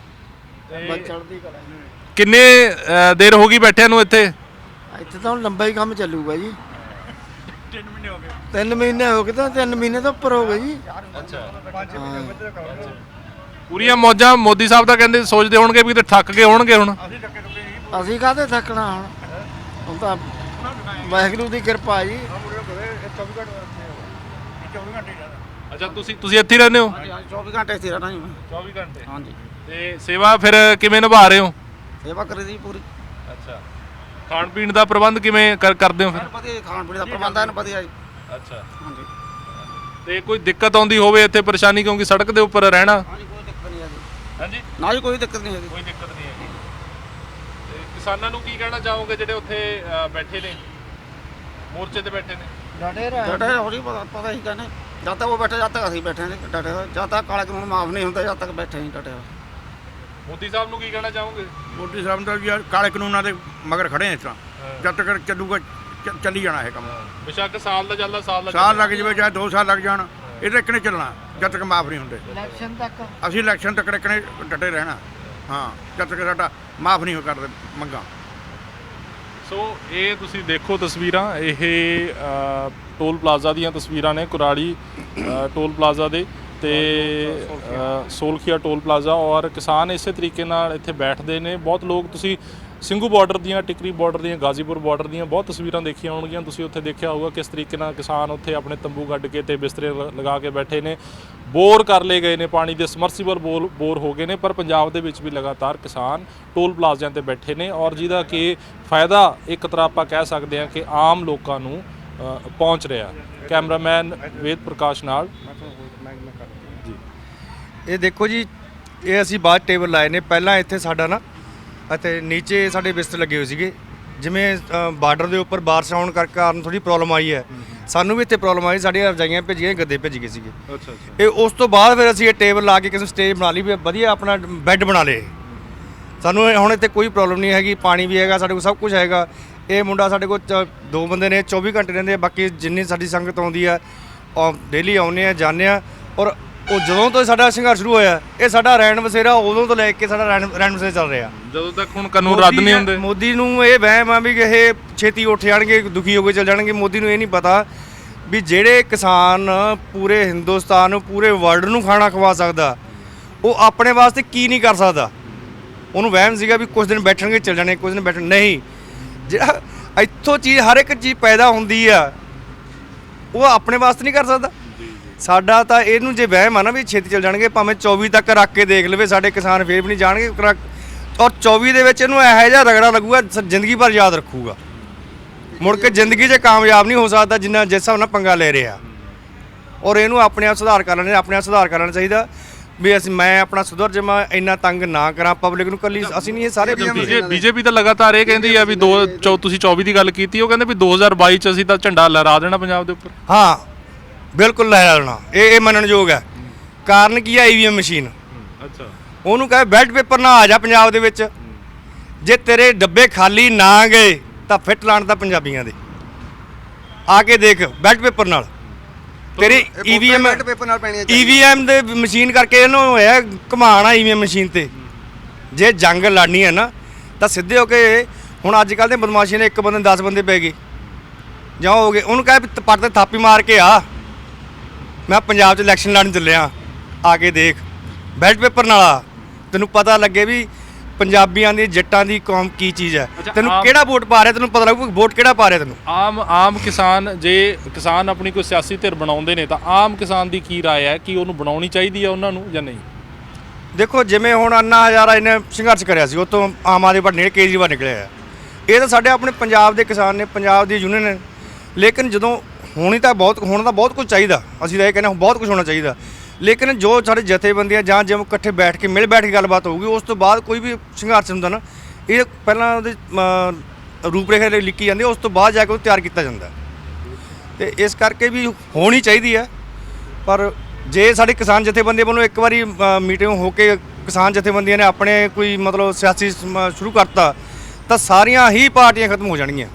ਕਿੰਨੇ ਦੇਰ ਹੋ ਗਈ ਬੈਠਿਆਂ ਨੂੰ ਇੱਥੇ? ਇੱਥੇ ਤਾਂ ਹੁਣ ਲੰਬਾ ਹੀ ਕੰਮ ਚੱਲੂਗਾ ਜੀ। 3 ਮਹੀਨੇ ਹੋ ਗਏ ਤਾਂ 3 ਮਹੀਨੇ ਤੋਂ ਉੱਪਰ ਹੋ ਗਏ ਜੀ। ਪੂਰੀਆਂ ਮੌਜਾਂ। ਮੋਦੀ ਸਾਹਿਬ ਤਾਂ ਕਹਿੰਦੇ ਸੋਚਦੇ ਹੋਣਗੇ ਵੀ ਕਿਤੇ ਥੱਕ ਗਏ ਹੋਣਗੇ। ਹੁਣ ਅਸੀਂ ਕਾਹਦੇ ਥੱਕਣਾ, ਹੁਣ ਤਾਂ ਵਾਹਿਗੁਰੂ ਦੀ ਕਿਰਪਾ ਜੀ। ਅੱਛਾ, ਤੁਸੀਂ ਇੱਥੇ ਰਹਿੰਦੇ ਹੋ? 24 ਘੰਟੇ ਇੱਥੇ ਰਹਿਣਾ ਜੀ। 24 ਘੰਟੇ? ਹਾਂਜੀ। ਤੇ ਸੇਵਾ ਫਿਰ ਕਿਵੇਂ ਨਿਭਾ ਰਹੇ ਹੋ? ਸੇਵਾ ਕਰੀ ਦੀ ਪੂਰੀ। ਅੱਛਾ, ਖਾਣ ਪੀਣ ਦਾ ਪ੍ਰਬੰਧ ਕਿਵੇਂ ਕਰਦੇ ਹੋ ਫਿਰ? ਵਧੀਆ ਖਾਣ ਪੀਣ ਦਾ ਪ੍ਰਬੰਧ ਹੈ ਵਧੀਆ ਜੀ। ਅੱਛਾ, ਹਾਂਜੀ। ਤੇ ਕੋਈ ਦਿੱਕਤ ਆਉਂਦੀ ਹੋਵੇ ਇੱਥੇ, ਪਰੇਸ਼ਾਨੀ, ਕਿਉਂਕਿ ਸੜਕ ਦੇ ਉੱਪਰ ਰਹਿਣਾ? ਹਾਂਜੀ, ਕੋਈ ਦਿੱਕਤ ਨਹੀਂ ਹੈਗੀ। ਹਾਂਜੀ, ਨਾ ਜੀ ਕੋਈ ਦਿੱਕਤ ਨਹੀਂ ਹੈਗੀ। ਕੋਈ ਦਿੱਕਤ ਨਹੀਂ ਹੈਗੀ। ਤੇ ਕਿਸਾਨਾਂ ਨੂੰ ਕੀ ਕਹਿਣਾ ਚਾਹੋਗੇ ਜਿਹੜੇ ਉੱਥੇ ਬੈਠੇ ਨੇ, ਮੋਰਚੇ ਤੇ ਬੈਠੇ ਨੇ? ਡਟੇ ਹੋ ਜੀ, ਪਤਾ ਹੀ ਕਹਿੰਦੇ ਜਦ ਤੱਕ ਉਹ ਬੈਠੇ ਜਦ ਤੱਕ ਅਸੀਂ ਬੈਠੇ ਨੇ ਡਟੇ ਹੋਏ, ਜਦ ਤੱਕ ਕਾਲੇ ਕਾਨੂੰਨ ਮਾਫ ਨਹੀਂ ਹੁੰਦਾ ਜਦ ਤੱਕ ਬੈਠੇ ਨਹੀਂ ਡਟੇ ਹੋਏ। ਮੋਦੀ ਸਾਹਿਬ ਨੂੰ ਕੀ ਕਹਿਣਾ ਚਾਹੋਗੇ? ਮੋਦੀ ਸਾਹਿਬ ਦਾ ਯਾਰ ਕਾਲੇ ਕਾਨੂੰਨਾਂ ਦੇ ਮਗਰ ਖੜੇ ਆ। ਇਸ ਤਰ੍ਹਾਂ ਜਦ ਤੱਕ ਚੱਲੂਗਾ ਚੱਲੀ ਜਾਣਾ ਇਹ ਕੰਮ। ਬੇਸ਼ੱਕ ਸਾਲ ਦਾ ਚੱਲਦਾ, ਸਾਲ ਲੱਗ ਜਾਵੇ ਚਾਹੇ 2 ਸਾਲ ਲੱਗ ਜਾਣ, ਇਹਦੇ ਇੱਕ ਨੇ ਚੱਲਣਾ ਜਦ ਤੱਕ ਮਾਫ ਨਹੀਂ ਹੁੰਦੇ। ਇਲੈਕਸ਼ਨ ਤੱਕ ਅਸੀਂ ਇਲੈਕਸ਼ਨ ਤੱਕ ਇੱਕ ਨੇ ਡਟੇ ਰਹਿਣਾ। ਹਾਂ, ਜਦ ਤੱਕ ਸਾਡਾ ਮਾਫ ਨਹੀਂ ਕਰਦੇ ਮੰਗਾਂ। ਸੋ ਇਹ ਤੁਸੀਂ ਦੇਖੋ ਤਸਵੀਰਾਂ, ਇਹ ਟੋਲ ਪਲਾਜ਼ਾ ਦੀਆਂ ਤਸਵੀਰਾਂ ਨੇ, ਕੁਰਾਲੀ ਟੋਲ ਪਲਾਜ਼ਾ ਦੇ ਤੇ ਸੋਲਖੀਆ ਟੋਲ ਪਲਾਜ਼ਾ। ਔਰ ਕਿਸਾਨ ਇਸੇ ਤਰੀਕੇ ਨਾਲ ਇੱਥੇ ਬੈਠਦੇ ਨੇ। ਬਹੁਤ ਲੋਕ, ਤੁਸੀਂ ਸਿੰਘੂ ਬਾਰਡਰ ਦੀਆਂ, ਟਿਕਰੀ ਬਾਰਡਰ ਦੀਆਂ, ਗਾਜ਼ੀਪੁਰ ਬਾਰਡਰ ਦੀਆਂ ਬਹੁਤ ਤਸਵੀਰਾਂ ਦੇਖੀਆਂ ਹੋਣਗੀਆਂ। ਤੁਸੀਂ ਉੱਥੇ ਦੇਖਿਆ ਹੋਊਗਾ ਕਿਸ ਤਰੀਕੇ ਨਾਲ ਕਿਸਾਨ ਉੱਥੇ ਆਪਣੇ ਤੰਬੂ ਗੱਡ ਕੇ ਤੇ ਬਿਸਤਰੇ ਲਗਾ ਕੇ ਬੈਠੇ ਨੇ। ਬੋਰ ਕਰ ਲਏ ਗਏ ਨੇ, ਪਾਣੀ ਦੇ ਸਮਰਸੀਬਲ ਬੋਰ ਹੋ ਗਏ ਨੇ, ਪਰ ਪੰਜਾਬ ਦੇ ਵਿੱਚ ਵੀ ਲਗਾਤਾਰ ਕਿਸਾਨ ਟੋਲ ਪਲਾਜ਼ਿਆਂ ਤੇ ਬੈਠੇ ਨੇ। ਔਰ ਜਿਹਦਾ ਕਿ ਫਾਇਦਾ ਇੱਕ ਤਰ੍ਹਾਂ ਆਪਾਂ ਕਹਿ ਸਕਦੇ ਹਾਂ ਕਿ ਆਮ ਲੋਕਾਂ ਨੂੰ ਪਹੁੰਚ ਰਿਹਾ। ਕੈਮਰਾਮੈਨ ਵੇਦ ਪ੍ਰਕਾਸ਼ ਨਾਲ ਜੀ। ਇਹ ਦੇਖੋ ਜੀ, ਇਹ ਅਸੀਂ ਬਾਅਦ ਟੇਬਲ ਲਾਏ ਨੇ। ਪਹਿਲਾਂ ਇੱਥੇ ਸਾਡਾ ਨਾ ਅਤੇ ਨੀਚੇ ਸਾਡੇ ਬਿਸਤਰ ਲੱਗੇ ਹੋਏ ਸੀਗੇ। ਜਿਵੇਂ ਬਾਰਡਰ ਦੇ ਉੱਪਰ ਬਾਰਿਸ਼ ਆਉਣ ਕਾਰਨ ਥੋੜੀ ਪ੍ਰੋਬਲਮ ਆਈ ਹੈ, ਸਾਨੂੰ ਵੀ ਇੱਥੇ ਪ੍ਰੋਬਲਮ ਆਈ। ਸਾਡੀਆਂ ਰਜਾਈਆਂ ਭੇਜੀਆਂ, ਗੱਦੇ ਭੇਜ ਗਏ ਸੀਗੇ। ਅੱਛਾ। ਇਹ ਉਸ ਤੋਂ ਬਾਅਦ ਫਿਰ ਅਸੀਂ ਇਹ ਟੇਬਲ ਲਾ ਕੇ ਕਿਸੇ ਸਟੇਜ ਬਣਾ ਲਈ, ਵੀ ਵਧੀਆ ਆਪਣਾ ਬੈੱਡ ਬਣਾ ਲਏ। ਸਾਨੂੰ ਹੁਣ ਇੱਥੇ ਕੋਈ ਪ੍ਰੋਬਲਮ ਨਹੀਂ ਹੈਗੀ, ਪਾਣੀ ਵੀ ਹੈਗਾ ਸਾਡੇ ਕੋਲ, ਸਭ ਕੁਝ ਹੈਗਾ। ਇਹ ਮੁੰਡਾ ਸਾਡੇ ਕੋਲ 2 ਬੰਦੇ ਨੇ, 24 ਘੰਟੇ ਰਹਿੰਦੇ ਆ। ਬਾਕੀ ਜਿੰਨੀ ਸਾਡੀ ਸੰਗਤ ਆਉਂਦੀ ਆ, ਡੇਲੀ ਆਉਂਦੇ ਆ, ਜਾਂਦੇ ਆ। ਔਰ ਉਹ ਜਦੋਂ ਤੋਂ ਸਾਡਾ ਸੰਘਰਸ਼ ਸ਼ੁਰੂ ਹੋਇਆ, ਇਹ ਸਾਡਾ ਰਹਿਣ ਬਸੇਰਾ ਉਦੋਂ ਤੋਂ ਲੈ ਕੇ ਸਾਡਾ ਰਹਿਣ ਬਸੇਰਾ ਚੱਲ ਰਿਹਾ। ਜਦੋਂ ਤੱਕ ਹੁਣ ਕਾਨੂੰਨ ਰੱਦ ਨਹੀਂ ਹੁੰਦੇ, ਮੋਦੀ ਨੂੰ ਇਹ ਵਹਿਮ ਆ ਵੀ ਇਹ ਛੇਤੀ ਉੱਠ ਜਾਣਗੇ, ਦੁਖੀ ਹੋ ਕੇ ਚੱਲ ਜਾਣਗੇ। ਮੋਦੀ ਨੂੰ ਇਹ ਨਹੀਂ ਪਤਾ ਵੀ ਜਿਹੜੇ ਕਿਸਾਨ ਪੂਰੇ ਹਿੰਦੁਸਤਾਨ ਨੂੰ, ਪੂਰੇ ਵਰਲਡ ਨੂੰ ਖਾਣਾ ਖਵਾ ਸਕਦਾ, ਉਹ ਆਪਣੇ ਵਾਸਤੇ ਕੀ ਨਹੀਂ ਕਰ ਸਕਦਾ। ਉਹਨੂੰ ਵਹਿਮ ਸੀਗਾ ਵੀ ਕੁਝ ਦਿਨ ਬੈਠਣਗੇ ਚੱਲ ਜਾਣੇ, ਕੁਝ ਦਿਨ ਬੈਠਣ ਨਹੀਂ। ਜਿਹੜਾ ਇੱਥੋਂ ਚੀਜ਼ ਹਰ ਇੱਕ ਚੀਜ਼ ਪੈਦਾ ਹੁੰਦੀ ਆ ਉਹ ਆਪਣੇ ਵਾਸਤੇ ਨਹੀਂ ਕਰ ਸਕਦਾ। ਸਾਡਾ ਤਾਂ ਇਹਨੂੰ ਜੇ ਵਹਿਮ ਆ ਨਾ ਵੀ ਛੇਤੀ ਚੱਲ ਜਾਣਗੇ, ਭਾਵੇਂ 24 ਤੱਕ ਰੱਖ ਕੇ ਦੇਖ ਲਵੇ ਸਾਡੇ ਕਿਸਾਨ ਫੇਰ ਵੀ ਨਹੀਂ ਜਾਣਗੇ। ਔਰ 24 ਦੇ ਵਿੱਚ ਇਹਨੂੰ ਇਹੋ ਜਿਹਾ ਰਗੜਾ ਲੱਗੂਗਾ ਜ਼ਿੰਦਗੀ ਭਰ ਯਾਦ ਰੱਖੂਗਾ। ਮੁੜ ਕੇ ਜ਼ਿੰਦਗੀ 'ਚ ਕਾਮਯਾਬ ਨਹੀਂ ਹੋ ਸਕਦਾ ਜਿੰਨਾ ਜਿਸ ਹਿਸਾਬ ਨਾਲ ਪੰਗਾ ਲੈ ਰਿਹਾ। ਔਰ ਇਹਨੂੰ ਆਪਣੇ ਆਪ ਸੁਧਾਰ ਕਰ ਲੈਣਾ, ਆਪਣੇ ਆਪ ਸੁਧਾਰ ਕਰਨਾ ਚਾਹੀਦਾ ਵੀ ਮੈਂ ਆਪਣਾ ਸੁਧਰ ਜਾਵਾਂ, ਇੰਨਾ ਤੰਗ ਨਾ ਕਰਾਂ ਪਬਲਿਕ ਨੂੰ। ਕੱਲੀ ਅਸੀਂ ਨਹੀਂ, ਇਹ ਸਾਰੇ ਬੀਜੇਪੀ ਤਾਂ ਲਗਾਤਾਰ ਇਹ ਕਹਿੰਦੀ ਆ ਵੀ ਤੁਸੀਂ 24 ਦੀ ਗੱਲ ਕੀਤੀ, ਉਹ ਕਹਿੰਦੇ ਵੀ 2022 ਚ ਅਸੀਂ ਤਾਂ ਝੰਡਾ ਲਹਿਰਾ ਦੇਣਾ ਪੰਜਾਬ ਦੇ ਉੱਪਰ। ਹਾਂ ਬਿਲਕੁਲ ਲਹਿਰਾ ਦੇਣਾ, ਇਹ ਮੰਨਣਯੋਗ ਹੈ। ਕਾਰਨ ਕੀ ਹੈ? EVM machine. ਅੱਛਾ, ਉਹਨੂੰ ਕਹੇ ਬੈਲਟ ਪੇਪਰ ਨਾ ਆ ਜਾ ਪੰਜਾਬ ਦੇ ਵਿੱਚ। ਜੇ ਤੇਰੇ ਡੱਬੇ ਖਾਲੀ ਨਾ ਗਏ ਤਾਂ ਫਿੱਟ ਲਾਣ ਦਾ ਪੰਜਾਬੀਆਂ ਦੇ ਆ ਕੇ ਦੇਖ ਬੈਲਟ ਪੇਪਰ ਨਾਲ। ਤੇਰੀ EVM ਦੇ ਮਸ਼ੀਨ ਕਰਕੇ ਇਹਨੂੰ ਹੋਇਆ ਘਮਾਣਾ EVM ਮਸ਼ੀਨ ਤੇ। ਜੇ ਜੰਗ ਲੜਨੀ ਹੈ ਨਾ ਤਾਂ ਸਿੱਧੇ ਹੋ ਕੇ, ਹੁਣ ਅੱਜ ਕੱਲ੍ਹ ਦੇ ਬਦਮਾਸ਼ੀ ਨੇ ਇੱਕ ਬੰਦੇ 10 ਬੰਦੇ ਪੈ ਗਏ ਜਾਂ ਹੋ ਗਏ, ਉਹਨੂੰ ਕਹੇ ਪੱਟ ਤੇ ਥਾਪੀ ਮਾਰ ਕੇ ਆ, ਮੈਂ ਪੰਜਾਬ 'ਚ ਇਲੈਕਸ਼ਨ ਲੜਨ ਚੱਲਿਆ, ਆ ਕੇ ਦੇਖ ਬੈਲਟ ਪੇਪਰ ਨਾਲ ਆ, ਤੈਨੂੰ ਪਤਾ ਲੱਗੇ ਵੀ ਪੰਜਾਬੀਆਂ ਦੀ ਜੱਟਾਂ ਦੀ ਕੌਮ ਕੀ ਚੀਜ਼ ਹੈ। ਤੈਨੂੰ ਕਿਹੜਾ ਵੋਟ ਪਾ ਰਿਹਾ, ਤੈਨੂੰ ਪਤਾ ਲੱਗੂ ਵੋਟ ਕਿਹੜਾ ਪਾ ਰਿਹਾ ਤੈਨੂੰ। ਆਮ ਕਿਸਾਨ, ਜੇ ਕਿਸਾਨ ਆਪਣੀ ਕੋਈ ਸਿਆਸੀ ਧਿਰ ਬਣਾਉਂਦੇ ਨੇ ਤਾਂ ਆਮ ਕਿਸਾਨ ਦੀ ਕੀ ਰਾਏ ਹੈ ਕਿ ਉਹਨੂੰ ਬਣਾਉਣੀ ਚਾਹੀਦੀ ਹੈ ਉਹਨਾਂ ਨੂੰ ਜਾਂ ਨਹੀਂ? ਦੇਖੋ ਜਿਵੇਂ ਹੁਣ ਅੰਨਾ ਹਜ਼ਾਰਾ ਇਹਨੇ ਸੰਘਰਸ਼ ਕਰਿਆ ਸੀ, ਉਹ ਤੋਂ ਆਮ ਆਦਮੀ ਪਾਰਟੀ ਨੇ ਕੇਜਰੀਵਾਲ ਨਿਕਲਿਆ। ਇਹ ਤਾਂ ਸਾਡੇ ਆਪਣੇ ਪੰਜਾਬ ਦੇ ਕਿਸਾਨ ਨੇ, ਪੰਜਾਬ ਦੀ ਯੂਨੀਅਨ ਨੇ। ਲੇਕਿਨ ਜਦੋਂ ਹੋਣਾ ਤਾਂ ਬਹੁਤ ਕੁਝ ਚਾਹੀਦਾ, ਅਸੀਂ ਤਾਂ ਇਹ ਕਹਿੰਦੇ ਬਹੁਤ ਕੁਝ ਹੋਣਾ ਚਾਹੀਦਾ। ਲੇਕਿਨ ਜੋ ਸਾਡੇ ਜਥੇਬੰਦੀਆਂ ਜਾਂ ਜਿਵੇਂ ਇਕੱਠੇ ਬੈਠ ਕੇ ਗੱਲਬਾਤ ਹੋਊਗੀ, ਉਸ ਤੋਂ ਬਾਅਦ ਕੋਈ ਵੀ ਸੰਘਰਸ਼ ਹੁੰਦਾ ਨਾ, ਇਹ ਪਹਿਲਾਂ ਉਹਦੀ ਰੂਪਰੇਖਾ ਲਿਖੀ ਜਾਂਦੀ, ਉਸ ਤੋਂ ਬਾਅਦ ਜਾ ਕੇ ਉਹ ਤਿਆਰ ਕੀਤਾ ਜਾਂਦਾ। ਤੇ ਇਸ ਕਰਕੇ ਵੀ ਹੋਣੀ ਚਾਹੀਦੀ ਹੈ। ਪਰ ਜੇ ਸਾਡੇ ਕਿਸਾਨ ਜਥੇਬੰਦੀਆਂ ਵੱਲੋਂ ਇੱਕ ਵਾਰੀ ਮੀਟਿੰਗ ਹੋ ਕੇ ਕਿਸਾਨ ਜਥੇਬੰਦੀਆਂ ਨੇ ਆਪਣੇ ਕੋਈ ਮਤਲਬ ਸਿਆਸੀ ਸ਼ੁਰੂ ਕਰਤਾ ਤਾਂ ਸਾਰੀਆਂ ਹੀ ਪਾਰਟੀਆਂ ਖਤਮ ਹੋ ਜਾਣਗੀਆਂ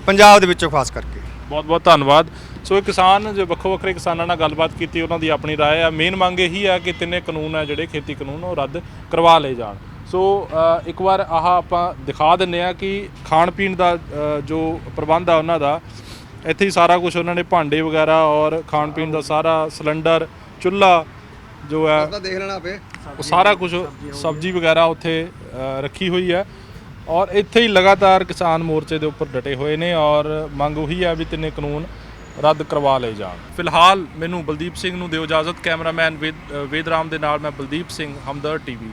ਪੰਜਾਬ ਦੇ ਵਿੱਚੋਂ ਖਾਸ ਕਰਕੇ। ਬਹੁਤ ਬਹੁਤ ਧੰਨਵਾਦ। ਸੋ ਇਹ ਕਿਸਾਨ ਜੋ ਵੱਖੋ ਵੱਖਰੇ ਕਿਸਾਨਾਂ ਨਾਲ ਗੱਲਬਾਤ ਕੀਤੀ, ਉਹਨਾਂ ਦੀ ਆਪਣੀ ਰਾਏ ਆ। ਮੇਨ ਮੰਗ ਇਹੀ ਹੈ ਕਿ ਤਿੰਨੇ ਕਾਨੂੰਨ ਹੈ ਜਿਹੜੇ ਖੇਤੀ ਕਾਨੂੰਨ ਉਹ ਰੱਦ ਕਰਵਾ ਲਏ ਜਾਣ। ਸੋ ਇੱਕ ਵਾਰ ਆਹ ਆਪਾਂ ਦਿਖਾ ਦਿੰਦੇ ਆ ਕਿ ਖਾਣ ਪੀਣ ਦਾ ਜੋ ਪ੍ਰਬੰਧ ਆ ਉਹਨਾਂ ਦਾ, ਇੱਥੇ ਹੀ ਸਾਰਾ ਕੁਝ ਉਹਨਾਂ ਨੇ ਭਾਂਡੇ ਵਗੈਰਾ ਔਰ ਖਾਣ ਪੀਣ ਦਾ ਸਾਰਾ ਸਿਲੰਡਰ, ਚੁੱਲ੍ਹਾ ਜੋ ਹੈ ਦੇਖ ਲੈਣਾ ਪਏ, ਉਹ ਸਾਰਾ ਕੁਝ ਸਬਜ਼ੀ ਵਗੈਰਾ ਉੱਥੇ ਰੱਖੀ ਹੋਈ ਹੈ। ਔਰ ਇੱਥੇ ਹੀ ਲਗਾਤਾਰ ਕਿਸਾਨ ਮੋਰਚੇ ਦੇ ਉੱਪਰ ਡਟੇ ਹੋਏ ਨੇ ਔਰ ਮੰਗ ਉਹੀ ਹੈ ਵੀ ਤਿੰਨੇ ਕਾਨੂੰਨ ਰੱਦ ਕਰਵਾ ਲਏ ਜਾਣ। ਫਿਲਹਾਲ ਮੈਨੂੰ ਬਲਦੀਪ ਸਿੰਘ ਨੂੰ ਦਿਓ ਇਜਾਜ਼ਤ। ਕੈਮਰਾਮੈਨ ਵੇਦ ਰਾਮ ਦੇ ਨਾਲ ਮੈਂ ਬਲਦੀਪ ਸਿੰਘ, ਹਮਦਰਦ TV।